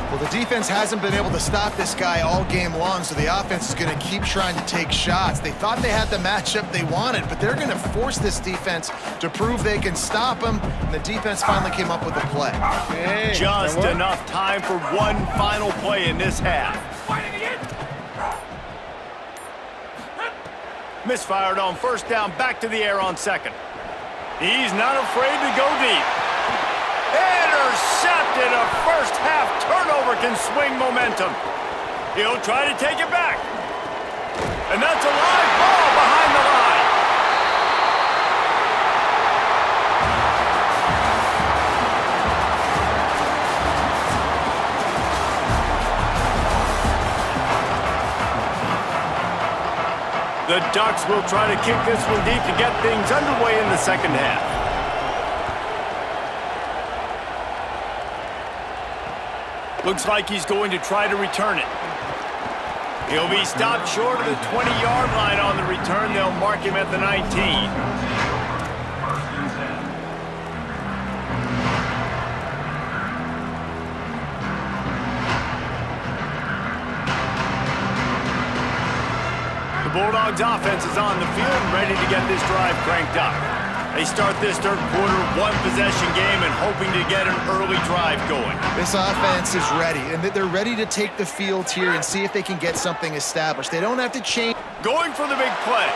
Well, the defense hasn't been able to stop this guy all game long, so the offense is going to keep trying to take shots. They thought they had the matchup they wanted, but they're going to force this defense to prove they can stop him, and the defense finally came up with a play. Hey, Just enough time for one final play in this half. Misfired on first down, back to the air on second. He's not afraid to go deep. Intercepted. A first half turnover can swing momentum. He'll try to take it back. And that's a live ball behind the line. The Ducks will try to kick this one deep to get things underway in the second half. Looks like he's going to try to return it. He'll be stopped short of the 20-yard line on the return. They'll mark him at the 19. The Bulldogs offense is on the field, ready to get this drive cranked up. They start this third quarter one-possession game and hoping to get an early drive going. This offense is ready, and they're ready to take the field here and see if they can get something established. They don't have to change. Going for the big play.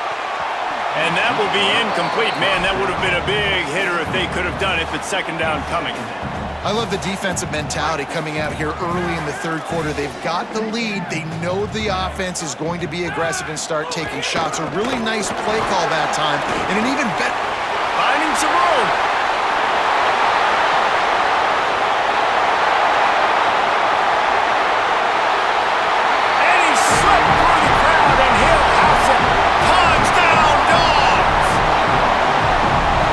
And that will be incomplete. Man, that would have been a big hitter if they could have done it, but second down coming. I love the defensive mentality coming out here early in the third quarter. They've got the lead. They know the offense is going to be aggressive and start taking shots. A really nice play call that time, and an even better... Finding some room. And he slipped through the crowd, and he'll pass it. Touchdown, Dogs!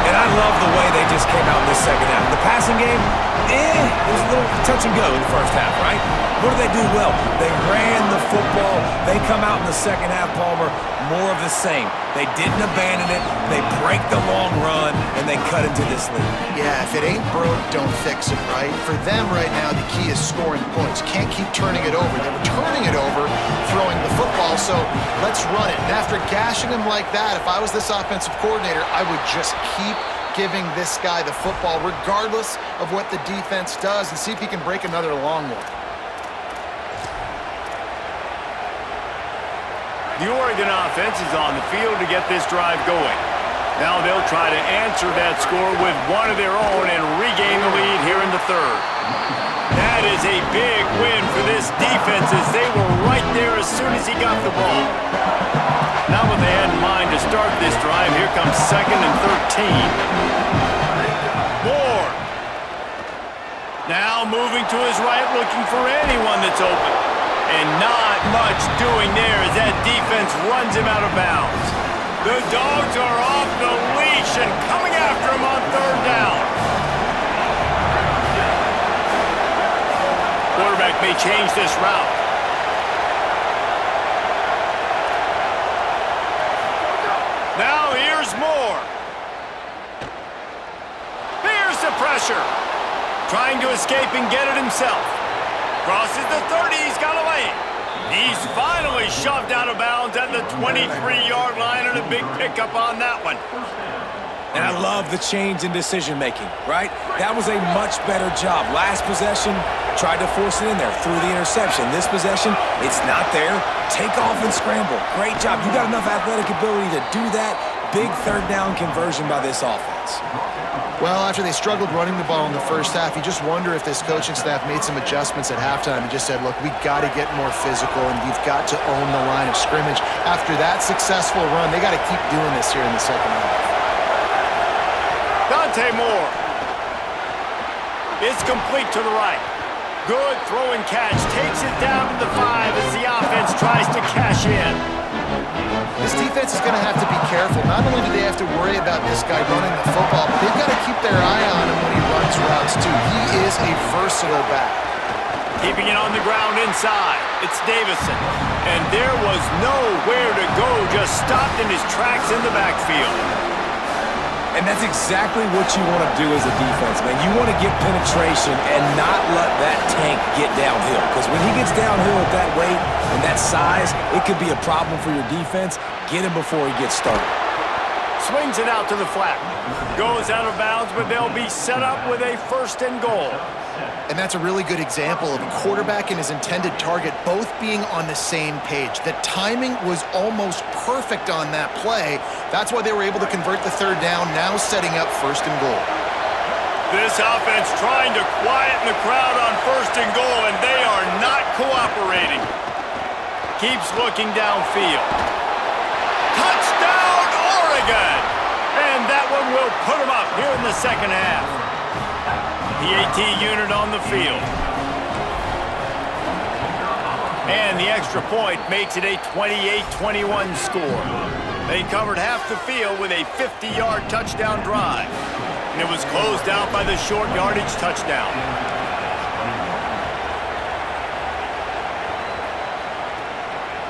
And I love the way they just came out in this second half. The passing game, it was a little touch and go in the first half, right? What did they do well? They ran the football. They come out in the second half, Palmer, more of the same. They didn't abandon it. They break the long run, and they cut into this lead. Yeah, if it ain't broke, don't fix it, right? For them right now, the key is scoring points. Can't keep turning it over. They were turning it over, throwing the football, so let's run it. And after gashing him like that, if I was this offensive coordinator, I would just keep giving this guy the football, regardless of what the defense does, and see if he can break another long one. The Oregon offense is on the field to get this drive going. Now they'll try to answer that score with one of their own and regain the lead here in the third. That is a big win for this defense as they were right there as soon as he got the ball. Not what they had in mind to start this drive. Here comes 2nd and 13. Moore. Now moving to his right, looking for anyone that's open. And not much doing there as that defense runs him out of bounds. The Dogs are off the leash and coming after him on third down. Quarterback may change this route. pressure. Trying to escape and get it himself. Crosses the 30, he's got away. He's finally shoved out of bounds at the 23-yard line, and a big pickup on that one. And I love the change in decision-making, right? That was a much better job. Last possession, tried to force it in there, threw the interception. This possession, it's not there. Take off and scramble. Great job. You got enough athletic ability to do that. Big third down conversion by this offense. Well, after they struggled running the ball in the first half, you just wonder if this coaching staff made some adjustments at halftime and just said, look, we got to get more physical and we've got to own the line of scrimmage. After that successful run, they got to keep doing this here in the second half. Dante Moore. It's complete to the right. Good throw and catch. Takes it down to the 5 as the offense tries to cash in. This defense is going to have to be careful. Not only do they have to worry about this guy running the football, but they've got to keep their eye on him when he runs routes too. He is a versatile back. Keeping it on the ground inside. It's Davison. And there was nowhere to go. Just stopped in his tracks in the backfield. And that's exactly what you want to do as a defense, man. You want to get penetration and not let that tank get downhill. Because when he gets downhill at that weight and that size, it could be a problem for your defense. Get him before he gets started. Swings it out to the flat. Goes out of bounds, but they'll be set up with a 1st and goal. And that's a really good example of a quarterback and his intended target both being on the same page. The timing was almost perfect on that play. That's why they were able to convert the 3rd down, now setting up 1st and goal. This offense trying to quieten the crowd on 1st and goal, and they are not cooperating. Keeps looking downfield. Touchdown, Oregon! And that one will put them up here in the second half. The AT unit on the field. And the extra point makes it a 28-21 score. They covered half the field with a 50-yard touchdown drive. And it was closed out by the short yardage touchdown.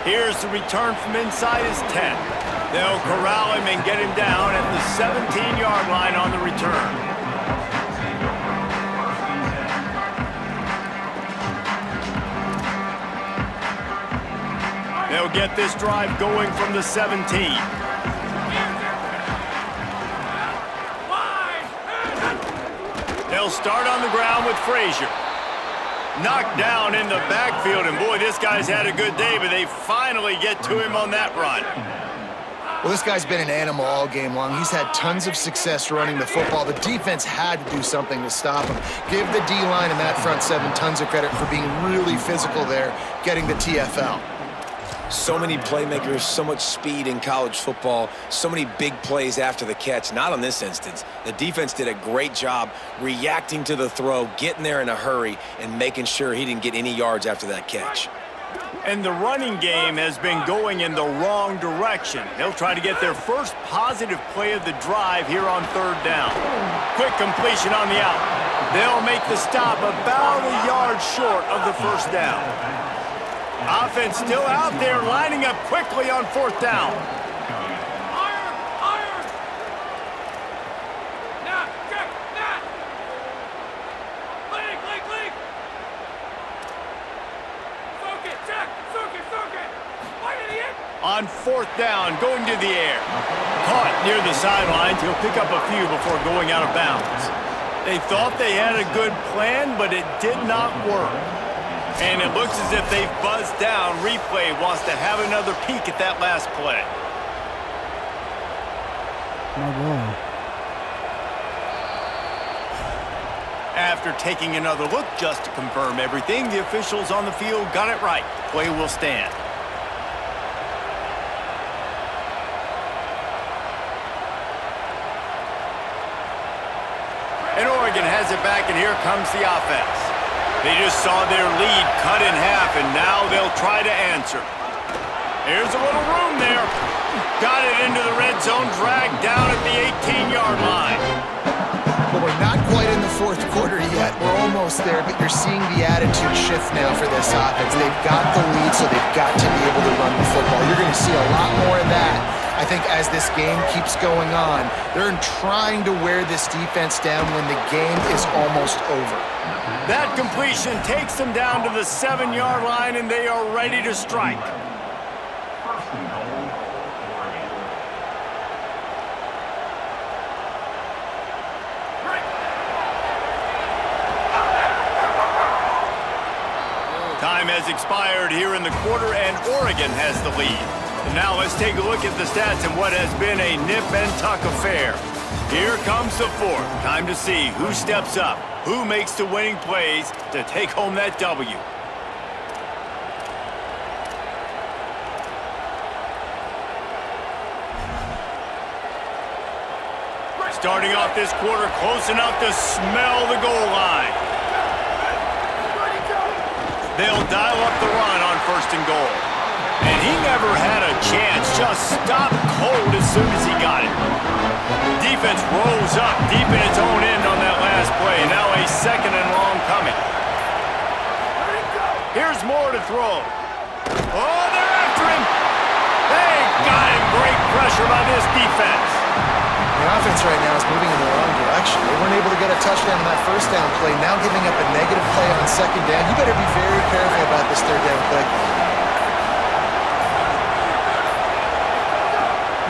Here's the return from inside his 10. They'll corral him and get him down at the 17-yard line on the return. They'll get this drive going from the 17. They'll start on the ground with Frazier. Knocked down in the backfield, and boy, this guy's had a good day, but they finally get to him on that run. Well, this guy's been an animal all game long. He's had tons of success running the football. The defense had to do something to stop him. Give the D-line and that front 7 tons of credit for being really physical there, getting the TFL. So many playmakers, so much speed in college football, so many big plays after the catch. Not on this instance. The defense did a great job reacting to the throw, getting there in a hurry, and making sure he didn't get any yards after that catch. And the running game has been going in the wrong direction. They'll try to get their first positive play of the drive here on 3rd down. Quick completion on the out. They'll make the stop about a yard short of the 1st down. Offense still out there, lining up quickly on 4th down. On 4th down, going to the air. Caught near the sidelines. He'll pick up a few before going out of bounds. They thought they had a good plan, but it did not work. And it looks as if they've buzzed down. Replay wants to have another peek at that last play. After taking another look just to confirm everything, the officials on the field got it right. Play will stand. And Oregon has it back, and here comes the offense. They just saw their lead cut in half, and now they'll try to answer. Here's a little room there. Got it into the red zone, dragged down at the 18-yard line. Well, we're not quite in the 4th quarter yet. We're almost there, but you're seeing the attitude shift now for this offense. They've got the lead, so they've got to be able to run the football. You're going to see a lot more of that I think as this game keeps going on, they're trying to wear this defense down when the game is almost over. That completion takes them down to the 7-yard line, and they are ready to strike. Time has expired here in the quarter, and Oregon has the lead. And now let's take a look at the stats in what has been a nip-and-tuck affair. Here comes the fourth. Time to see who steps up, who makes the winning plays to take home that W. Starting off this quarter close enough to smell the goal line. They'll dial up the run on 1st and goal. And he never had a chance, just stopped cold as soon as he got it. Defense rose up deep in its own end on that last play. Now a 2nd and long coming. Here's more to throw. Oh, they're after him. They got him. Great pressure by this defense. The offense right now is moving in the wrong direction. They weren't able to get a touchdown on that 1st down play. Now giving up a negative play on 2nd down. You better be very careful about this 3rd down play.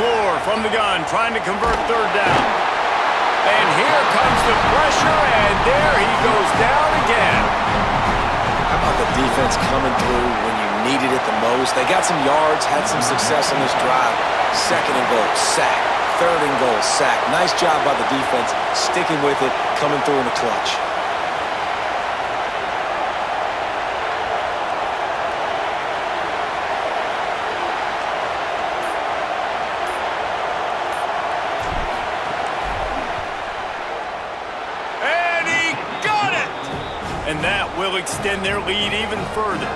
Moore from the gun, trying to convert 3rd down. And here comes the pressure, and there he goes down again. How about the defense coming through when you needed it the most? They got some yards, had some success on this drive. 2nd and goal, sack. 3rd and goal, sack. Nice job by the defense, sticking with it, coming through in the clutch. And he got it! And that will extend their lead even further.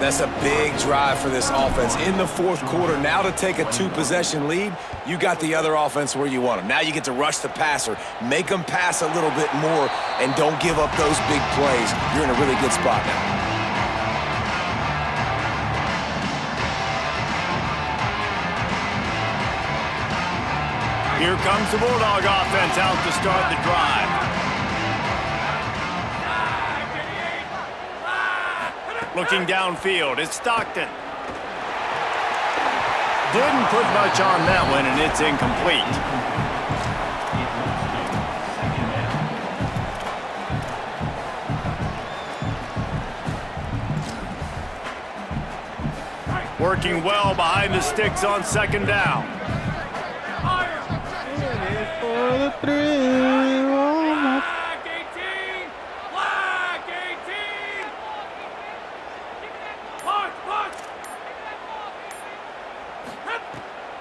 That's a big drive for this offense in the 4th quarter. Now to take a 2-possession lead, you got the other offense where you want them. Now you get to rush the passer, make them pass a little bit more, and don't give up those big plays. You're in a really good spot now. Here comes the Bulldog offense out to start the drive. Looking downfield, it's Stockton. Didn't put much on that one, and it's incomplete. Working well behind the sticks on 2nd down.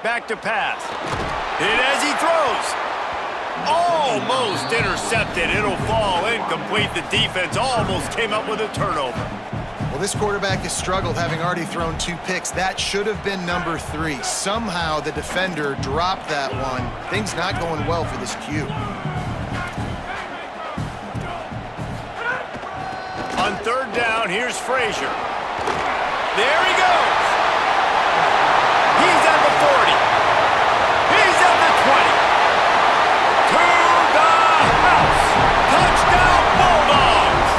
Back to pass. Hit as he throws. Almost intercepted. It'll fall incomplete. The defense almost came up with a turnover. Well, this quarterback has struggled, having already thrown 2 picks. That should have been number 3. Somehow the defender dropped that one. Things not going well for this Q. On 3rd down, here's Frazier. There he goes. He's at the 40. He's at the 20. To the house. Touchdown, Bulldogs.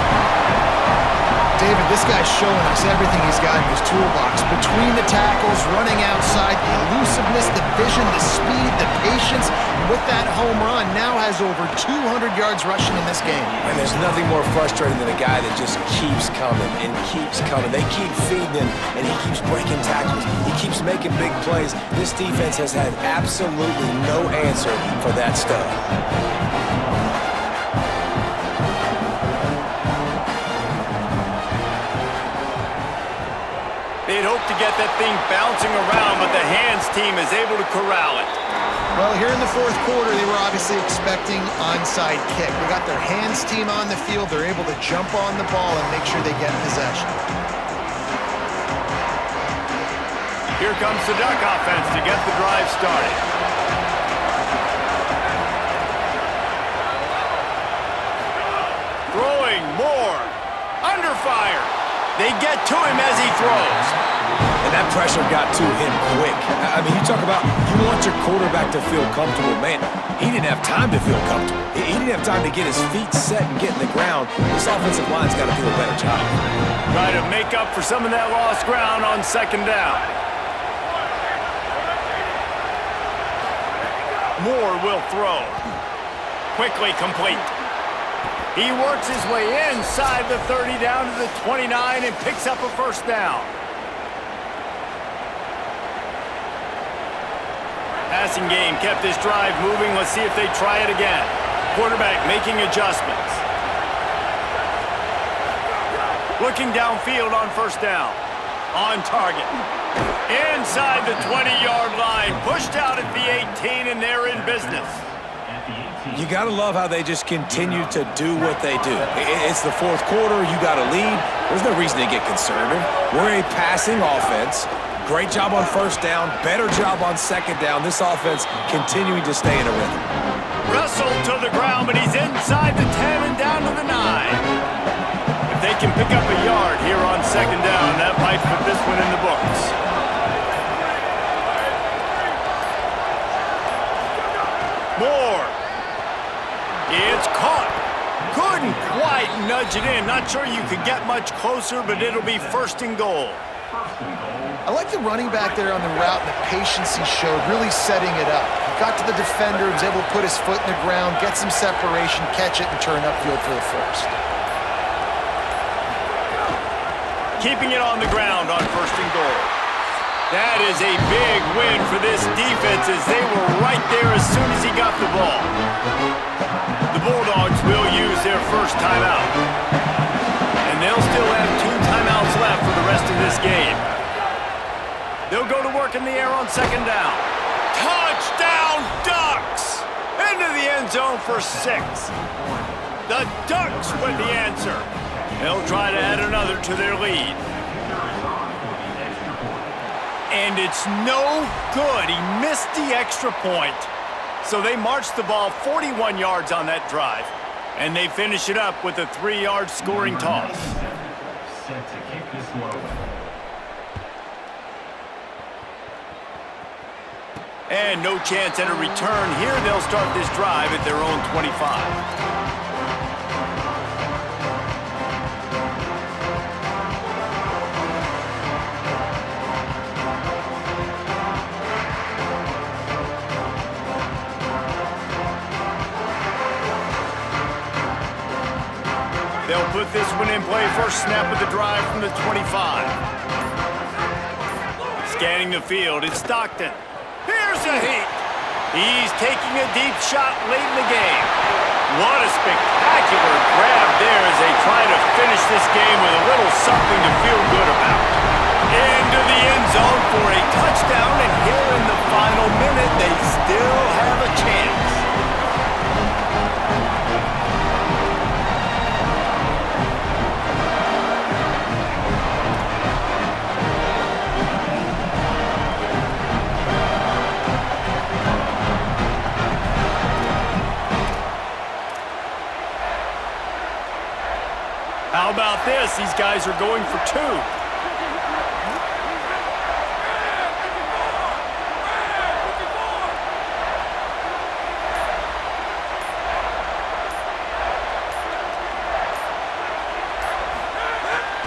David, this guy's showing us everything he's got in his toolbox. Between the tackles, running outside, the elusiveness, the vision, the speed, the patience. With that home run, now has over 200 yards rushing in this game. And there's nothing more frustrating than a guy that just keeps coming and keeps coming. They keep feeding him, and he keeps breaking tackles. He keeps making big plays. This defense has had absolutely no answer for that stud. They'd hope to get that thing bouncing around, but the hands team is able to corral it. Well, here in the 4th quarter, they were obviously expecting onside kick. They got their hands team on the field. They're able to jump on the ball and make sure they get possession. Here comes the Duck offense to get the drive started. Throwing more. Under fire. They get to him as he throws. and that pressure got to him quick. I mean, you talk about you want your quarterback to feel comfortable. Man, he didn't have time to feel comfortable. He didn't have time to get his feet set and get in the ground. This offensive line's got to do a better job. Try to make up for some of that lost ground on second down. Moore will throw. Quickly complete. He works his way inside the 30 down to the 29 and picks up a first down. Passing game kept this drive moving. Let's see if they try it again. Quarterback making adjustments. Looking downfield on first down. On target. Inside the 20-yard line. Pushed out at the 18, and they're in business. You got to love how they just continue to do what they do. It's the fourth quarter. You got a lead. There's no reason to get conservative. We're a passing offense. Great job on first down. Better job on second down. This offense continuing to stay in a rhythm. Russell to the ground, but he's inside the 10 and down to the 9. If they can pick up a yard here on second down, that might put this one in the books. Moore. It's caught. Couldn't quite nudge it in. Not sure you could get much closer, but it'll be first and goal. I like the running back there on the route and the patience he showed, really setting it up. He got to the defender, was able to put his foot in the ground, get some separation, catch it, and turn upfield for the first. Keeping it on the ground on first and goal. That is a big win for this defense as they were right there as soon as he got the ball. The Bulldogs will use their first timeout. And they'll still have 2 timeouts left for the rest of this game. They'll go to work in the air on second down. Touchdown, Ducks! Into the end zone for 6. The Ducks with the answer. They'll try to add another to their lead. And it's no good. He missed the extra point. So they marched the ball 41 yards on that drive. And they finish it up with a 3-yard scoring toss. Set to kick this one away. And no chance at a return here. They'll start this drive at their own 25. They'll put this one in play. First snap of the drive from the 25. Scanning the field, it's Stockton. Here's a heat. He's taking a deep shot late in the game. What a spectacular grab there as they try to finish this game with a little something to feel good about. Into the end zone for a touchdown, and here in the final minute, they still have a chance. How about this? These guys are going for 2.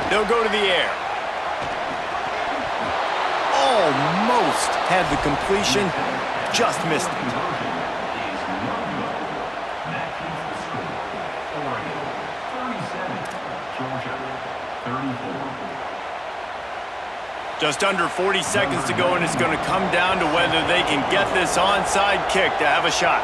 They'll go to the air. Almost had the completion, just missed it. Just under 40 seconds to go, and it's going to come down to whether they can get this onside kick to have a shot.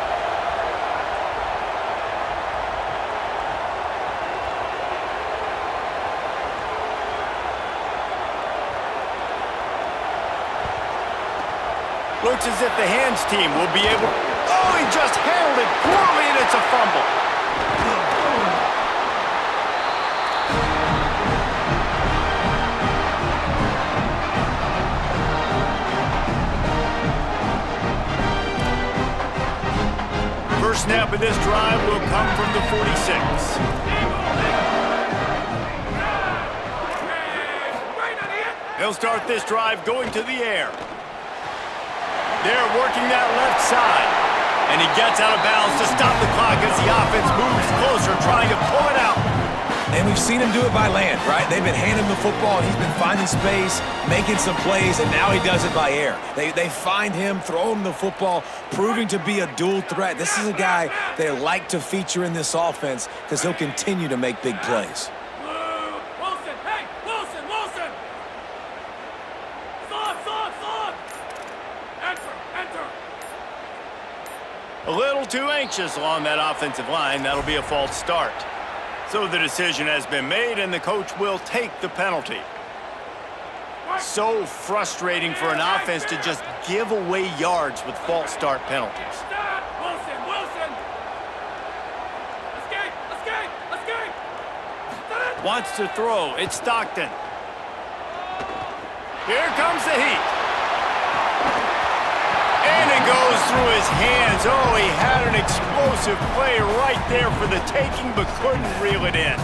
Looks as if the hands team will be able... Oh, he just handled it poorly, and it's a fumble. First snap of this drive will come from the 46. They'll start this drive going to the air. They're working that left side. And he gets out of bounds to stop the clock as the offense moves closer, trying to pull it out. And we've seen him do it by land, right? They've been handing him the football, and he's been finding space, making some plays, and now he does it by air. They find him, throw him the football, proving to be a dual threat. This is a guy they like to feature in this offense because he'll continue to make big plays. Wilson, hey, Wilson! Son! Enter! A little too anxious along that offensive line. That'll be a false start. So the decision has been made, and the coach will take the penalty. So frustrating for an offense to just give away yards with false start penalties. Wilson! Escape! Wants to throw. It's Stockton. Here comes the heat. And it goes through his hands. Oh, he had an explosive play right there for the taking, but couldn't reel it in.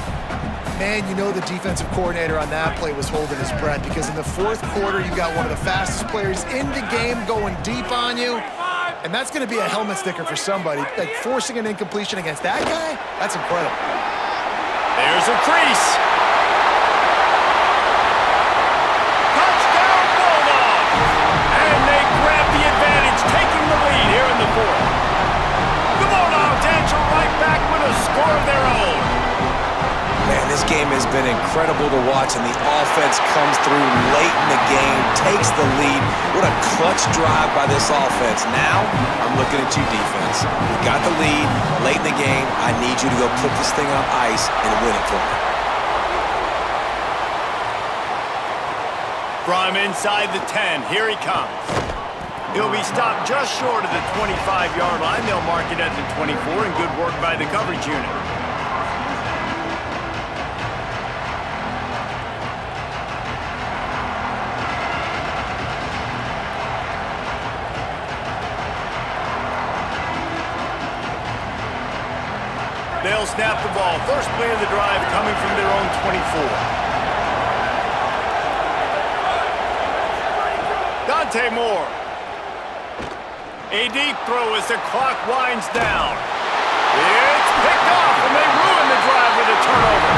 Man, you know the defensive coordinator on that play was holding his breath because in the fourth quarter, you got one of the fastest players in the game going deep on you. And that's going to be a helmet sticker for somebody. Like forcing an incompletion against that guy, that's incredible. There's a crease. Touchdown Bulldogs! And they grab the advantage, taking the lead here in the fourth. The Bulldogs answer right back with a score of their own. Man, this game has been incredible to watch, and the offense comes through late in the game, takes the lead. What a clutch drive by this offense. Now, I'm looking at you, defense. You got the lead late in the game. I need you to go put this thing on ice and win it for me. From inside the 10, here he comes. He'll be stopped just short of the 25-yard line. They'll mark it at the 24, and good work by the coverage unit. They'll snap the ball. First play of the drive coming from their own 24. Dante Moore. A deep throw as the clock winds down. It's picked off, and they ruin the drive with a turnover.